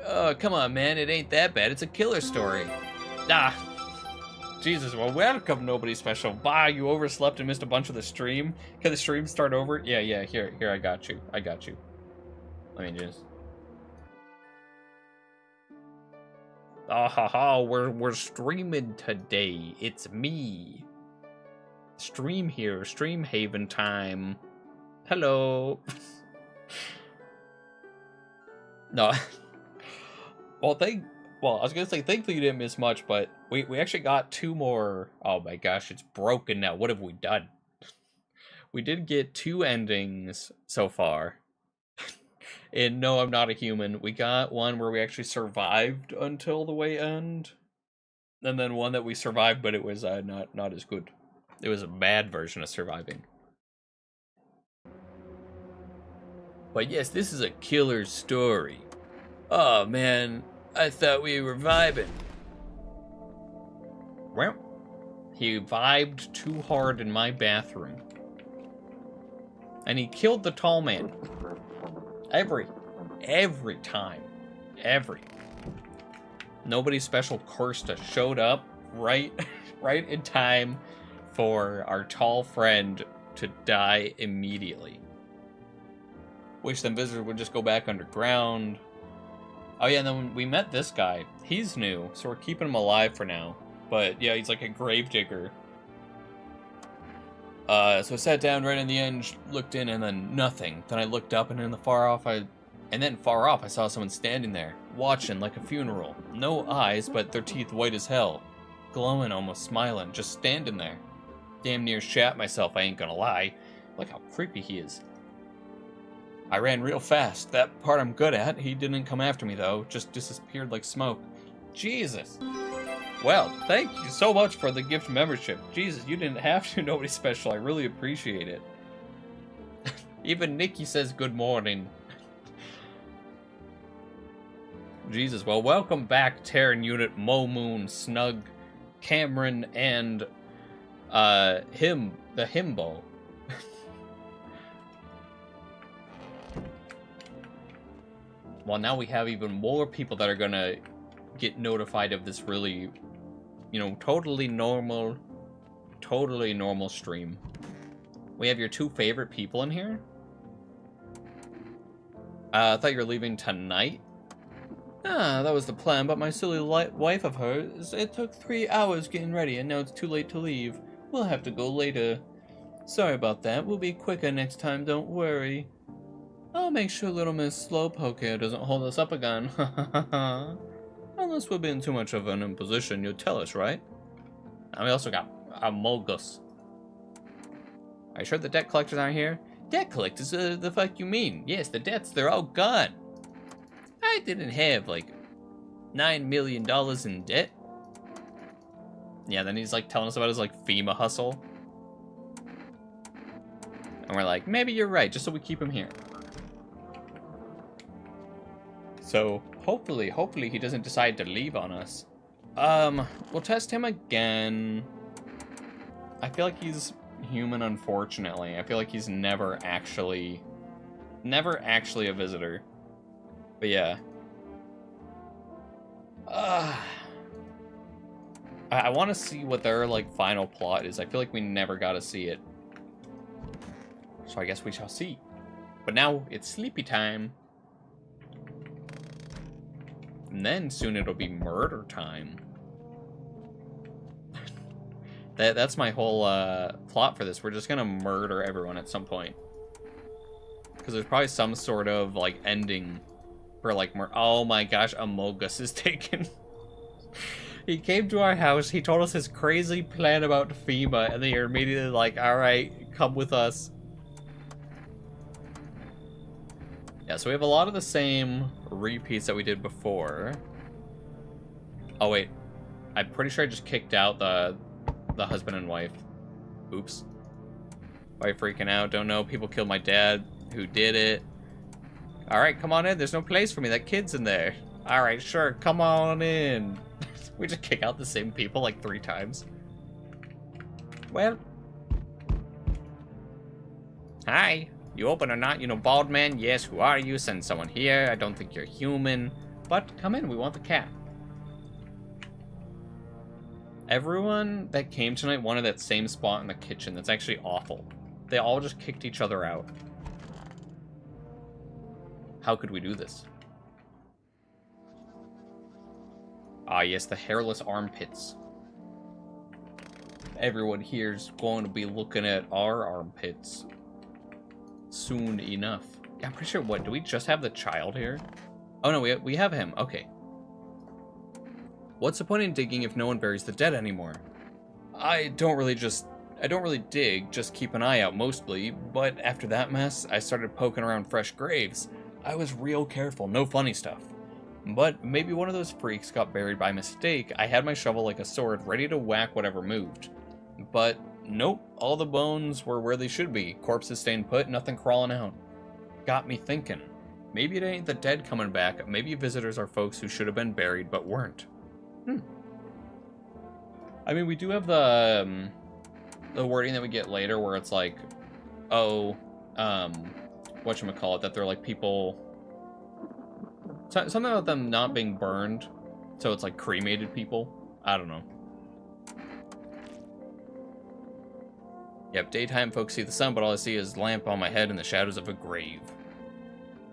Oh, come on, man. It ain't that bad. It's a killer story. Ah. Jesus, well, welcome, nobody special. Bye, you overslept and missed a bunch of the stream. Can the stream start over? Yeah, here, I got you. Let me just... Ah ha ha, we're streaming today. It's me. Stream here, Stream Haven time. Hello. No. Well, I was gonna say thankfully you didn't miss much, but we actually got 2 more. Oh my gosh, it's broken now. What have we done? We did get 2 endings so far. And no, I'm not a human. We got one where we actually survived until the way end. And then one that we survived, but it was not as good. It was a bad version of surviving. But yes, this is a killer story. Oh man, I thought we were vibing. Well, he vibed too hard in my bathroom. And he killed the tall man. Every time. Nobody special Korsta showed up right in time for our tall friend to die immediately. Wish them visitors would just go back underground. Oh yeah, and then we met this guy. He's new, so we're keeping him alive for now. But yeah, he's like a gravedigger. So I sat down right in the end, looked in, and then nothing. Then I looked up, and in the far off, I saw someone standing there, watching like a funeral. No eyes, but their teeth white as hell. Glowing, almost smiling, just standing there. Damn near shat myself, I ain't gonna lie. Look how creepy he is. I ran real fast. That part I'm good at. He didn't come after me, though. Just disappeared like smoke. Jesus. Well, thank you so much for the gift membership. Jesus, you didn't have to. Nobody special. I really appreciate it. Even Nikki says good morning. Jesus, well, welcome back, Terran Unit, Mo Moon, Snug, Cameron, and, the Himbo. Well, now we have even more people that are gonna get notified of this really, you know, totally normal stream. We have your 2 favorite people in here. I thought you were leaving tonight. Ah, that was the plan, but my silly wife of hers, it took 3 hours getting ready, and now it's too late to leave. We'll have to go later. Sorry about that. We'll be quicker next time, don't worry. I'll make sure little Miss Slowpoke here doesn't hold us up again. Unless we're being too much of an imposition, you'll tell us, right? And we also got Amogus. Are you sure the debt collectors aren't here? Debt collectors? The fuck you mean? Yes, the debts, they're all gone. I didn't have, like, $9 million in debt. Yeah, then he's, like, telling us about his, like, FEMA hustle. And we're like, maybe you're right, just so we keep him here. So, hopefully he doesn't decide to leave on us. We'll test him again. I feel like he's human, unfortunately. I feel like he's never actually a visitor. But yeah. I want to see what their, like, final plot is. I feel like we never got to see it. So I guess we shall see. But now it's sleepy time. And then soon it'll be murder time. That's my whole plot for this. We're just gonna murder everyone at some point. Because there's probably some sort of, like, ending for, like, oh my gosh, Amogus is taken. He came to our house, he told us his crazy plan about FEMA, and then you're immediately like, alright, come with us. Yeah, so we have a lot of the same repeats that we did before. Oh wait, I'm pretty sure I just kicked out the husband and wife. Oops. Wife freaking out, don't know, people killed my dad. Who did it? Alright, come on in, there's no place for me, that kid's in there. Alright, sure, come on in. We just kick out the same people like 3 times. Well. Hi. You open or not, you know, bald man? Yes, who are you? Send someone here. I don't think you're human. But come in, we want the cat. Everyone that came tonight wanted that same spot in the kitchen. That's actually awful. They all just kicked each other out. How could we do this? Ah, yes, the hairless armpits. Everyone here's going to be looking at our armpits soon enough. Yeah, I'm pretty sure, what, do we just have the child here? Oh no, we have him, okay. What's the point in digging if no one buries the dead anymore? I don't really dig, just keep an eye out mostly, but after that mess, I started poking around fresh graves. I was real careful, no funny stuff. But maybe one of those freaks got buried by mistake. I had my shovel like a sword, ready to whack whatever moved. But nope, all the bones were where they should be. Corpses staying put, nothing crawling out. Got me thinking. Maybe it ain't the dead coming back. Maybe visitors are folks who should have been buried but weren't. I mean, we do have the wording that we get later where it's like, oh, whatchamacallit, that they're like people... Something about them not being burned, so it's like cremated people. I don't know. Yep, daytime folks see the sun, but all I see is lamp on my head and the shadows of a grave.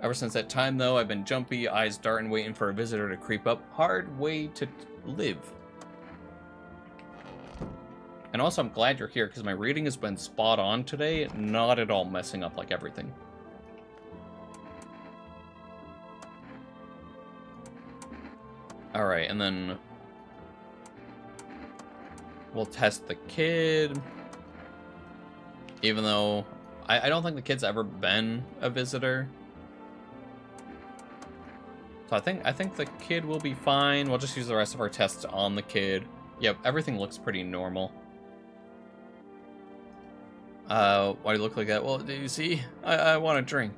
Ever since that time, though, I've been jumpy, eyes darting, waiting for a visitor to creep up. Hard way to live. And also, I'm glad you're here, because my reading has been spot on today, not at all messing up like everything. Alright, and then we'll test the kid. Even though I don't think the kid's ever been a visitor. So I think the kid will be fine. We'll just use the rest of our tests on the kid. Yep, everything looks pretty normal. Why do you look like that? Well, do you see? I want a drink.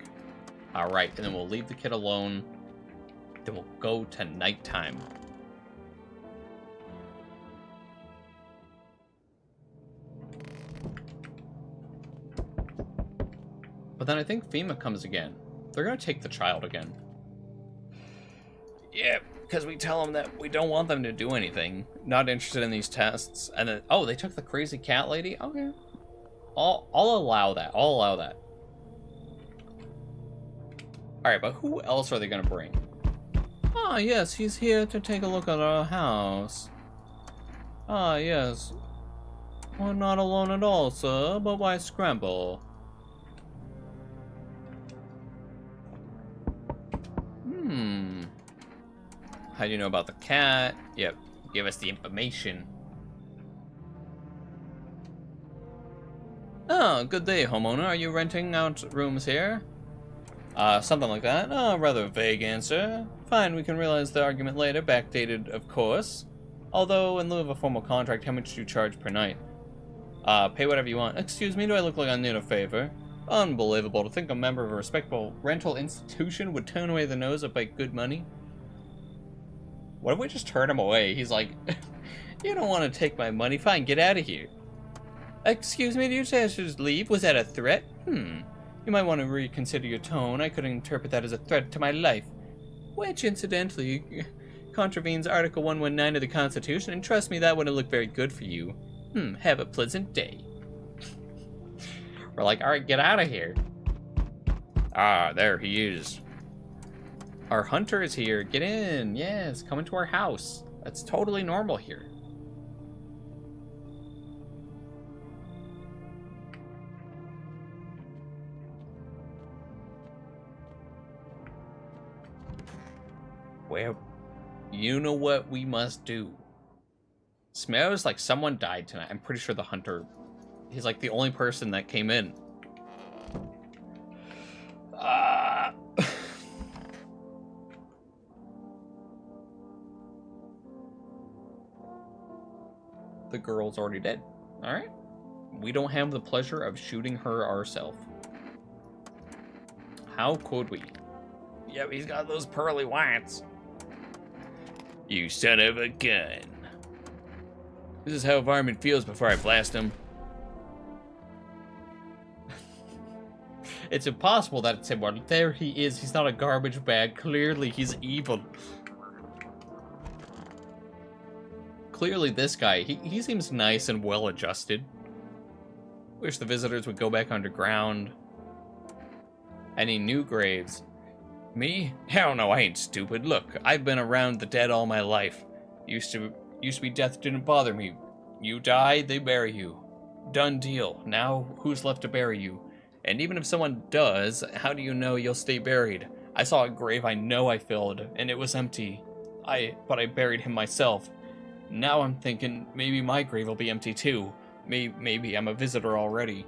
Alright, and then we'll leave the kid alone. Then we'll go to nighttime. But then I think FEMA comes again. They're gonna take the child again. Yeah, because we tell them that we don't want them to do anything. Not interested in these tests. And then, oh, they took the crazy cat lady? Okay. I'll allow that. I'll allow that. Alright, but who else are they gonna bring? Ah, yes, he's here to take a look at our house. Ah, yes. We're not alone at all, sir, but why scramble? How do you know about the cat? Yep, give us the information. Oh, good day, homeowner. Are you renting out rooms here? Something like that. Oh, rather vague answer. Fine, we can realize the argument later. Backdated, of course. Although, in lieu of a formal contract, how much do you charge per night? Pay whatever you want. Excuse me, do I look like I need a favor? Unbelievable to think a member of a respectable rental institution would turn away the nose up by good money. What if we just turn him away? He's like, you don't want to take my money? Fine, get out of here. Excuse me, do you say I should just leave? Was that a threat? You might want to reconsider your tone. I could interpret that as a threat to my life. Which, incidentally, contravenes Article 119 of the Constitution, and trust me, that wouldn't look very good for you. Have a pleasant day. We're like, alright, get out of here. Ah, there he is. Our hunter is here. Get in. Yes, come into our house. That's totally normal here. Well, you know what we must do. Smells like someone died tonight. I'm pretty sure the hunter, he's like the only person that came in. The girl's already dead. Alright. We don't have the pleasure of shooting her ourselves. How could we? Yep, he's got those pearly whites. You son of a gun. This is how a varmint feels before I blast him. It's impossible that it's him. Well, there he is. He's not a garbage bag. Clearly, he's evil. Clearly, this guy, he seems nice and well-adjusted. Wish the visitors would go back underground. Any new graves? Me? Hell no, I ain't stupid. Look, I've been around the dead all my life. Used to be death didn't bother me. You die, they bury you. Done deal. Now, who's left to bury you? And even if someone does, how do you know you'll stay buried? I saw a grave I know I filled, and it was empty. But I buried him myself. Now I'm thinking maybe my grave will be empty too. Maybe I'm a visitor already.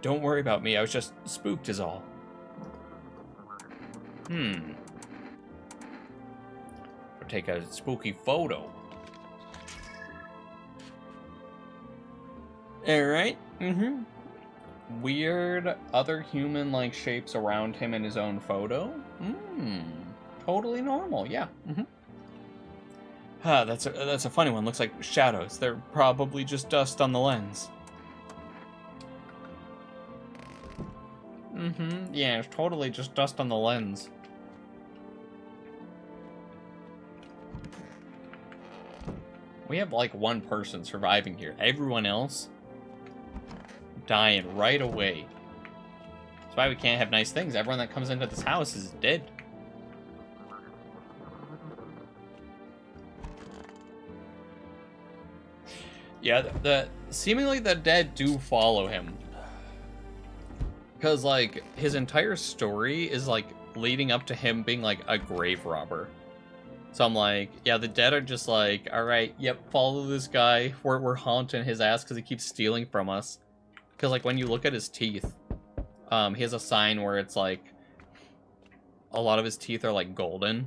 Don't worry about me, I was just spooked is all. I'll take a spooky photo. Alright, Weird other human-like shapes around him in his own photo? Totally normal, yeah. That's a funny one. Looks like shadows. They're probably just dust on the lens. Yeah, it's totally just dust on the lens. We have like one person surviving here. Everyone else dying right away. That's why we can't have nice things. Everyone that comes into this house is dead. Yeah, seemingly the dead do follow him. Because, like, his entire story is, like, leading up to him being, like, a grave robber. So I'm like, yeah, the dead are just like, alright, yep, follow this guy. We're haunting his ass because he keeps stealing from us. Because, like, when you look at his teeth, he has a sign where it's, like, a lot of his teeth are, like, golden.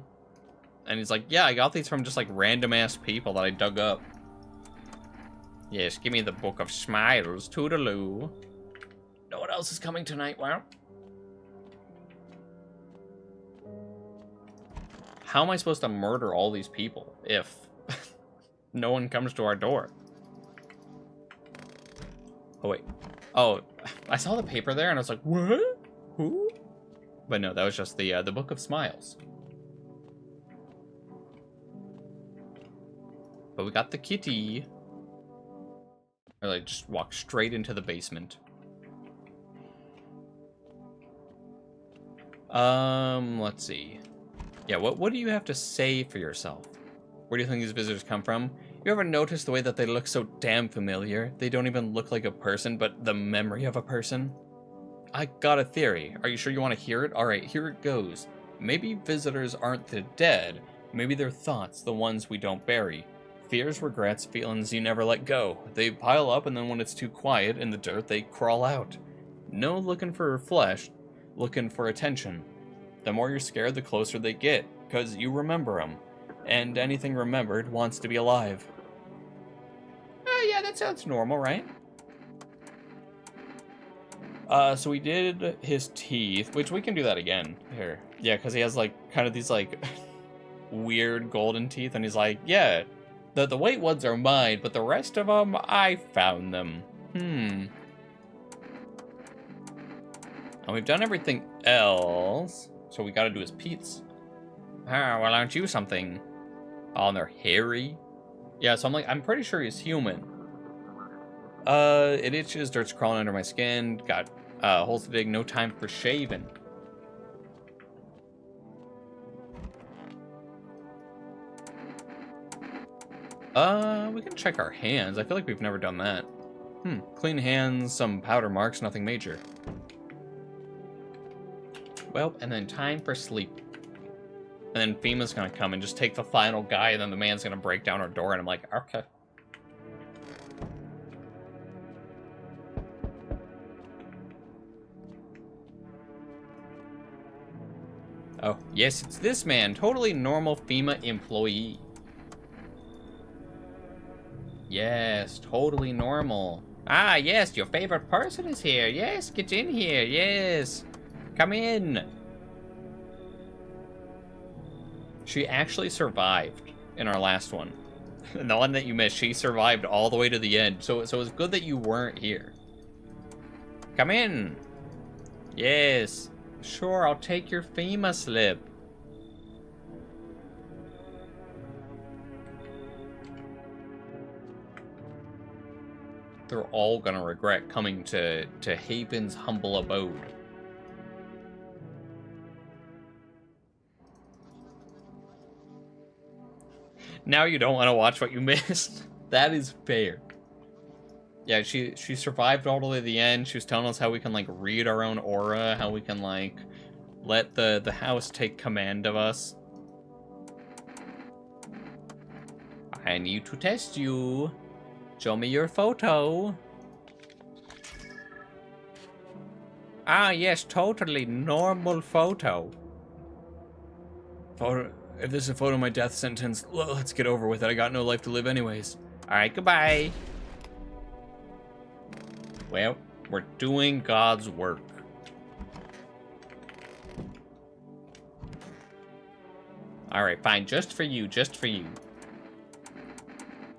And he's like, yeah, I got these from just, like, random-ass people that I dug up. Yes, give me the Book of Smiles, toodaloo. No one else is coming tonight, wow. How am I supposed to murder all these people if no one comes to our door? Oh, wait. Oh, I saw the paper there and I was like, what? Who? But no, that was just the Book of Smiles. But we got the kitty. Or like just walk straight into the basement. Let's see. Yeah, what do you have to say for yourself? Where do you think these visitors come from? You ever notice the way that they look so damn familiar? They don't even look like a person, but the memory of a person? I got a theory. Are you sure you want to hear it? Alright, here it goes. Maybe visitors aren't the dead. Maybe they're thoughts, the ones we don't bury. Fears, regrets, feelings you never let go. They pile up and then when it's too quiet in the dirt, they crawl out. No looking for flesh, looking for attention. The more you're scared, the closer they get, because you remember them. And anything remembered wants to be alive. Yeah, that sounds normal, right? So we did his teeth, which we can do that again. Here. Yeah, because he has, like, kind of these, like, weird golden teeth, and he's like, yeah, the white ones are mine, but the rest of them, I found them. And we've done everything else. So we gotta do his Pete's. Ah, well, aren't you something? Oh, and they're hairy. Yeah, so I'm pretty sure he's human. It itches, dirt's crawling under my skin. Got holes to dig, no time for shaving. We can check our hands. I feel like we've never done that. Clean hands, some powder marks, nothing major. Well, and then time for sleep. And then FEMA's gonna come and just take the final guy, and then the man's gonna break down our door, and I'm like, okay. Oh, yes, it's this man. Totally normal FEMA employee. Yes, totally normal. Ah, yes, your favorite person is here. Yes, get in here. Yes. Come in. She actually survived in our last one. And the one that you missed, she survived all the way to the end. So it's good that you weren't here. Come in. Yes. Sure, I'll take your FEMA slip. They're all gonna regret coming to Haven's humble abode. Now you don't want to watch what you missed. That is fair. Yeah, she survived all the way to the end. She was telling us how we can, like, read our own aura, how we can, like, let the house take command of us. I need to test you. Show me your photo. Ah, yes, totally normal photo. Photo. If this is a photo of my death sentence, let's get over with it. I got no life to live anyways. Alright, goodbye. Well, we're doing God's work. Alright, fine. Just for you. Just for you.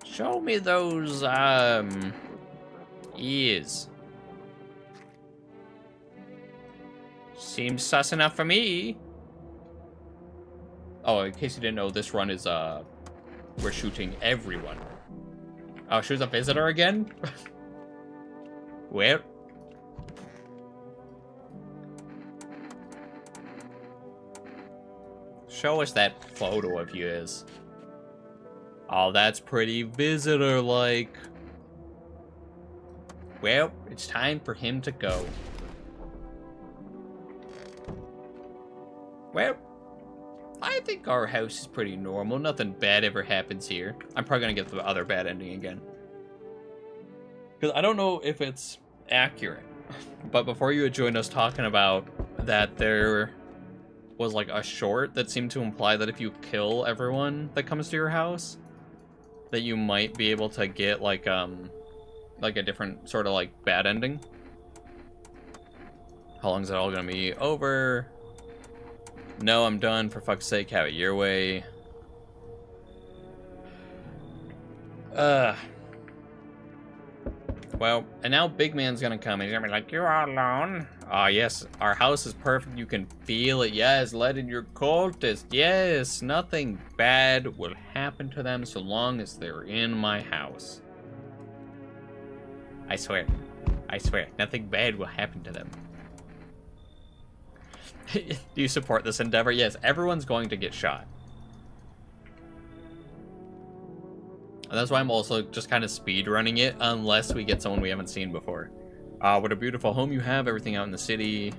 Show me those, ears. Seems sus enough for me. Oh, in case you didn't know, this run is, we're shooting everyone. Oh, she was a visitor again? Where? Show us that photo of yours. Oh, that's pretty visitor-like. Well, it's time for him to go. Well, I think our house is pretty normal. Nothing bad ever happens here. I'm probably gonna get the other bad ending again. Because I don't know if it's accurate. But before you had joined us talking about that there was like a short that seemed to imply that if you kill everyone that comes to your house, that you might be able to get like a different sort of like bad ending. How long is it all gonna be over? No, I'm done. For fuck's sake, have it your way. Well, and now Big Man's gonna come and he's gonna be like, "You're all alone." Ah, yes, our house is perfect. You can feel it. Yes, let in your cultist. Yes, nothing bad will happen to them so long as they're in my house. I swear. I swear, nothing bad will happen to them. Do you support this endeavor? Yes, everyone's going to get shot. And that's why I'm also just kind of speed running it, unless we get someone we haven't seen before. What a beautiful home you have, everything out in the city.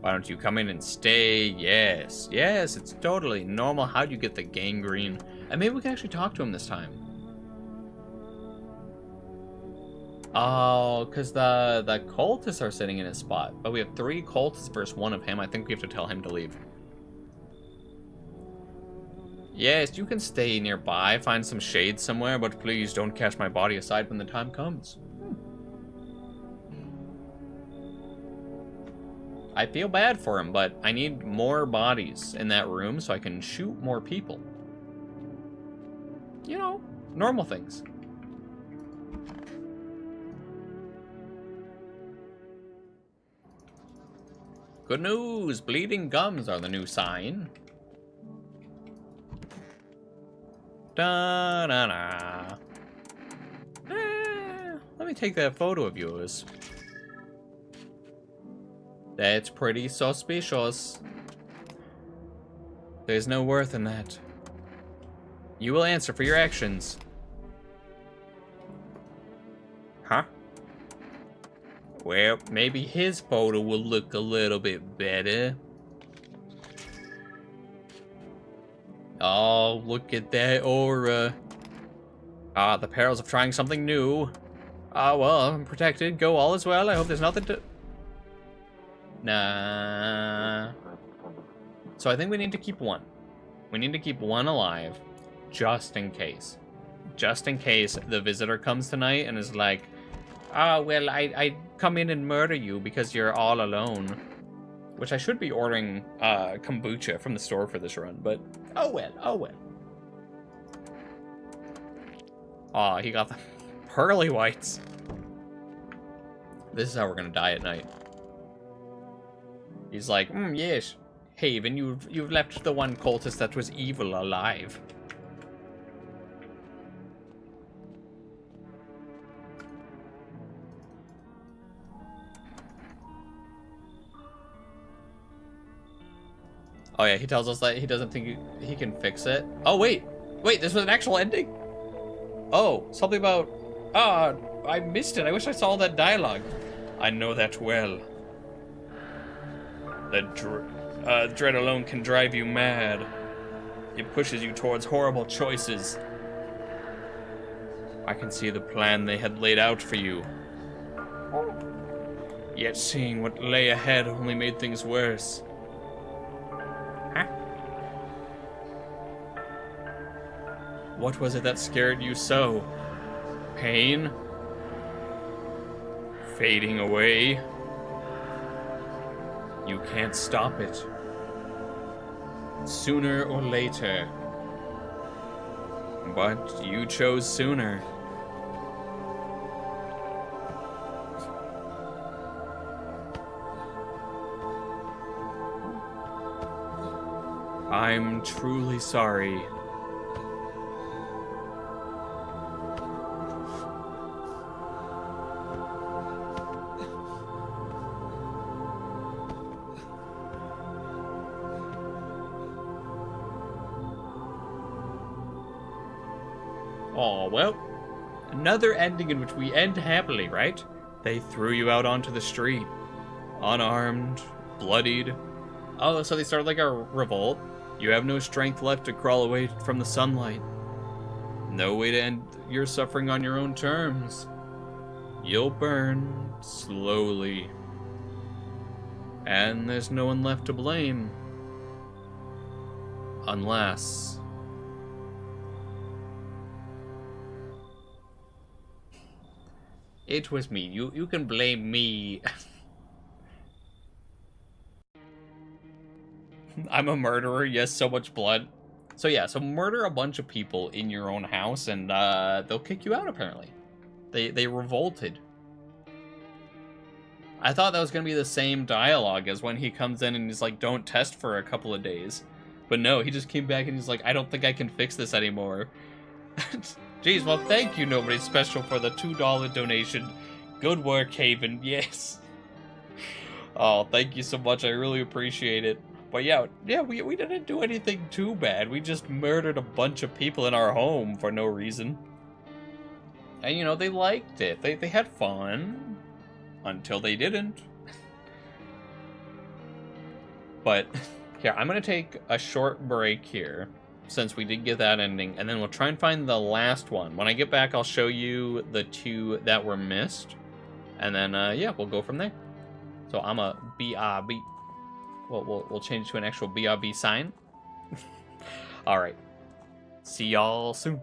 Why don't you come in and stay? Yes, yes, it's totally normal. How'd you get the gangrene? And maybe we can actually talk to him this time. Oh, because the cultists are sitting in his spot. But we have 3 cultists versus 1 of him. I think we have to tell him to leave. Yes, you can stay nearby, find some shade somewhere, but please don't cast my body aside when the time comes. I feel bad for him, but I need more bodies in that room so I can shoot more people. You know, normal things. Good news! Bleeding gums are the new sign. Da-da-da. Let me take that photo of yours. That's pretty suspicious. There's no worth in that. You will answer for your actions. Huh? Well, maybe his photo will look a little bit better. Oh, look at that aura. Ah, the perils of trying something new. Ah, well, I'm protected. Go, all is well. I hope there's nothing to... Nah. So I think we need to keep one. We need to keep one alive, just in case. Just in case the visitor comes tonight and is like, ah, well, I come in and murder you because you're all alone. Which I should be ordering kombucha from the store for this run, but oh well, oh well. Aw, he got the pearly whites. This is how we're gonna die at night. He's like, yes, Haven, you've left the one cultist that was evil alive. Oh yeah, he tells us that he doesn't think he can fix it. Oh wait, this was an actual ending? Oh, something about, I missed it. I wish I saw that dialogue. I know that well. The dread alone can drive you mad. It pushes you towards horrible choices. I can see the plan they had laid out for you. Yet seeing what lay ahead only made things worse. Huh? What was it that scared you so? Pain? Fading away? You can't stop it. Sooner or later. But you chose sooner. I'm truly sorry. Oh, well, another ending in which we end happily, right? They threw you out onto the street. Unarmed, bloodied. Oh, so they started like a revolt? You have no strength left to crawl away from the sunlight. No way to end your suffering on your own terms. You'll burn slowly. And there's no one left to blame. Unless... It was me. You can blame me. I'm a murderer. Yes, so much blood. So yeah, so murder a bunch of people in your own house and they'll kick you out apparently. They revolted. I thought that was going to be the same dialogue as when he comes in and he's like, don't test for a couple of days. But no, he just came back and he's like, I don't think I can fix this anymore. Jeez, well, thank you, Nobody Special, for the $2 donation. Good work, Haven. Yes. Oh, thank you so much. I really appreciate it. But yeah, we didn't do anything too bad. We just murdered a bunch of people in our home for no reason. And, you know, they liked it. They had fun. Until they didn't. But, here, I'm going to take a short break here. Since we did get that ending, and then we'll try and find the last one. When I get back, I'll show you the two that were missed, and then yeah, we'll go from there. So I'm a BRB. We'll change to an actual BRB sign. All right. See y'all soon.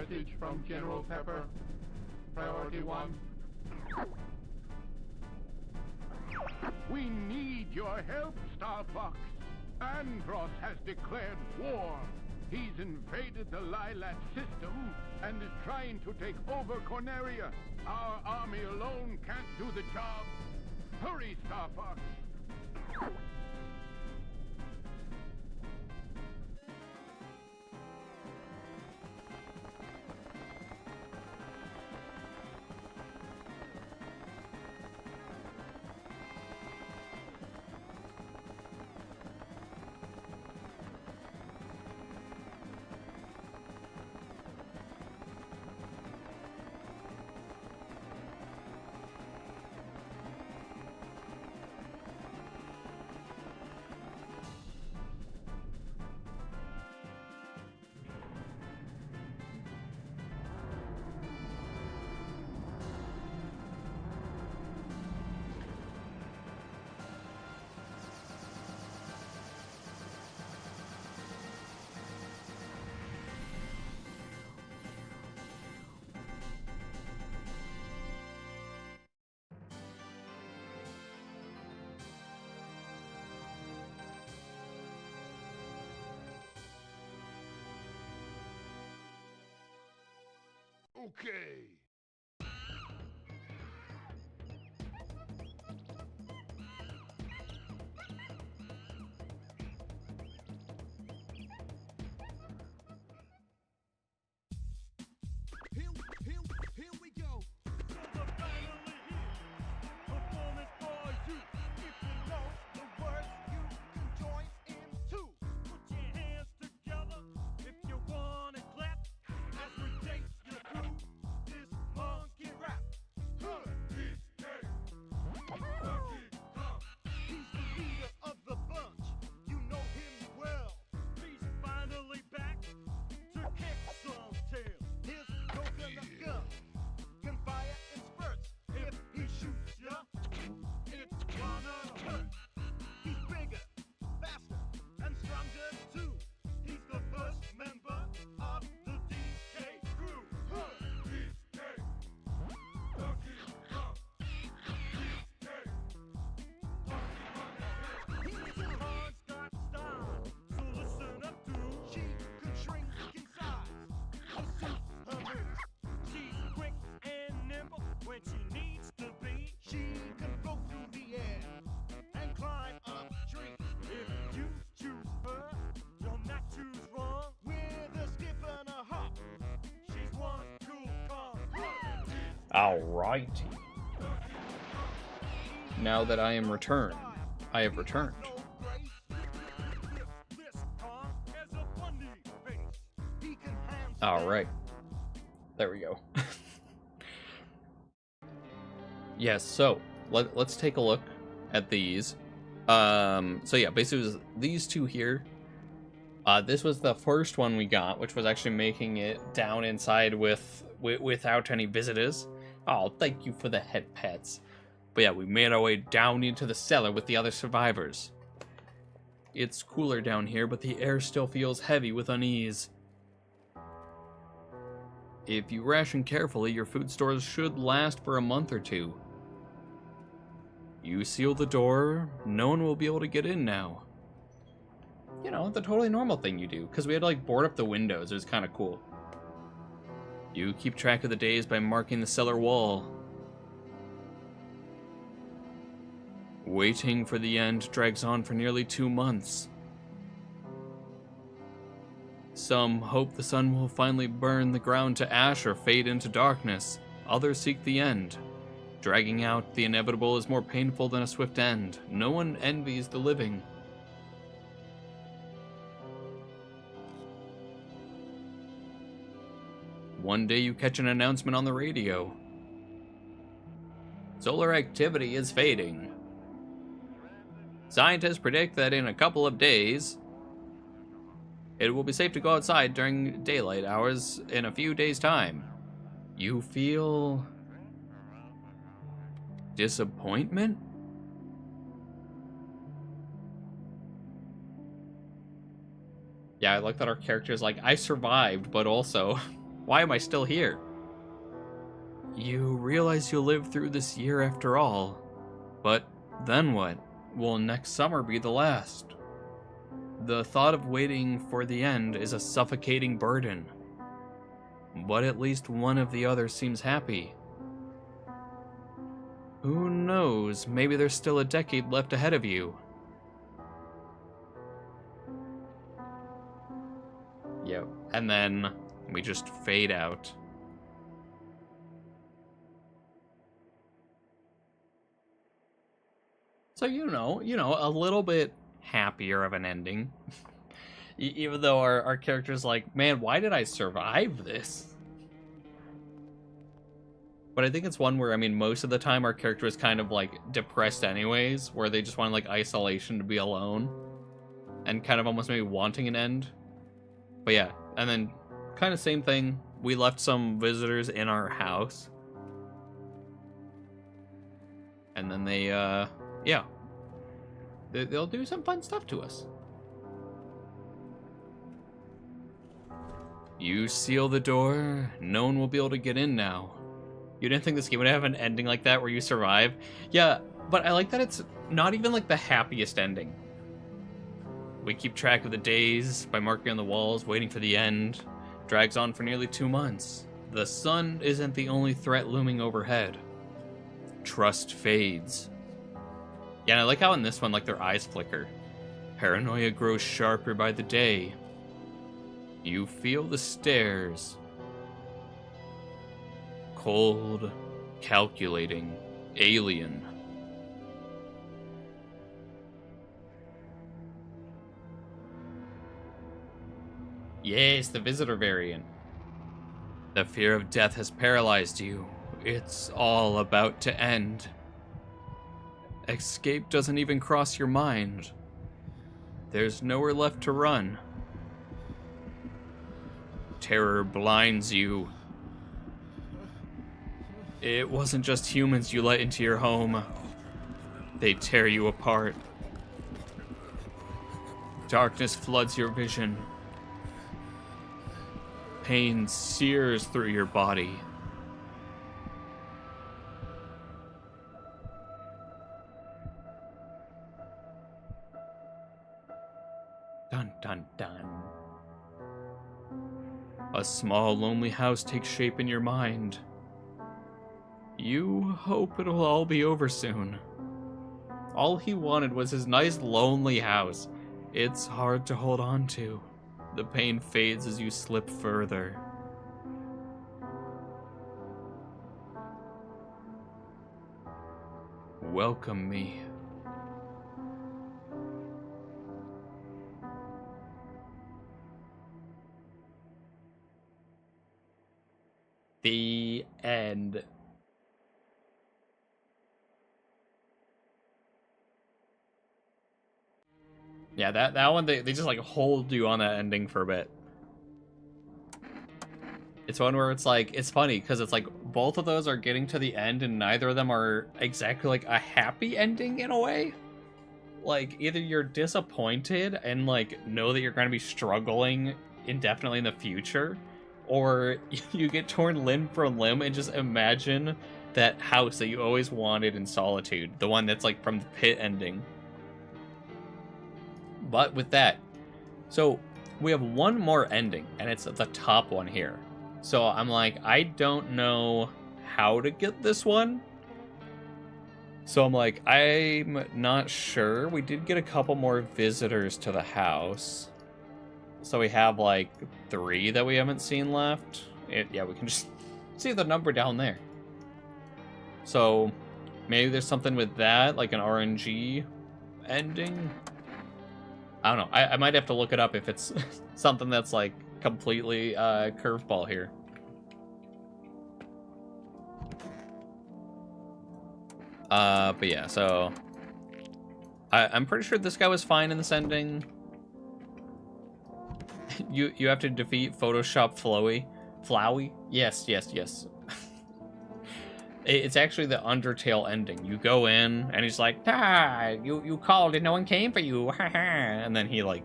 message from General Pepper. Priority 1. We need your help, Star Fox. Andros has declared war. He's invaded the Lilat system and is trying to take over Corneria. Our army alone can't do the job. Hurry, Star Fox. Okay. Here we go. So we're finally here, performing for you. If you know the words, you can join in too. Put your hands together if you wanna clap as we take you through this monkey rap. He's the leader of the bunch. You know him well. He's finally back to kick some tail. His coconut gun can fire in spurts. If he shoots ya, it's gonna hurt. He's bigger, faster, and stronger too. He's the first member of the DK crew. He's a hard-start star, so listen up to. She can shrink in size to suit her moves. She's quick and nimble when she needs to be. She can float through the air and climb up trees. If you choose her, you'll not choose wrong. With a skip and a hop, she's one cool car. Alrighty. Now that I am returned, I have returned. This car has a funny face. He can handle Alright. There we go. Yes, so let's take a look at these. So yeah, basically it was these two here. This was the first one we got, which was actually making it down inside without any visitors. Oh, thank you for the head pats. But yeah, we made our way down into the cellar with the other survivors. It's cooler down here, but the air still feels heavy with unease. If you ration carefully, your food stores should last for a month or two. You seal the door, no one will be able to get in now. You know, the totally normal thing you do, because we had to like board up the windows. It was kind of cool. You keep track of the days by marking the cellar wall. Waiting for the end drags on for nearly 2 months. Some hope the sun will finally burn the ground to ash or fade into darkness. Others seek the end. Dragging out the inevitable is more painful than a swift end. No one envies the living. One day you catch an announcement on the radio. Solar activity is fading. Scientists predict that in a couple of days, it will be safe to go outside during daylight hours in a few days' time. You feel disappointment? Yeah, I like that our character's like, I survived, but also Why am I still here? You realize you'll live through this year after all. But then what? Will next summer be the last? The thought of waiting for the end is a suffocating burden. But at least one of the others seems happy. Who knows, maybe there's still a decade left ahead of you. Yep. And then we just fade out. So, you know, a little bit happier of an ending. Even though our character's like, man, why did I survive this? But I think it's one where, I mean, most of the time our character is kind of like depressed anyways, where they just want like isolation to be alone. And kind of almost maybe wanting an end. But yeah, and then kind of same thing. We left some visitors in our house. And then they, yeah. They'll do some fun stuff to us. You seal the door, no one will be able to get in now. You didn't think this game would have an ending like that where you survive? Yeah, but I like that it's not even like the happiest ending. We keep track of the days by marking on the walls, waiting for the end. Drags on for nearly 2 months. The sun isn't the only threat looming overhead. Trust fades. Yeah, and I like how in this one, like, their eyes flicker. Paranoia grows sharper by the day. You feel the stares. Cold, calculating, alien. Yes, the visitor variant. The fear of death has paralyzed you. It's all about to end. Escape doesn't even cross your mind. There's nowhere left to run. Terror blinds you. It wasn't just humans you let into your home. They tear you apart. Darkness floods your vision. Pain sears through your body. Dun dun dun. A small, lonely house takes shape in your mind. You hope it'll all be over soon. All he wanted was his nice, lonely house. It's hard to hold on to. The pain fades as you slip further. Welcome me. The end. Yeah, that one, they just like hold you on that ending for a bit. It's one where it's like, it's funny because it's like both of those are getting to the end and neither of them are exactly like a happy ending in a way. Like either you're disappointed and like know that you're going to be struggling indefinitely in the future, or you get torn limb from limb and just imagine that house that you always wanted in Solitude, the one that's like from the pit ending. But with that, so we have one more ending, and it's the top one here. So I'm like, I don't know how to get this one. So I'm like, I'm not sure. We did get a couple more visitors to the house. So we have like 3 that we haven't seen left. Yeah, we can just see the number down there. So maybe there's something with that, like an RNG ending. I don't know. I might have to look it up if it's something that's like completely curveball here. But yeah, so I'm pretty sure this guy was fine in this ending. You have to defeat Photoshop Flowey? Yes. It's actually the Undertale ending. You go in, and he's like, you called and no one came for you, and then he, like,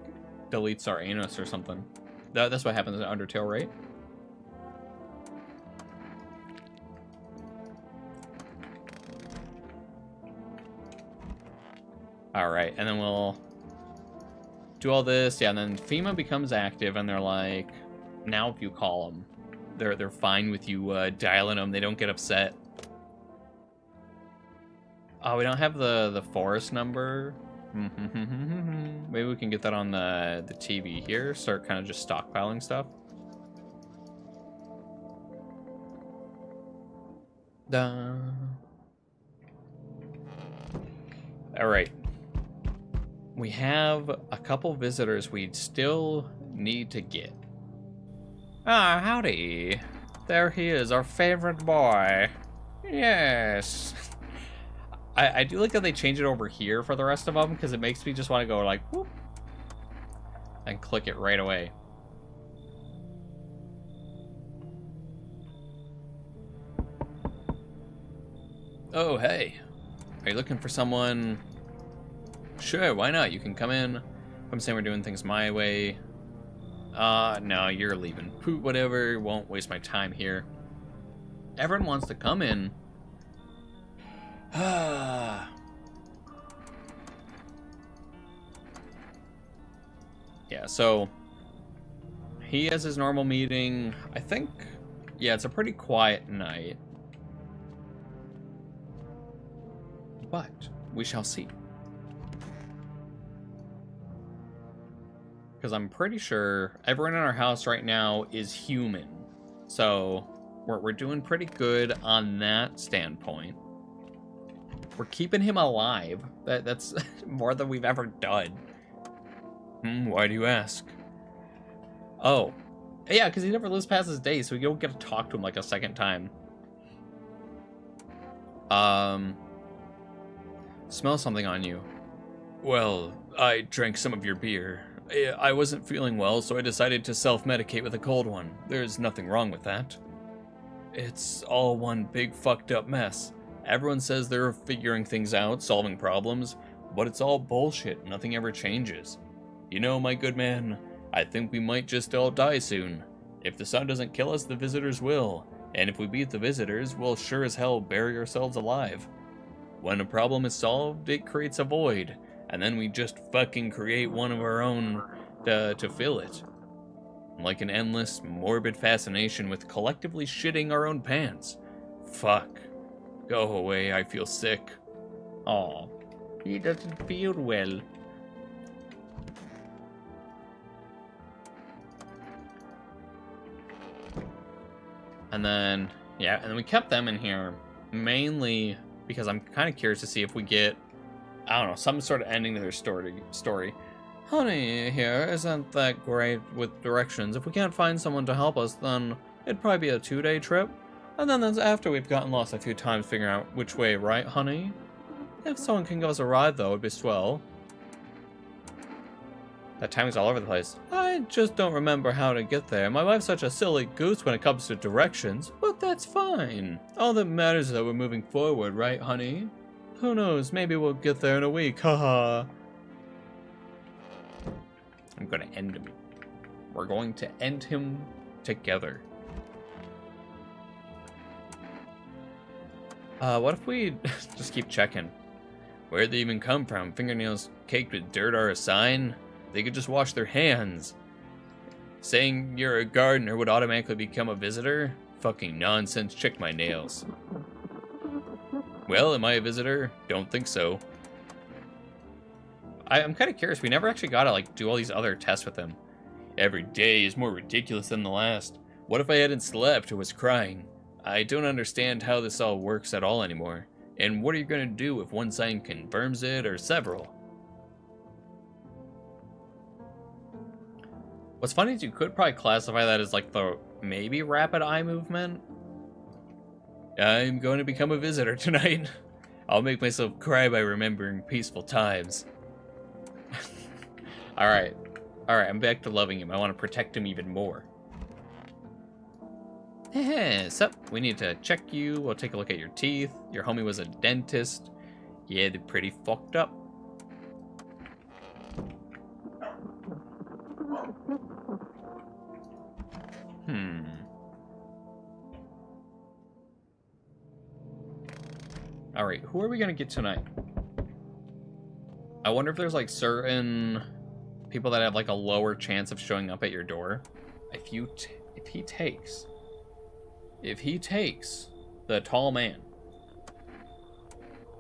deletes our anus or something. That's what happens in Undertale, right? All right, and then we'll do all this. Yeah, and then FEMA becomes active, and they're like, now if you call them, they're fine with you dialing them. They don't get upset. Oh, we don't have the forest number. Maybe we can get that on the TV here. Start kind of just stockpiling stuff. All right. We have a couple visitors we'd still need to get. Ah, howdy. There he is, our favorite boy. Yes. I do like that they change it over here for the rest of them, because it makes me just want to go like, whoop, and click it right away. Oh, hey. Are you looking for someone? Sure, why not? You can come in. I'm saying we're doing things my way. No, you're leaving. Poot, whatever. Won't waste my time here. Everyone wants to come in. Yeah, so he has his normal meeting. I think, yeah, it's a pretty quiet night. But we shall see. Because I'm pretty sure everyone in our house right now is human. So we're doing pretty good on that standpoint. We're keeping him alive. That's more than we've ever done. Why do you ask? Oh. Yeah, because he never lives past his day, so you don't get to talk to him like a second time. Smell something on you. Well, I drank some of your beer. I wasn't feeling well, so I decided to self-medicate with a cold one. There's nothing wrong with that. It's all one big fucked up mess. Everyone says they're figuring things out, solving problems, but it's all bullshit. Nothing ever changes. You know, my good man, I think we might just all die soon. If the sun doesn't kill us, the visitors will. And if we beat the visitors, we'll sure as hell bury ourselves alive. When a problem is solved, it creates a void, and then we just fucking create one of our own to fill it. Like an endless, morbid fascination with collectively shitting our own pants. Fuck. Go away, I feel sick. Aw, he doesn't feel well. And then, yeah, and then we kept them in here mainly because I'm kind of curious to see if we get, I don't know, some sort of ending to their story. Honey here isn't that great with directions. If we can't find someone to help us, then it'd probably be a 2-day trip. And then that's after we've gotten lost a few times figuring out which way, right, honey? If someone can give us a ride, though, it'd be swell. That timing's all over the place. I just don't remember how to get there. My wife's such a silly goose when it comes to directions, but that's fine. All that matters is that we're moving forward, right, honey? Who knows, maybe we'll get there in a week, haha. I'm gonna end him. We're going to end him together. What if we just keep checking? Where'd they even come from? Fingernails caked with dirt are a sign? They could just wash their hands. Saying you're a gardener would automatically become a visitor? Fucking nonsense, check my nails. Well, am I a visitor? Don't think so. I'm kind of curious, we never actually got to like do all these other tests with him. Every day is more ridiculous than the last. What if I hadn't slept or was crying? I don't understand how this all works at all anymore. And what are you going to do if one sign confirms it or several? What's funny is you could probably classify that as like the maybe rapid eye movement. I'm going to become a visitor tonight. I'll make myself cry by remembering peaceful times. Alright, I'm back to loving him. I want to protect him even more. Sup, we need to check you. We'll take a look at your teeth. Your homie was a dentist. Yeah, they're pretty fucked up. Alright, who are we gonna get tonight? I wonder if there's like certain people that have like a lower chance of showing up at your door. If he takes the tall man,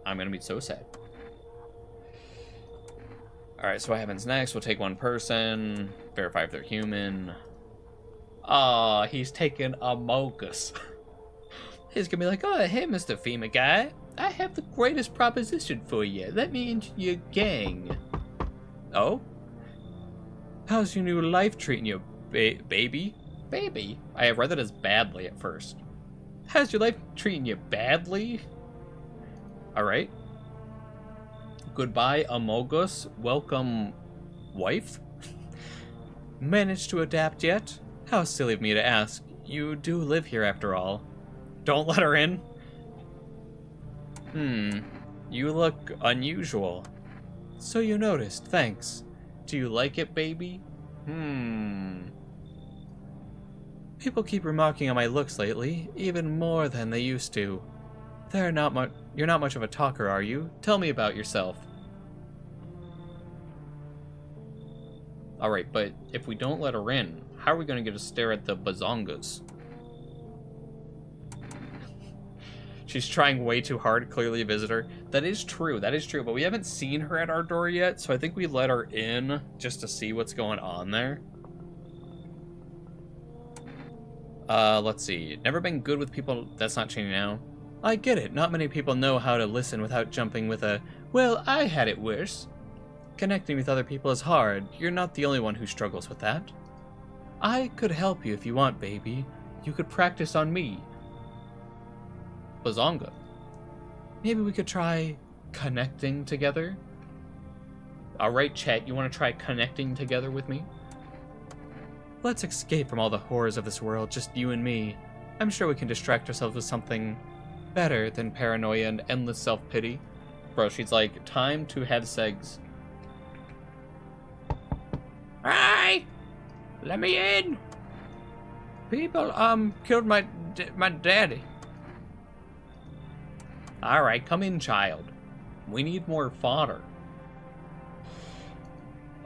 I'm gonna be so sad. All right, so what happens next? We'll take one person, verify if they're human. Oh, he's taking a Mogus. He's gonna be like, oh, hey, Mr. FEMA guy. I have the greatest proposition for you. Let me into your gang. Oh? How's your new life treating you, baby? Baby? I read it as badly at first. How's your life treating you badly? Alright. Goodbye, Amogus. Welcome, wife? Managed to adapt yet? How silly of me to ask. You do live here after all. Don't let her in. You look unusual. So you noticed, thanks. Do you like it, baby? People keep remarking on my looks lately, even more than they used to. You're not much of a talker, are you? Tell me about yourself. Alright, but if we don't let her in, how are we going to get a stare at the bazongas? She's trying way too hard, clearly a visitor. That is true, but we haven't seen her at our door yet, so I think we let her in just to see what's going on there. Let's see. Never been good with people. That's not changing now. I get it. Not many people know how to listen without jumping with a, well, I had it worse. Connecting with other people is hard. You're not the only one who struggles with that. I could help you if you want, baby. You could practice on me. Bazonga. Maybe we could try connecting together? Alright, chat, you want to try connecting together with me? Let's escape from all the horrors of this world, just you and me. I'm sure we can distract ourselves with something better than paranoia and endless self-pity. Bro, she's like, time to have segs. Hi! Let me in! People, killed my daddy. Alright, come in, child. We need more fodder.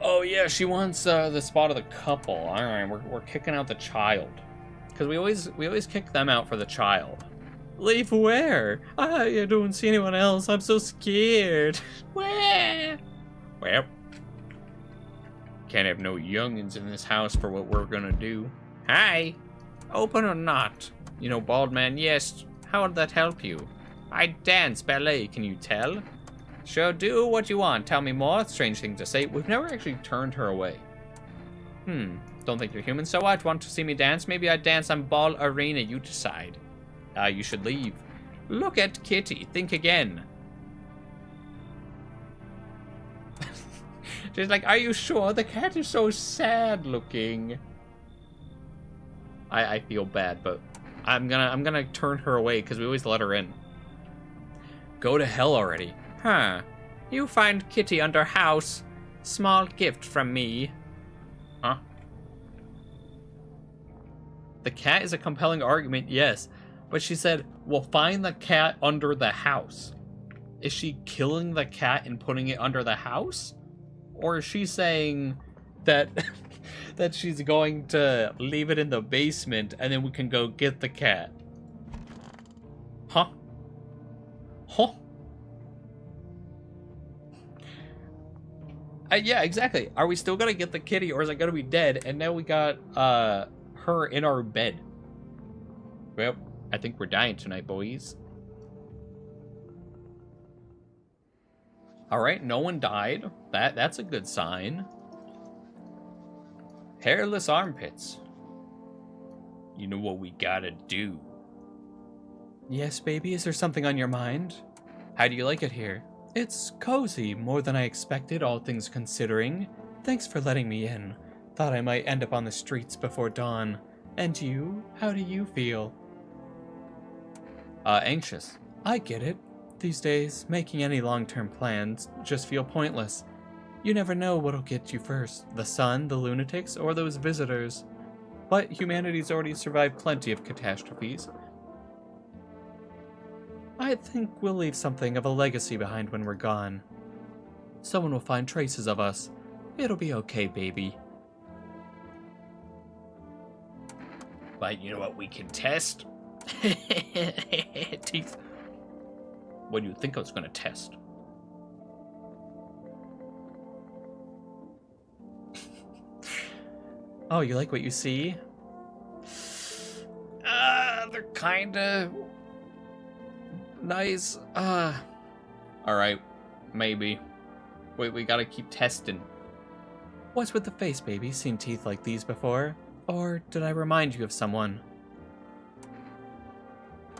Oh yeah, she wants the spot of the couple. Alright, we're kicking out the child. Because we always kick them out for the child. Leave where? I don't see anyone else. I'm so scared. Where? Well, can't have no youngins in this house for what we're gonna do. Hi. Open or not? You know, bald man, yes. How would that help you? I dance ballet, can you tell? Sure, do what you want. Tell me more. Strange thing to say. We've never actually turned her away. Don't think you're human, so what? Want to see me dance? Maybe I dance on ball arena, you decide. You should leave. Look at Kitty. Think again. She's like, are you sure? The cat is so sad looking. I feel bad, but I'm gonna turn her away because we always let her in. Go to hell already. Huh. You find Kitty under house. Small gift from me. Huh? The cat is a compelling argument, yes. But she said, we'll find the cat under the house. Is she killing the cat and putting it under the house? Or is she saying that that she's going to leave it in the basement and then we can go get the cat? Huh? Huh? Yeah, exactly. Are we still gonna get the kitty or is it gonna be dead? And now we got her in our bed. Well, I think we're dying tonight, boys. Alright, no one died. That's a good sign. Hairless armpits. You know what we gotta do. Yes, baby, is there something on your mind? How do you like it here? It's cozy, more than I expected, all things considering. Thanks for letting me in. Thought I might end up on the streets before dawn. And you? How do you feel? Anxious. I get it. These days, making any long-term plans just feel pointless. You never know what'll get you first, the sun, the lunatics, or those visitors. But humanity's already survived plenty of catastrophes. I think we'll leave something of a legacy behind when we're gone. Someone will find traces of us. It'll be okay, baby. But you know what we can test? Teeth. What do you think I was gonna test? Oh, you like what you see? They're kinda nice. Alright, maybe. Wait, we gotta keep testing. What's with the face, baby? Seen teeth like these before? Or did I remind you of someone?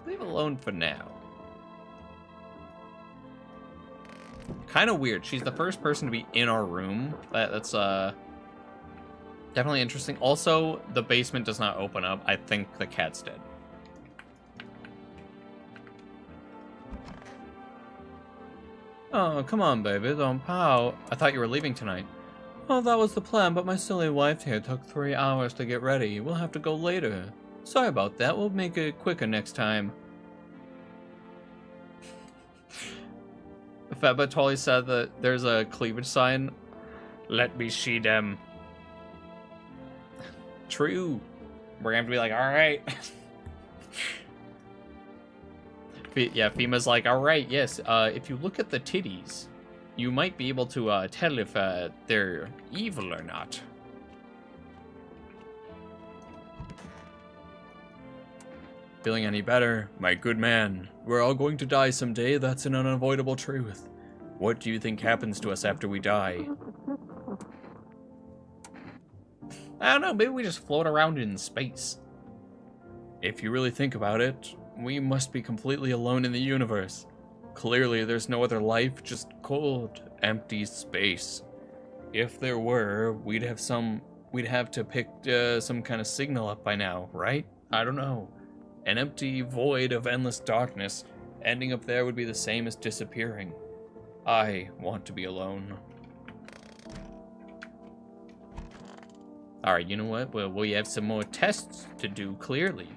Leave it alone for now. Kind of weird. She's the first person to be in our room. That's definitely interesting. Also, the basement does not open up. I think the cat's dead. Oh, come on, baby. Don't pout. I thought you were leaving tonight. Oh, that was the plan, but my silly wife here took 3 hours to get ready. We'll have to go later. Sorry about that. We'll make it quicker next time. Feba totally said that there's a cleavage sign. Let me see them. True. We're gonna have to be like, alright. Yeah, Fima's like, alright, yes. If you look at the titties, you might be able to tell if they're evil or not. Feeling any better? My good man. We're all going to die someday, that's an unavoidable truth. What do you think happens to us after we die? I don't know, maybe we just float around in space. If you really think about it, we must be completely alone in the universe. Clearly, there's no other life, just cold, empty space. If there were, we'd have to pick some kind of signal up by now, right? I don't know. An empty void of endless darkness. Ending up there would be the same as disappearing. I want to be alone. Alright, you know what? Well, we have some more tests to do, clearly.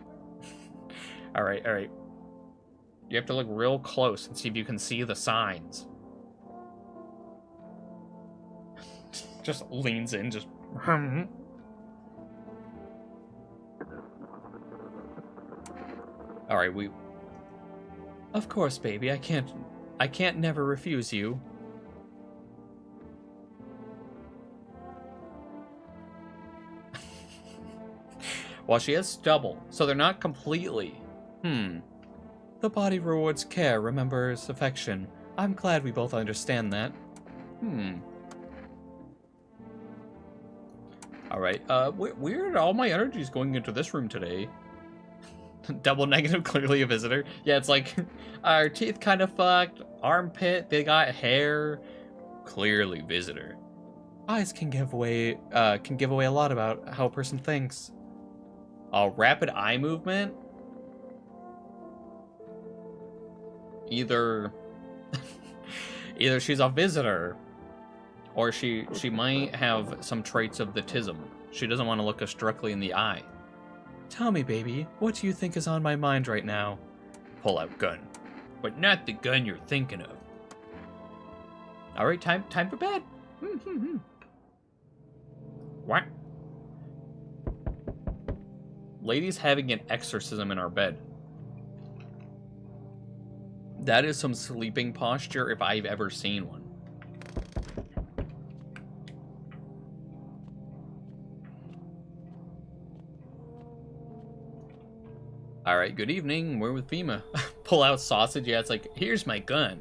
Alright, alright. You have to look real close and see if you can see the signs. Just leans in, just... Alright, we... Of course, baby, I can't never refuse you. Well, she has stubble, so they're not completely. The body rewards care, remembers affection. I'm glad we both understand that. Alright, weird, all my energy is going into this room today. Double negative, clearly a visitor. Yeah, it's like, our teeth kind of fucked, armpit, they got hair. Clearly visitor. Eyes can give away a lot about how a person thinks. Rapid eye movement? Either she's a visitor, or she might have some traits of the tism. She doesn't want to look us directly in the eye. Tell me, baby, what do you think is on my mind right now? Pull out gun. But not the gun you're thinking of. Alright, time for bed. What? Lady's having an exorcism in our bed. That is some sleeping posture if I've ever seen one. Alright, good evening. We're with Fema. Pull out sausage. Yeah, it's like, here's my gun.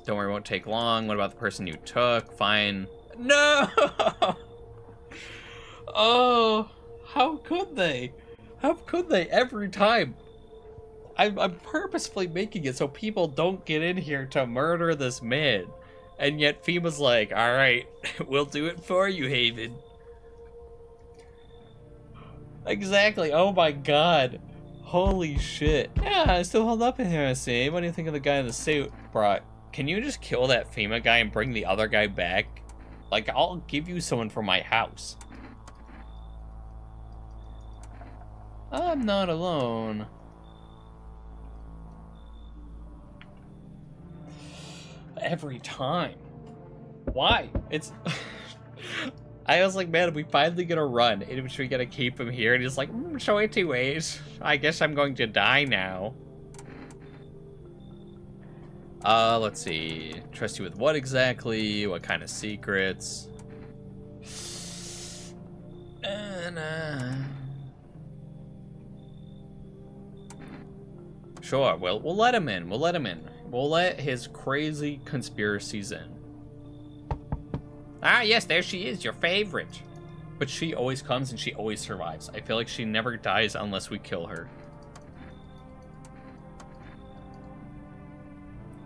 Don't worry, it won't take long. What about the person you took? Fine. No! Oh, how could they? How could they every time? I'm purposefully making it so people don't get in here to murder this man. And yet Fema's like, alright, we'll do it for you, Haven. Exactly, oh my god. Holy shit. Yeah, I still hold up in here, I see. What do you think of the guy in the suit? Bro, can you just kill that Fema guy and bring the other guy back? Like, I'll give you someone from my house. I'm not alone. every time. Why? It's... I was like, man, we finally gonna run, in which we gotta keep him here, and he's like, so anyways, I guess I'm going to die now. Let's see. Trust you with what exactly? What kind of secrets? Sure, we'll let him in. We'll let him in. We'll let his crazy conspiracies in. Ah, yes, there she is, your favorite. But she always comes and she always survives. I feel like she never dies unless we kill her.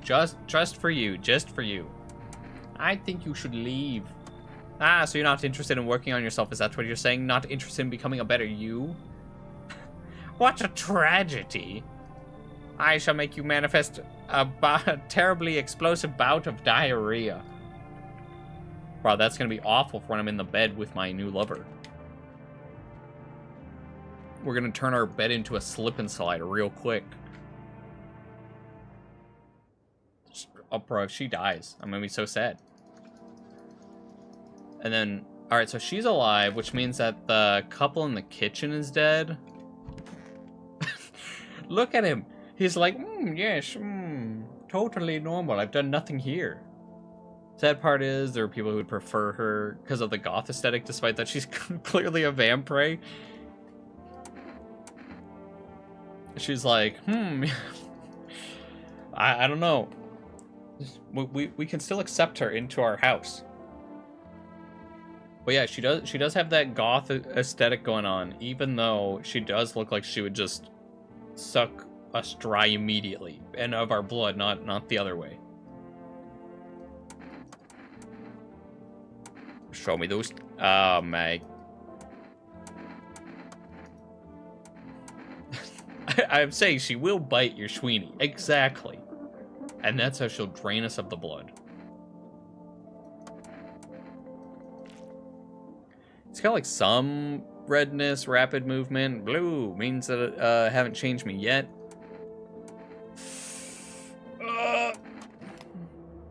Just for you, just for you. I think you should leave. Ah, so you're not interested in working on yourself, is that what you're saying? Not interested in becoming a better you? What a tragedy. I shall make you manifest a terribly explosive bout of diarrhea. Wow, that's gonna be awful for when I'm in the bed with my new lover. We're gonna turn our bed into a slip and slide real quick. Oh, bro, if she dies, I'm gonna be so sad. And then, alright, so she's alive, which means that the couple in the kitchen is dead. Look at him. He's like, yes, totally normal. I've done nothing here. Sad part is, there are people who would prefer her because of the goth aesthetic, despite that she's clearly a vampire. She's like, I don't know. We can still accept her into our house. But yeah, she does have that goth aesthetic going on, even though she does look like she would just suck us dry immediately, and of our blood, not the other way. Show me those. Oh my. I'm saying she will bite your Sweeney. Exactly. And that's how she'll drain us of the blood. It's got like some redness, rapid movement. Blue means that it haven't changed me yet.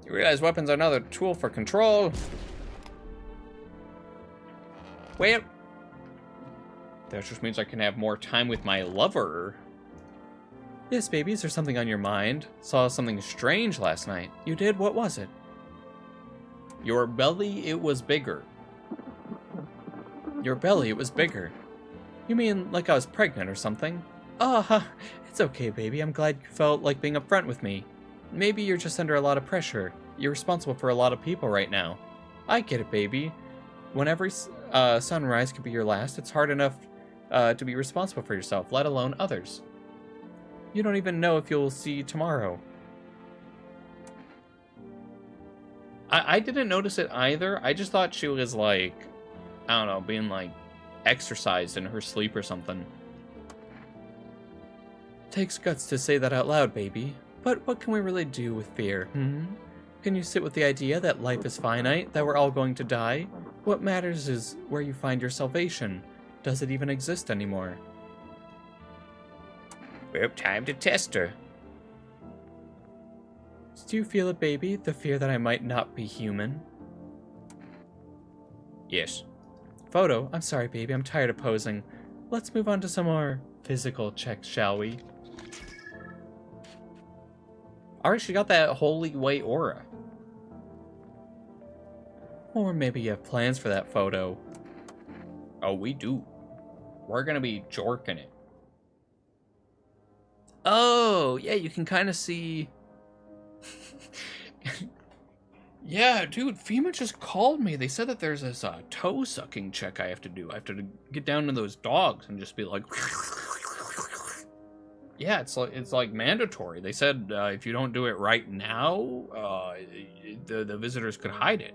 You realize weapons are another tool for control. Wait. That just means I can have more time with my lover. Yes, baby, is there something on your mind? Saw something strange last night. You did? What was it? Your belly, it was bigger. Your belly, it was bigger. You mean like I was pregnant or something? It's okay, baby. I'm glad you felt like being upfront with me. Maybe you're just under a lot of pressure. You're responsible for a lot of people right now. I get it, baby. When every sunrise could be your last, it's hard enough to be responsible for yourself, let alone others. You don't even know if you'll see tomorrow. I didn't notice it either. I just thought she was like, I don't know, being like exercised in her sleep or something. Takes guts to say that out loud, baby. But what can we really do with fear, Can you sit with the idea that life is finite, that we're all going to die? What matters is where you find your salvation. Does it even exist anymore? Well, time to test her. Do you feel it, baby? The fear that I might not be human? Yes. Photo? I'm sorry, baby. I'm tired of posing. Let's move on to some more physical checks, shall we? Alright, she got that holy white aura. Or maybe you have plans for that photo. Oh, we do. We're gonna be jorking it. Oh, yeah, you can kind of see... Yeah, dude, FEMA just called me. They said that there's this toe-sucking check I have to do. I have to get down to those dogs and just be like... Yeah, it's like mandatory. They said if you don't do it right now, the visitors could hide it.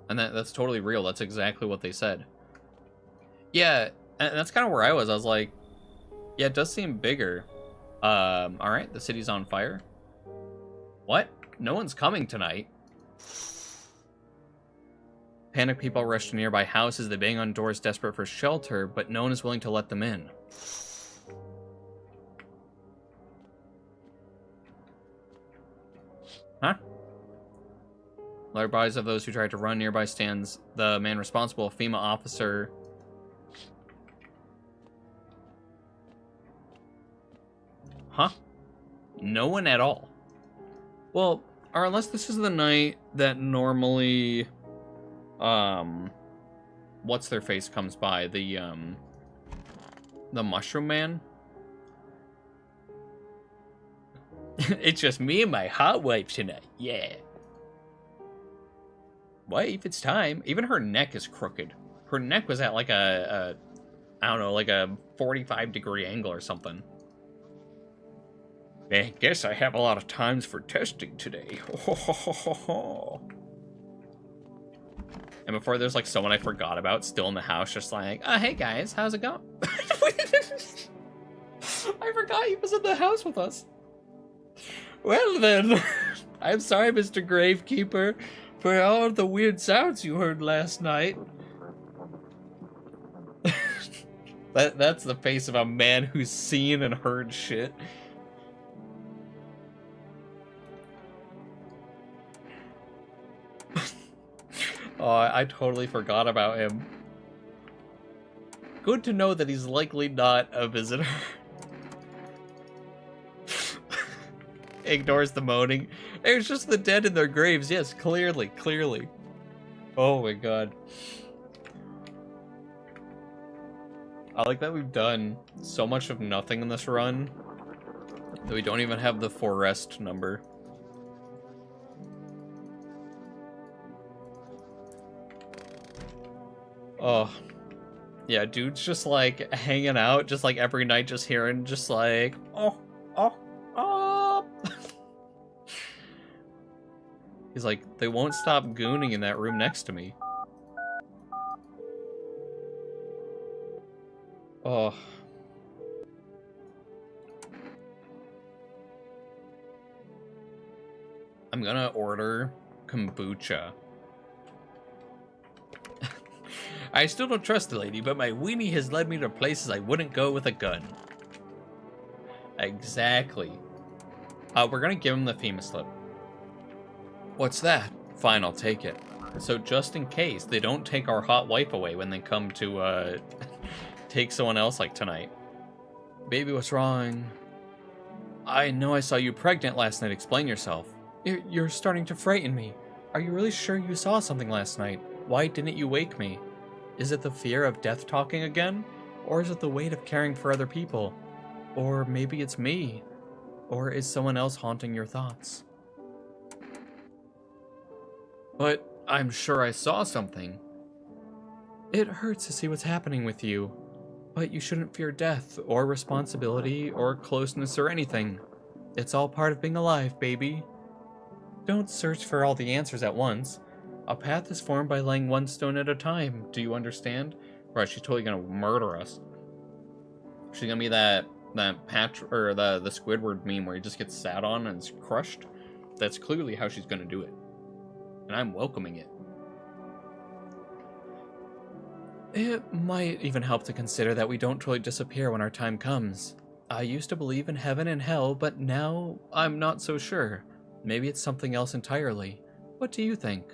And that's totally real. That's exactly what they said. Yeah, and that's kind of where I was. I was like, yeah, it does seem bigger. Alright, the city's on fire. What? No one's coming tonight. Panicked people rush to nearby houses. They bang on doors desperate for shelter, but no one is willing to let them in. Huh? Large bodies of those who tried to run nearby stands. The man responsible, a FEMA officer. Huh? No one at all. Well, or unless this is the night that normally, what's their face comes by, the mushroom man. It's just me and my hot wife tonight. Yeah. Wife, it's time. Even her neck is crooked. Her neck was at like I don't know, like a 45-degree angle or something. I guess I have a lot of times for testing today. And before there's like someone I forgot about still in the house, just like, oh, hey guys, how's it going? I forgot he was in the house with us. Well then, I'm sorry, Mr. Gravekeeper, for all of the weird sounds you heard last night. That's the face of a man who's seen and heard shit. Oh, I totally forgot about him. Good to know that he's likely not a visitor. Ignores the moaning. It's just the dead in their graves. Yes, clearly. Oh my god. I like that we've done so much of nothing in this run that we don't even have the forest number. Oh. Yeah, dude's just like hanging out, just like every night, just hearing, just like, oh. He's like, they won't stop gooning in that room next to me. Oh. I'm gonna order kombucha. I still don't trust the lady, but my weenie has led me to places I wouldn't go with a gun. Exactly. We're gonna give him the FEMA slip. What's that? Fine, I'll take it. So just in case they don't take our hot wife away when they come to, take someone else like tonight. Baby, what's wrong? I know I saw you pregnant last night. Explain yourself. You're starting to frighten me. Are you really sure you saw something last night? Why didn't you wake me? Is it the fear of death talking again? Or is it the weight of caring for other people? Or maybe it's me? Or is someone else haunting your thoughts? But I'm sure I saw something. It hurts to see what's happening with you. But you shouldn't fear death, or responsibility, or closeness, or anything. It's all part of being alive, baby. Don't search for all the answers at once. A path is formed by laying one stone at a time. Do you understand? Right, she's totally gonna murder us. She's gonna be that or the Squidward meme where he just gets sat on and is crushed. That's clearly how she's gonna do it. And I'm welcoming it. It might even help to consider that we don't truly disappear when our time comes. I used to believe in heaven and hell, but now I'm not so sure. Maybe it's something else entirely. What do you think?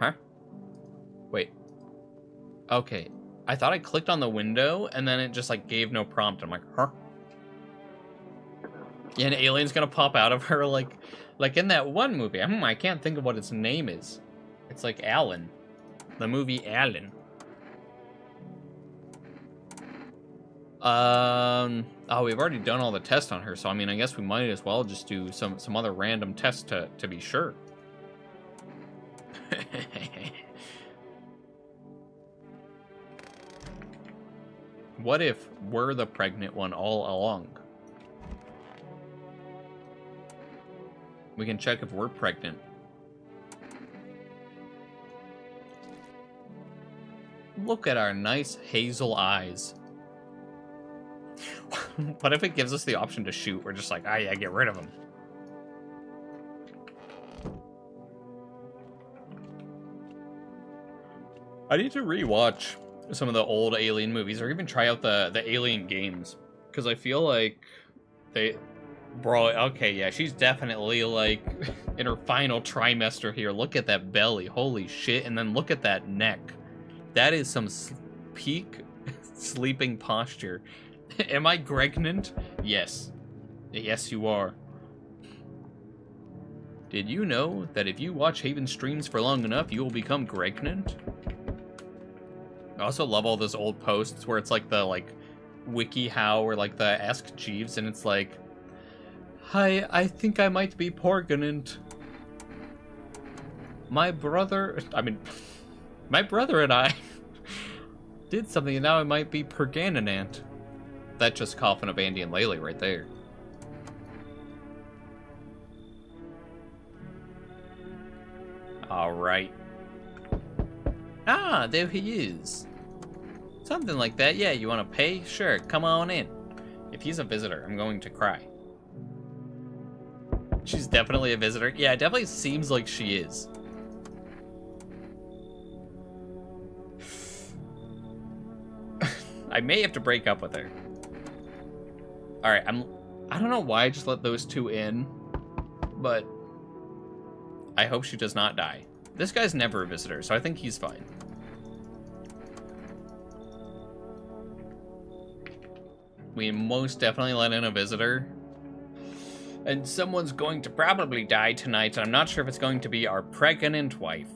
Huh? Wait. Okay. I thought I clicked on the window and then it just like gave no prompt. I'm like, huh? Yeah, an alien's gonna pop out of her like in that one movie. I can't think of what its name is. It's like Alan. The movie Alan. Oh, we've already done all the tests on her, so I mean, I guess we might as well just do some other random tests to be sure. What if we're the pregnant one all along? We can check if we're pregnant. Look at our nice hazel eyes. What if it gives us the option to shoot? We're just like, ah, yeah, get rid of them. I need to rewatch some of the old Alien movies, or even try out the Alien games, because I feel like Bro, okay, yeah, she's definitely, like, in her final trimester here. Look at that belly. Holy shit. And then look at that neck. That is some peak sleeping posture. Am I pregnant? Yes. Yes, you are. Did you know that if you watch Haven streams for long enough, you will become pregnant? I also love all those old posts where it's like the, like, WikiHow or, like, the Ask Jeeves, and it's like, hi, I think I might be pregnant. My brother and I did something, and now I might be pregnant. That just coughing of Andy and Laylee right there. Alright. Ah, there he is. Something like that. Yeah, you want to pay? Sure, come on in. If he's a visitor, I'm going to cry. She's definitely a visitor. Yeah, it definitely seems like she is. I may have to break up with her. Alright, I don't know why I just let those two in, but I hope she does not die. This guy's never a visitor, so I think he's fine. We most definitely let in a visitor. And someone's going to probably die tonight, and I'm not sure if it's going to be our pregnant wife.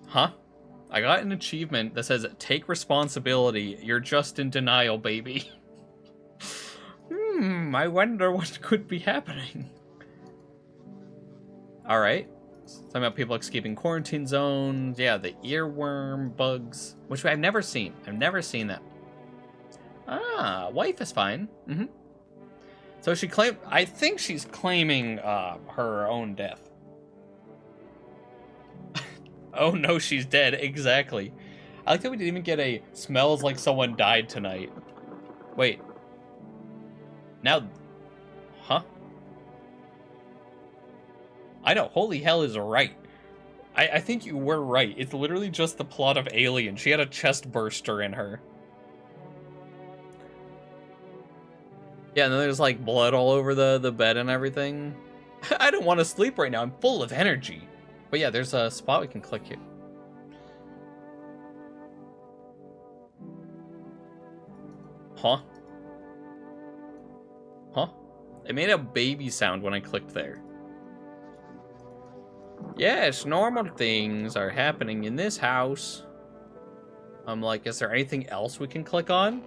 Huh? I got an achievement that says, take responsibility. You're just in denial, baby. I wonder what could be happening. Alright. Talking about people escaping quarantine zones. Yeah, the earworm bugs. Which I've never seen. I've never seen that. Ah, wife is fine. So she claimed... I think she's claiming her own death. Oh no, she's dead. Exactly. I like that we didn't even get a smells like someone died tonight. Wait. Now... Huh? I know, holy hell is right. I think you were right. It's literally just the plot of Alien. She had a chest burster in her. Yeah, and then there's like blood all over the bed and everything. I don't want to sleep right now. I'm full of energy. But yeah, there's a spot we can click here. Huh? Huh? It made a baby sound when I clicked there. Yes, normal things are happening in this house. I'm like, is there anything else we can click on?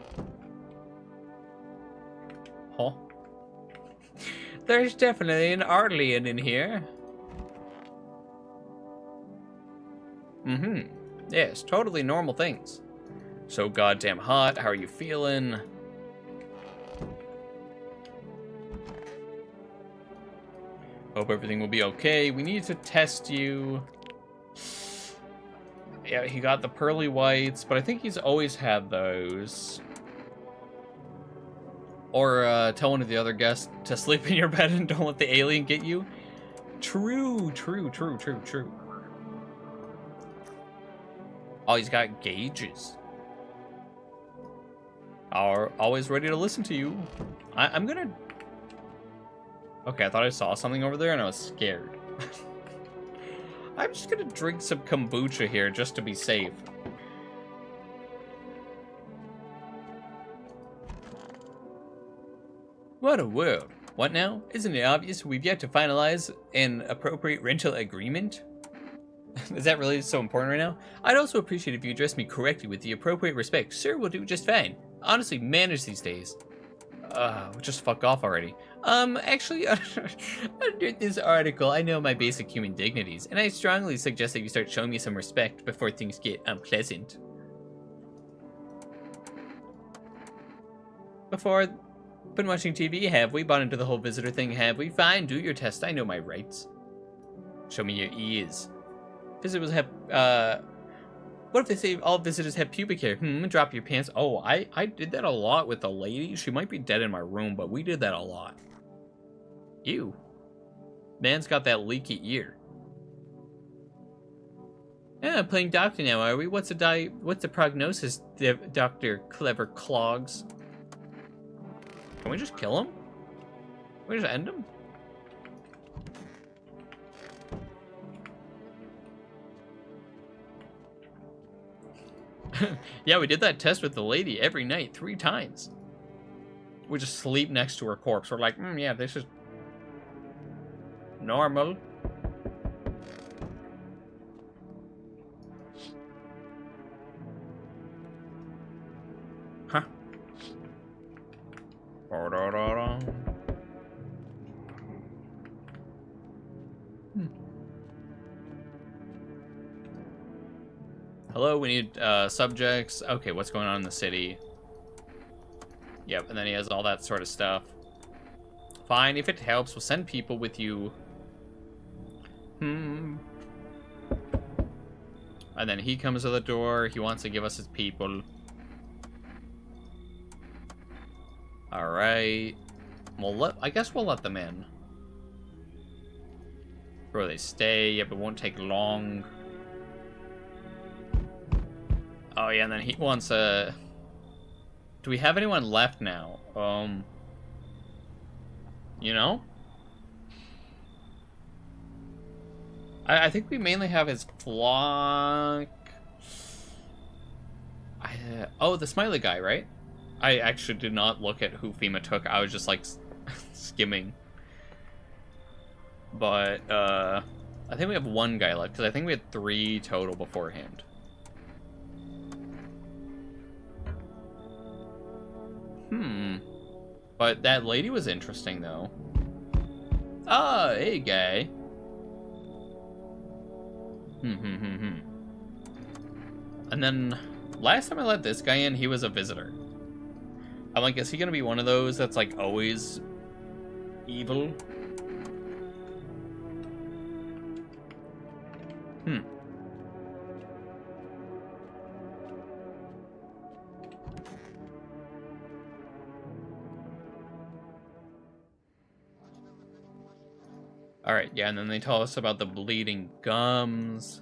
Huh? There's definitely an alien in here. Yes, totally normal things. So goddamn hot. How are you feeling? Hope everything will be okay. We need to test you. Yeah, he got the pearly whites, but I think he's always had those. Or tell one of the other guests to sleep in your bed and don't let the alien get you. True. Oh, he's got gauges. Always ready to listen to you. I'm gonna... Okay, I thought I saw something over there and I was scared. I'm just gonna drink some kombucha here just to be safe. What a world. What now? Isn't it obvious we've yet to finalize an appropriate rental agreement? Is that really so important right now? I'd also appreciate if you address me correctly with the appropriate respect. Sir, we'll do just fine. Honestly, manners these days. Just fuck off already. Actually, under this article, I know my basic human dignities, and I strongly suggest that you start showing me some respect before things get unpleasant. Before... Been watching TV, have we? Bought into the whole visitor thing, have we? Fine, do your test, I know my rights. Show me your ears. Visitors have, what if they say all visitors have pubic hair? Drop your pants. Oh, I did that a lot with a lady. She might be dead in my room, but we did that a lot. Ew. Man's got that leaky ear. Yeah, playing doctor now, are we? What's the prognosis, Dr. Clever Clogs? Can we just kill him? Can we just end him? Yeah, we did that test with the lady every night, 3 times. We just sleep next to her corpse. We're like, yeah, this is normal. Huh. Hello, we need subjects. Okay, what's going on in the city? Yep, and then he has all that sort of stuff. Fine, if it helps, we'll send people with you. And then he comes to the door. He wants to give us his people. Alright. I guess we'll let them in. Where they stay. Yep, it won't take long. Oh, yeah, and then he wants a... Do we have anyone left now? You know? I think we mainly have his flock. Oh, the smiley guy, right? I actually did not look at who FEMA took. I was just, like, skimming. But, I think we have 1 guy left, because I think we had 3 total beforehand. But that lady was interesting, though. Ah, hey, guy. And then, last time I let this guy in, he was a visitor. I'm like, is he gonna be one of those that's, like, always evil? Alright, yeah, and then they tell us about the bleeding gums.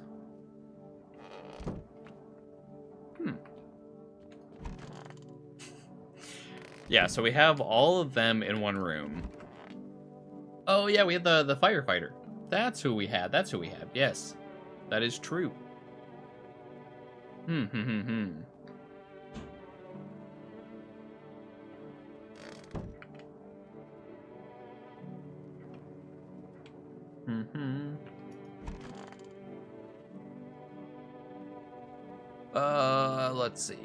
Yeah, so we have all of them in one room. Oh, yeah, we had the firefighter. That's who we had. That's who we have. Yes, that is true. Let's see.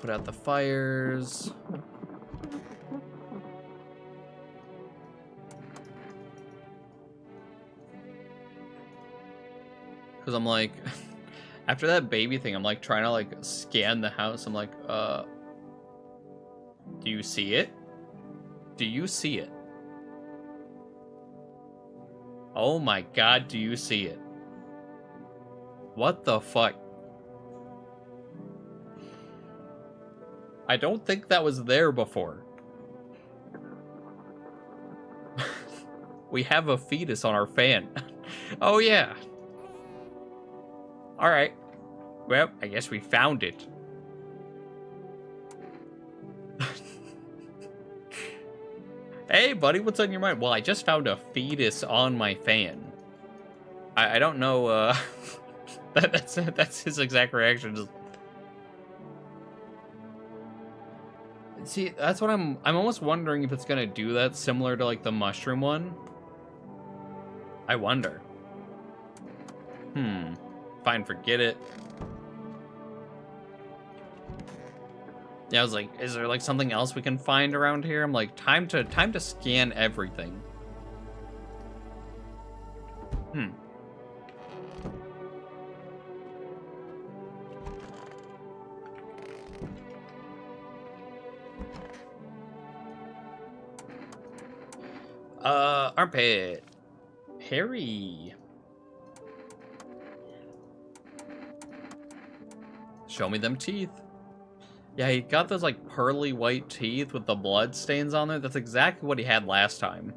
Put out the fires. Because I'm like, after that baby thing, I'm like trying to like scan the house. I'm like, do you see it? Do you see it? Oh my god, do you see it? What the fuck? I don't think that was there before. We have a fetus on our fan. Oh yeah. Alright. Well, I guess we found it. Hey, buddy, what's on your mind? Well, I just found a fetus on my fan. I don't know, that's his exact reaction. Just... See, that's what I'm almost wondering if it's gonna do that, similar to, like, the mushroom one. I wonder. Fine, forget it. Yeah, I was like, is there like something else we can find around here? I'm like, time to scan everything. Armpit. Harry. Show me them teeth. Yeah, he got those, like, pearly white teeth with the blood stains on there. That's exactly what he had last time.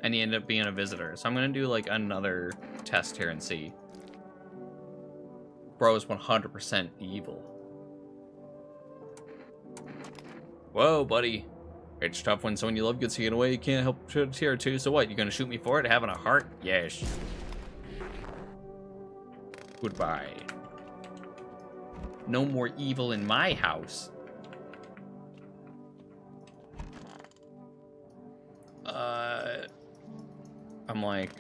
And he ended up being a visitor. So I'm gonna do, like, another test here and see. bro is 100% evil. Whoa, buddy. It's tough when someone you love gets taken away. You can't help shed a tear too. So what? You gonna shoot me for it? Having a heart? Yes. Goodbye. No more evil in my house. I'm like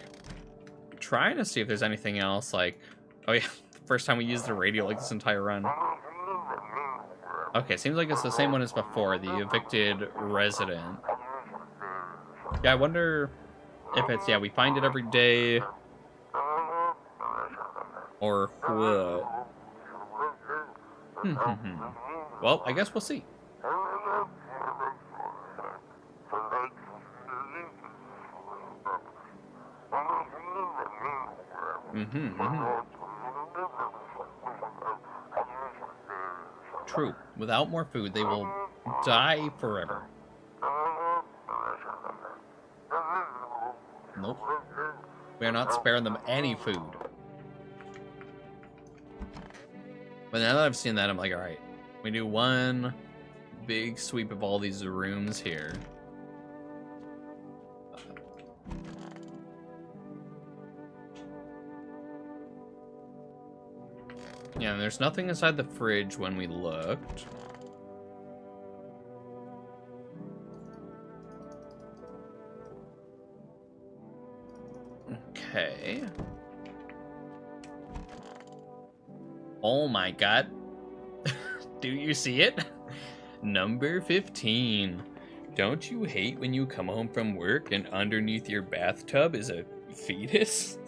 trying to see if there's anything else. Like, oh yeah, first time we used the radio like this entire run. Okay, seems like it's the same one as before, the evicted resident. Yeah, I wonder if it's, yeah, we find it every day, or what? Well, I guess we'll see. True. Without more food, they will die forever. Nope. We are not sparing them any food. But now that I've seen that, I'm like, alright. We do one big sweep of all these rooms here. Yeah, and there's nothing inside the fridge when we looked. Okay. Oh my god. Do you see it? Number 15. Don't you hate when you come home from work and underneath your bathtub is a fetus?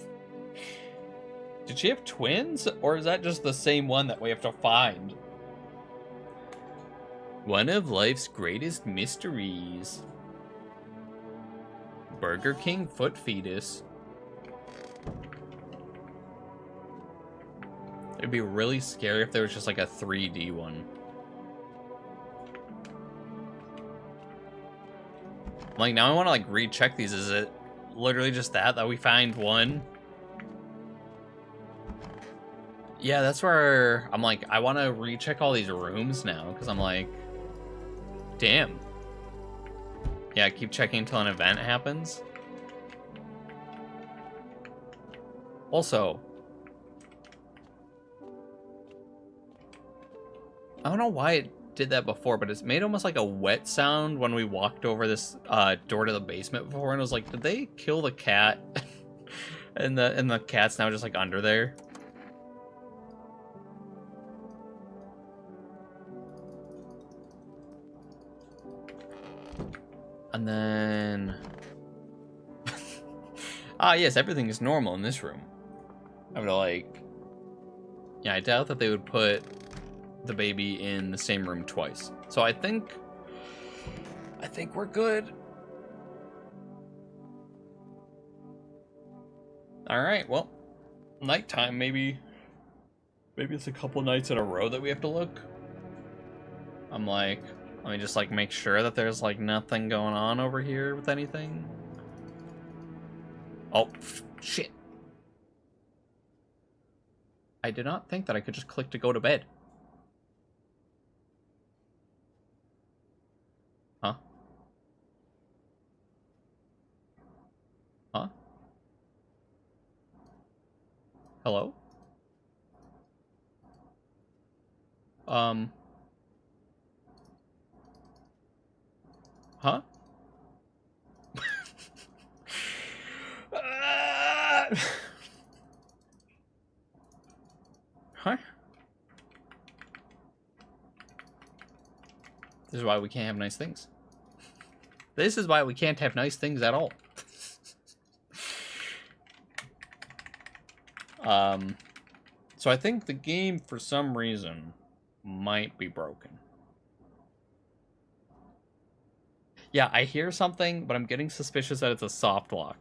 Did she have twins, or is that just the same one that we have to find? One of life's greatest mysteries. Burger King foot fetus. It'd be really scary if there was just like a 3D one. Like, now I want to like recheck these. Is it literally just that we find one? Yeah, that's where I'm like, I want to recheck all these rooms now, because I'm like, damn. Yeah, keep checking until an event happens. Also, I don't know why it did that before, but it's made almost like a wet sound when we walked over this door to the basement before, and I was like, did they kill the cat? and the cat's now just like under there. And then... yes, everything is normal in this room. I would like... Yeah, I doubt that they would put the baby in the same room twice. So I think we're good. Alright, well, nighttime, maybe it's a couple nights in a row that we have to look. I'm like... Let me just, like, make sure that there's, like, nothing going on over here with anything. Oh, shit. I did not think that I could just click to go to bed. Huh? Huh? Hello? Huh? Huh? This is why we can't have nice things. This is why we can't have nice things at all. So I think the game, for some reason, might be broken. Yeah, I hear something, but I'm getting suspicious that it's a soft lock.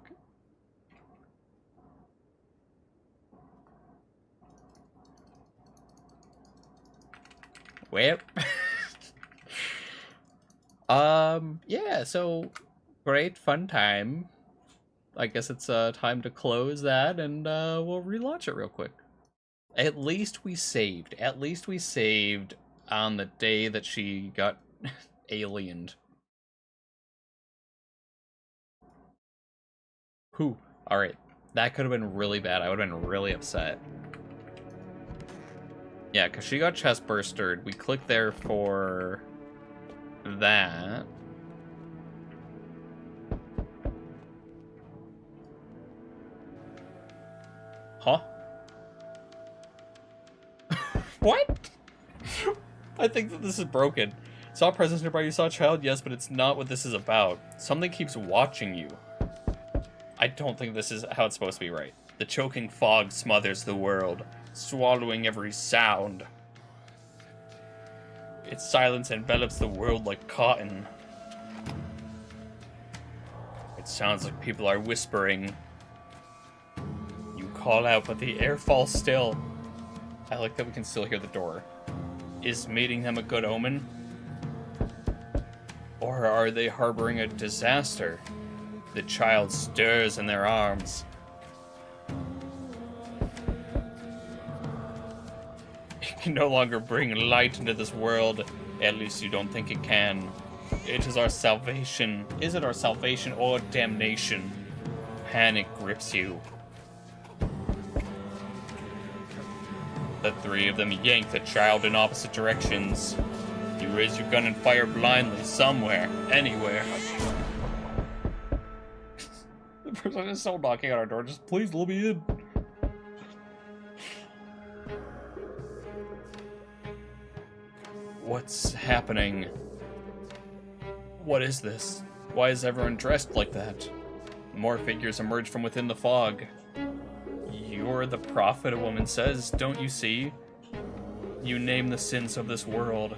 Well. Yeah, so great fun time. I guess it's time to close that, and we'll relaunch it real quick. At least we saved. At least we saved on the day that she got aliened. Whew. Alright. That could have been really bad. I would have been really upset. Yeah, because she got chest burstered. We clicked there for that. Huh? What? I think that this is broken. Saw presence nearby, you saw a child? Yes, but it's not what this is about. Something keeps watching you. I don't think this is how it's supposed to be, right? The choking fog smothers the world, swallowing every sound. Its silence envelops the world like cotton. It sounds like people are whispering. You call out, but the air falls still. I like that we can still hear the door. Is meeting them a good omen? Or are they harboring a disaster? The child stirs in their arms. It can no longer bring light into this world. At least you don't think it can. It is our salvation. Is it our salvation or damnation? Panic grips you. The three of them yank the child in opposite directions. You raise your gun and fire blindly somewhere, anywhere. The person is still knocking on our door. Just please let me in. What's happening? What is this? Why is everyone dressed like that? More figures emerge from within the fog. You're the prophet, a woman says. Don't you see? You name the sins of this world.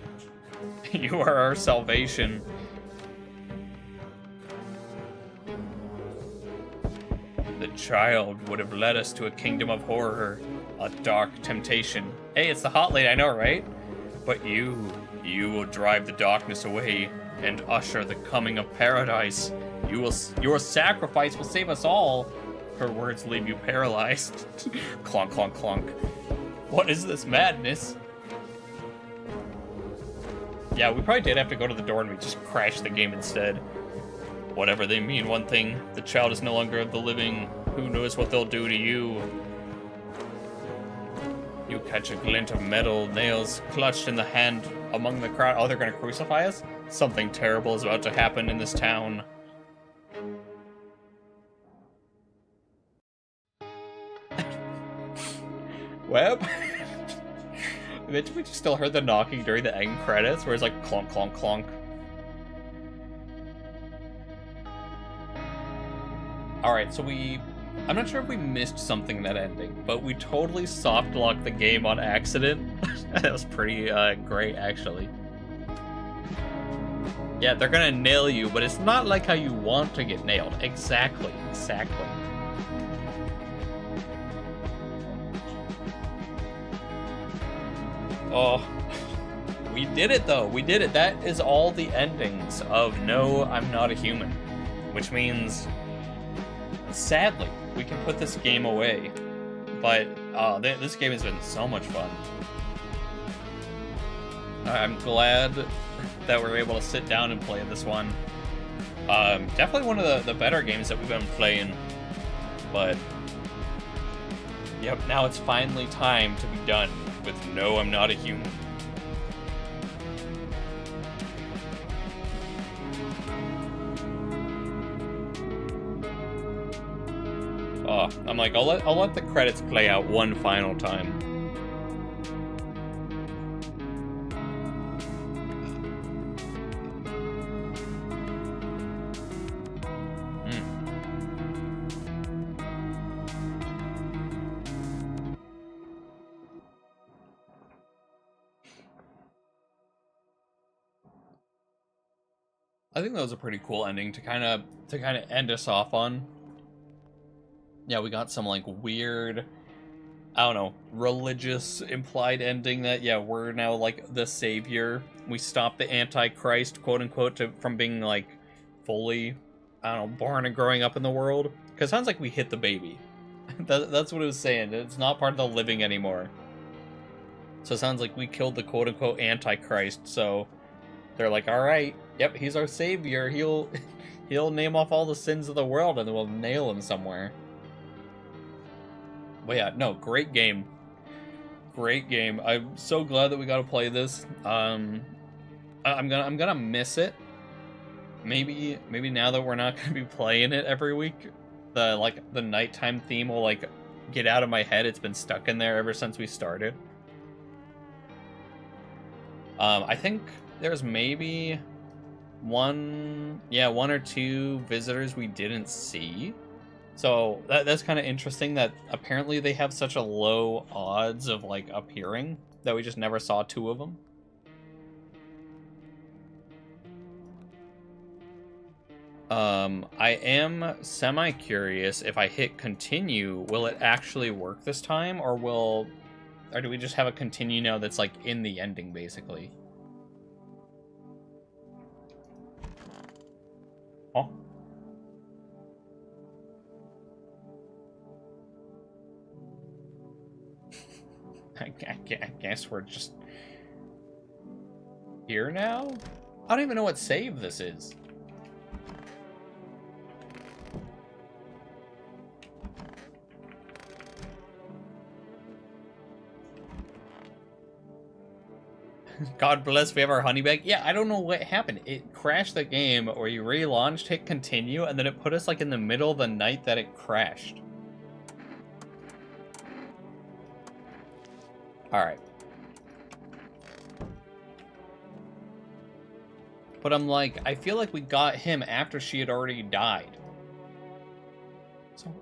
You are our salvation. The child would have led us to a kingdom of horror, a dark temptation. Hey, it's the hot lady, I know, right? But you will drive the darkness away and usher the coming of paradise. Your sacrifice will save us all. Her words leave you paralyzed. Clonk, clonk, clonk. What is this madness? Yeah, we probably did have to go to the door and we just crashed the game instead. Whatever they mean, one thing, the child is no longer of the living. Who knows what they'll do to you? You catch a glint of metal, nails clutched in the hand among the crowd. Oh, they're gonna crucify us? Something terrible is about to happen in this town. Well, imagine we just still heard the knocking during the end credits, where it's like clonk, clonk, clonk. Alright, so I'm not sure if we missed something in that ending, but we totally soft-locked the game on accident. That was pretty great, actually. Yeah, they're gonna nail you, but it's not like how you want to get nailed. Exactly. Oh, we did it though. We did it. That is all the endings of No, I'm Not a Human. Which means, sadly, we can put this game away. But this game has been so much fun. I'm glad that we're able to sit down and play this one. Definitely one of the better games that we've been playing. But, yep, now it's finally time to be done with No, I'm Not a Human. Oh, I'm like, I'll let the credits play out one final time. I think that was a pretty cool ending to kind of end us off on. Yeah, we got some like weird, I don't know, religious implied ending that, yeah, we're now like the savior. We stopped the Antichrist, quote unquote, from being like fully, I don't know, born and growing up in the world. Because it sounds like we hit the baby. That's what it was saying. It's not part of the living anymore. So it sounds like we killed the quote-unquote Antichrist, so they're like, alright, yep, he's our savior, he'll name off all the sins of the world and then we'll nail him somewhere. But yeah, no, great game. Great game. I'm so glad that we got to play this. I'm gonna miss it. Maybe now that we're not gonna be playing it every week, the nighttime theme will like get out of my head. It's been stuck in there ever since we started. I think there's maybe one or two visitors we didn't see. So that's kind of interesting that apparently they have such a low odds of like appearing that we just never saw two of them. I am semi-curious if I hit continue, will it actually work this time, or do we just have a continue now that's like in the ending basically? Oh. I guess we're just here now? I don't even know what save this is. God bless, we have our honey bag. Yeah, I don't know what happened. It crashed the game, or you relaunched, hit continue, and then it put us like in the middle of the night that it crashed. Alright. But I'm like, I feel like we got him after she had already died. So,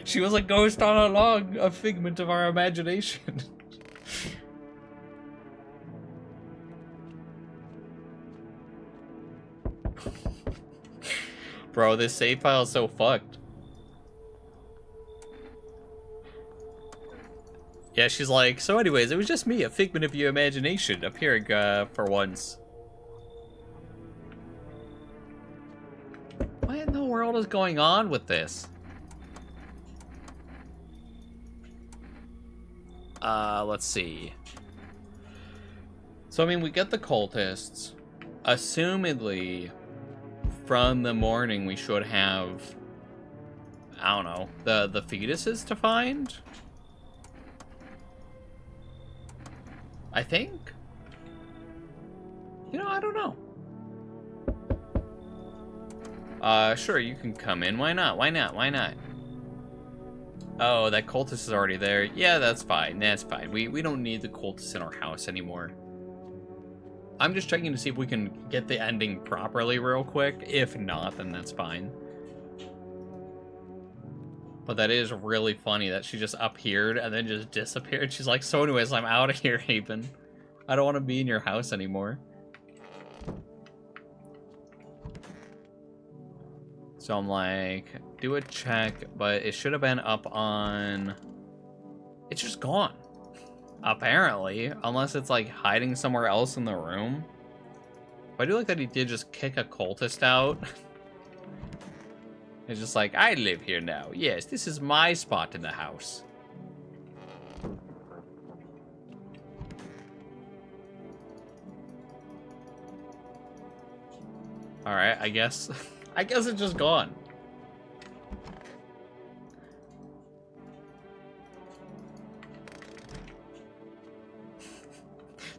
she was a ghost all along, a figment of our imagination. Bro, this save file is so fucked. Yeah, she's like, so anyways, it was just me, a figment of your imagination, appearing, for once. What in the world is going on with this? Let's see. So, I mean, we get the cultists. Assumedly, from the morning, we should have, I don't know, the fetuses to find? I think? You know, I don't know. Sure, you can come in. Why not? Why not? Why not? Oh, that cultist is already there. Yeah, that's fine. That's fine. We don't need the cultist in our house anymore. I'm just checking to see if we can get the ending properly real quick. If not, then that's fine. But that is really funny that she just appeared and then just disappeared. She's like, so anyways, I'm out of here, Haven. I don't want to be in your house anymore. So I'm like, do a check, but it should have been up on... It's just gone. Apparently. Unless it's like hiding somewhere else in the room. But I do like that he did just kick a cultist out. It's just like, I live here now. Yes, this is my spot in the house. Alright, I guess... I guess it's just gone.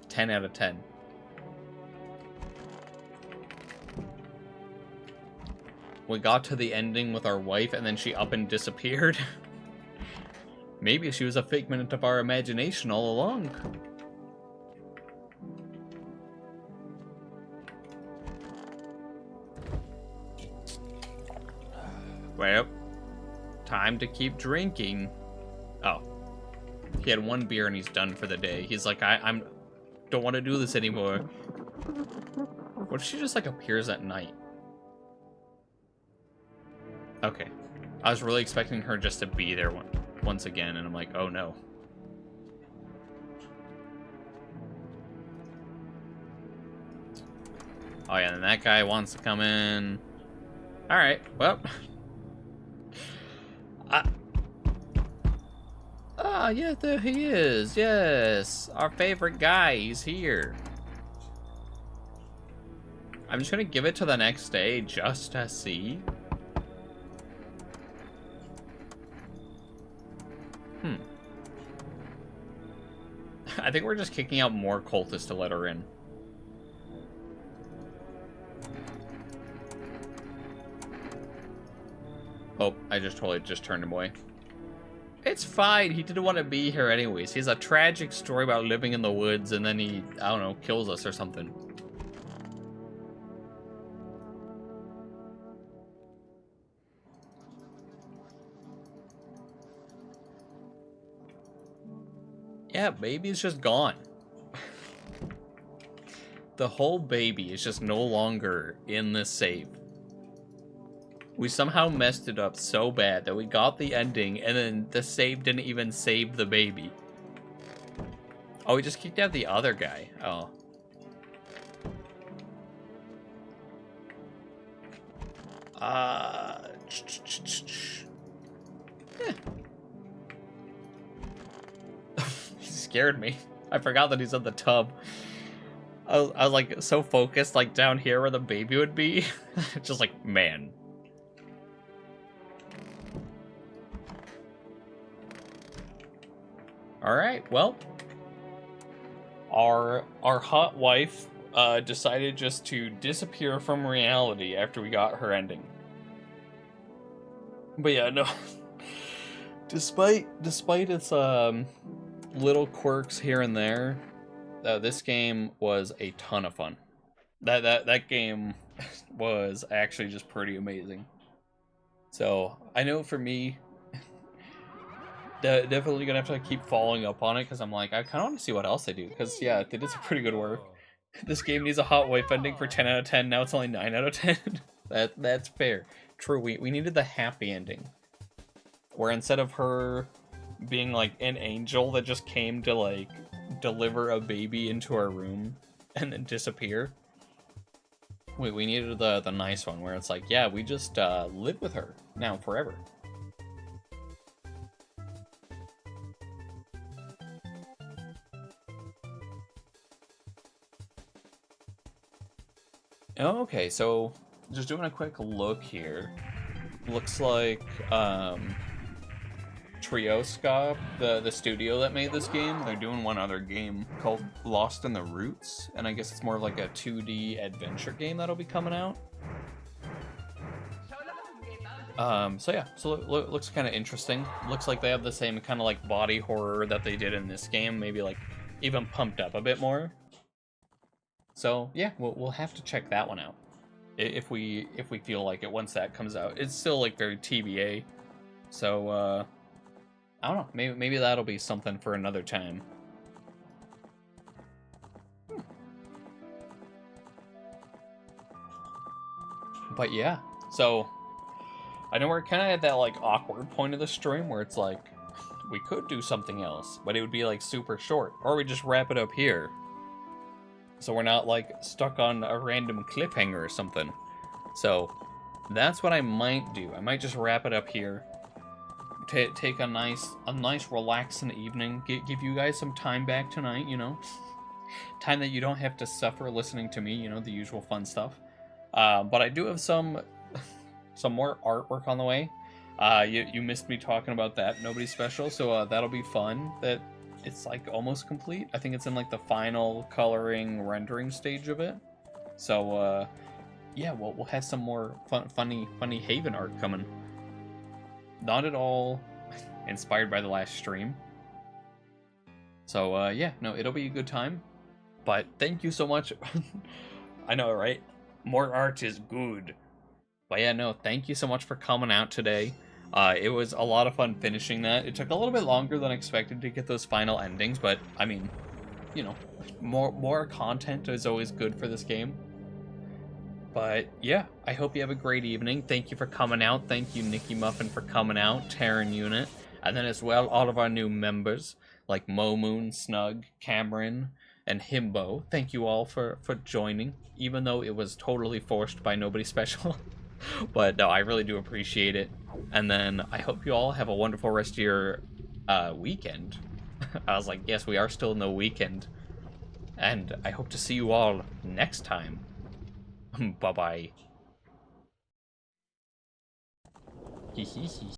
Ten out of 10. We got to the ending with our wife and then she up and disappeared. Maybe she was a figment of our imagination all along. Well, time to keep drinking. Oh. He had one beer and he's done for the day. He's like, I don't want to do this anymore. What if she just like appears at night? Okay. I was really expecting her just to be there once again, and I'm like, oh no. Oh yeah, and that guy wants to come in. Alright, well. Ah, yeah, there he is. Yes, our favorite guy. He's here. I'm just gonna give it to the next day just to see. I think we're just kicking out more cultists to let her in. Oh, I just totally just turned him away. It's fine. He didn't want to be here anyways. He has a tragic story about living in the woods and then he, I don't know, kills us or something. Yeah, baby's just gone. The whole baby is just no longer in this save. We somehow messed it up so bad that we got the ending and then the save didn't even save the baby. Oh, we just kicked out the other guy. Oh. Yeah. He scared me. I forgot that he's in the tub. I was like so focused like down here where the baby would be. Just like, man. Alright, well. Our hot wife decided just to disappear from reality after we got her ending. But yeah, no. Despite its little quirks here and there, this game was a ton of fun. That game was actually just pretty amazing. So I know for me, definitely gonna have to keep following up on it because I'm like, I kind of want to see what else they do. Because yeah, they did some pretty good work. This game needs a hot wife ending for 10 out of 10. Now it's only 9 out of 10. That's fair. True, we needed the happy ending, where instead of her being like an angel that just came to like deliver a baby into our room and then disappear, we needed the nice one where it's like, yeah, we just live with her now forever. Okay, so just doing a quick look here. Looks like Trioscope, the studio that made this game, they're doing one other game called Lost in the Roots, and I guess it's more of like a 2D adventure game that'll be coming out. So yeah, so looks kind of interesting. Looks like they have the same kind of like body horror that they did in this game, maybe like even pumped up a bit more. So yeah, we'll have to check that one out if we feel like it once that comes out. It's still like very TBA, so I don't know. Maybe that'll be something for another time. But yeah, so I know we're kind of at that like awkward point of the stream where it's like we could do something else, but it would be like super short, or we just wrap it up here. So we're not like stuck on a random cliffhanger or something. So that's what I might do. I might just wrap it up here. Take a nice relaxing evening. Give you guys some time back tonight, you know. Time that you don't have to suffer listening to me, you know, the usual fun stuff. But I do have some more artwork on the way. You missed me talking about that. Nobody special, so that'll be fun. That it's like almost complete. I think it's in like the final coloring rendering stage of it. So yeah, we'll have some more funny Haven art coming. Not at all inspired by the last stream. So yeah, no, it'll be a good time. But thank you so much. I know, right? More art is good. But yeah, no, thank you so much for coming out today. It was a lot of fun finishing that. It took a little bit longer than expected to get those final endings, but I mean, you know, more content is always good for this game. But yeah, I hope you have a great evening. Thank you for coming out. Thank you, Nikki Muffin, for coming out, Terran Unit, and then as well all of our new members like Mo Moon, Snug, Cameron, and Himbo. Thank you all for joining, even though it was totally forced by nobody special. But no, I really do appreciate it. And then I hope you all have a wonderful rest of your weekend. I was like, yes, we are still in the weekend. And I hope to see you all next time. Bye-bye. Hee hee hee.